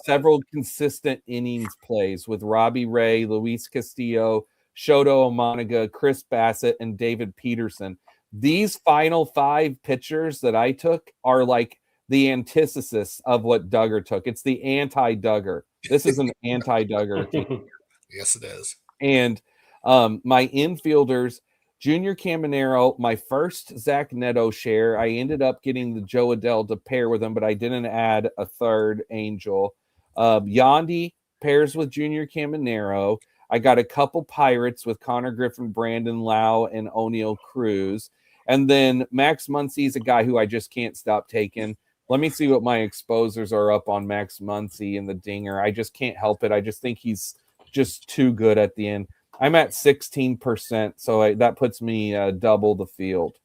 several consistent innings plays with Robbie Ray, Luis Castillo, Shoto Omanaga, Chris Bassett, and David Peterson. These final 5 pitchers that I took are like the antithesis of what Duggar took. It's the anti-Duggar. This is an anti-Duggar team. Yes, it is. And my infielders, Junior Caminero, my first Zach Neto share. I ended up getting the Joe Adele to pair with him, but I didn't add a third Angel. Yandy pairs with Junior Caminero. I got a couple Pirates with Connor Griffin, Brandon Lau, and O'Neill Cruz. And then Max Muncy's a guy who I just can't stop taking. Let me see what my exposures are up on Max Muncy and the Dinger. I just can't help it. I just think he's just too good at the end. I'm at 16%, so that puts me double the field.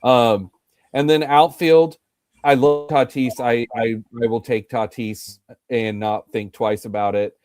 And then outfield, I love Tatis. I will take Tatis and not think twice about it.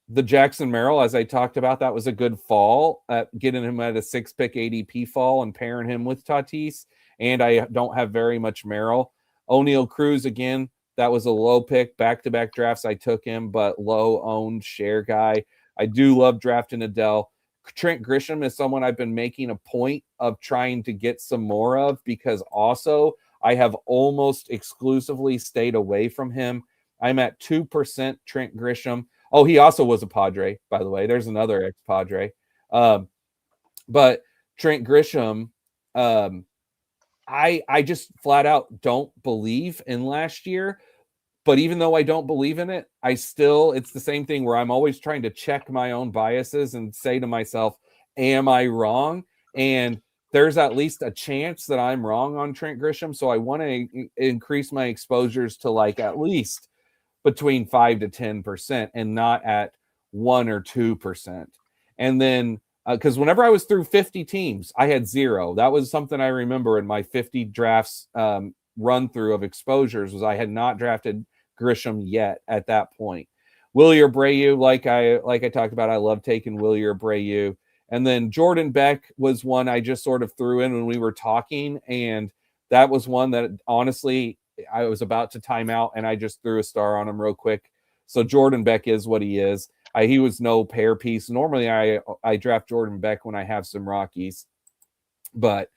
The Jackson Merrill, as I talked about, that was a good fall at getting him at a 6-pick ADP fall and pairing him with Tatis. And I don't have very much Merrill. O'Neill Cruz, again, that was a low pick. Back-to-back drafts, I took him, but low-owned share guy. I do love drafting Adele. Trent Grisham is someone I've been making a point of trying to get some more of because also I have almost exclusively stayed away from him. I'm at 2% Trent Grisham. Oh, he also was a Padre, by the way. There's another ex-Padre. But Trent Grisham, I just flat out don't believe in last year. But even though I don't believe in it, it's the same thing where I'm always trying to check my own biases and say to myself, am I wrong? And there's at least a chance that I'm wrong on Trent Grisham. So I want to increase my exposures to like at least between 5 to 10% and not at 1 or 2%. And then, because whenever I was through 50 teams, I had 0. That was something I remember in my 50 drafts run through of exposures was I had not drafted Grisham yet at that point. Willie Abreu, like I talked about, I love taking Willie Abreu. And then Jordan Beck was one I just sort of threw in when we were talking. And that was one that honestly, I was about to time out and I just threw a star on him real quick. So Jordan Beck is what he is. He was no pair piece. Normally I draft Jordan Beck when I have some Rockies, but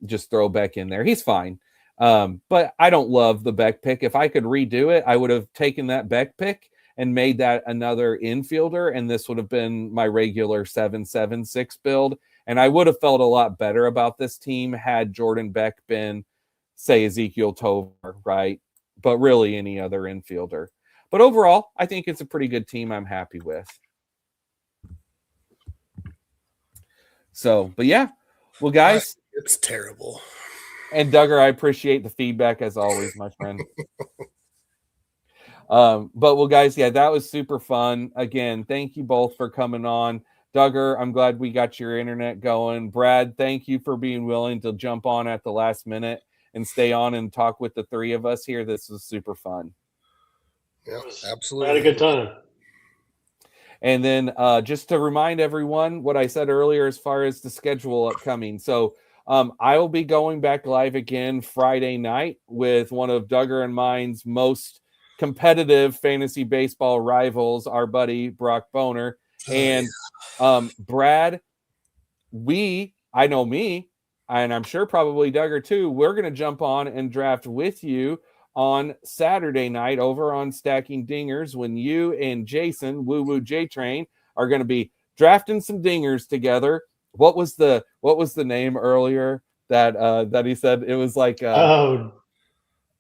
just throw Beck in there. He's fine. But I don't love the Beck pick. If I could redo it, I would have taken that Beck pick and made that another infielder, and this would have been my regular 7-7-6 build. And I would have felt a lot better about this team had Jordan Beck been, say, Ezekiel Tovar, right? But really any other infielder. But overall, I think it's a pretty good team I'm happy with. So, but yeah. Well, guys. It's terrible. And Duggar, I appreciate the feedback as always, my friend. But well, guys, yeah, that was super fun. Again, thank you both for coming on. Duggar, I'm glad we got your internet going. Brad, thank you for being willing to jump on at the last minute and stay on and talk with the three of us here. This was super fun. Yeah, absolutely. I had a good time. And then just to remind everyone what I said earlier as far as the schedule upcoming. So I will be going back live again Friday night with one of Duggar and mine's most competitive fantasy baseball rivals, our buddy Brock Boner. And Brad, I know me, and I'm sure probably Duggar too, we're going to jump on and draft with you on Saturday night over on Stacking Dingers when you and Jason, Woo Woo J Train, are going to be drafting some dingers together. What was the name earlier that he said? It was like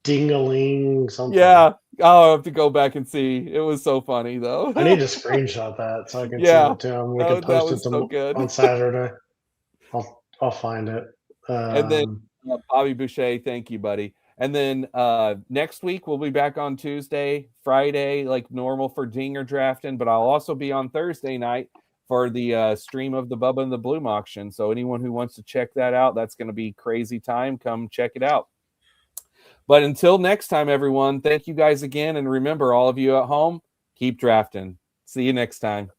Ding-a-ling something. Yeah. I'll have to go back and see. It was so funny though. I need to screenshot that so I can send it to him. We can post it so good. on Saturday. I'll find it. And then Bobby Boucher, thank you, buddy. And then next week we'll be back on Tuesday, Friday, like normal for Dinger drafting, but I'll also be on Thursday night for the stream of the Bubba and the Bloom auction. So anyone who wants to check that out, that's going to be crazy time. Come check it out. But until next time, everyone, thank you guys again. And remember, all of you at home, keep drafting. See you next time.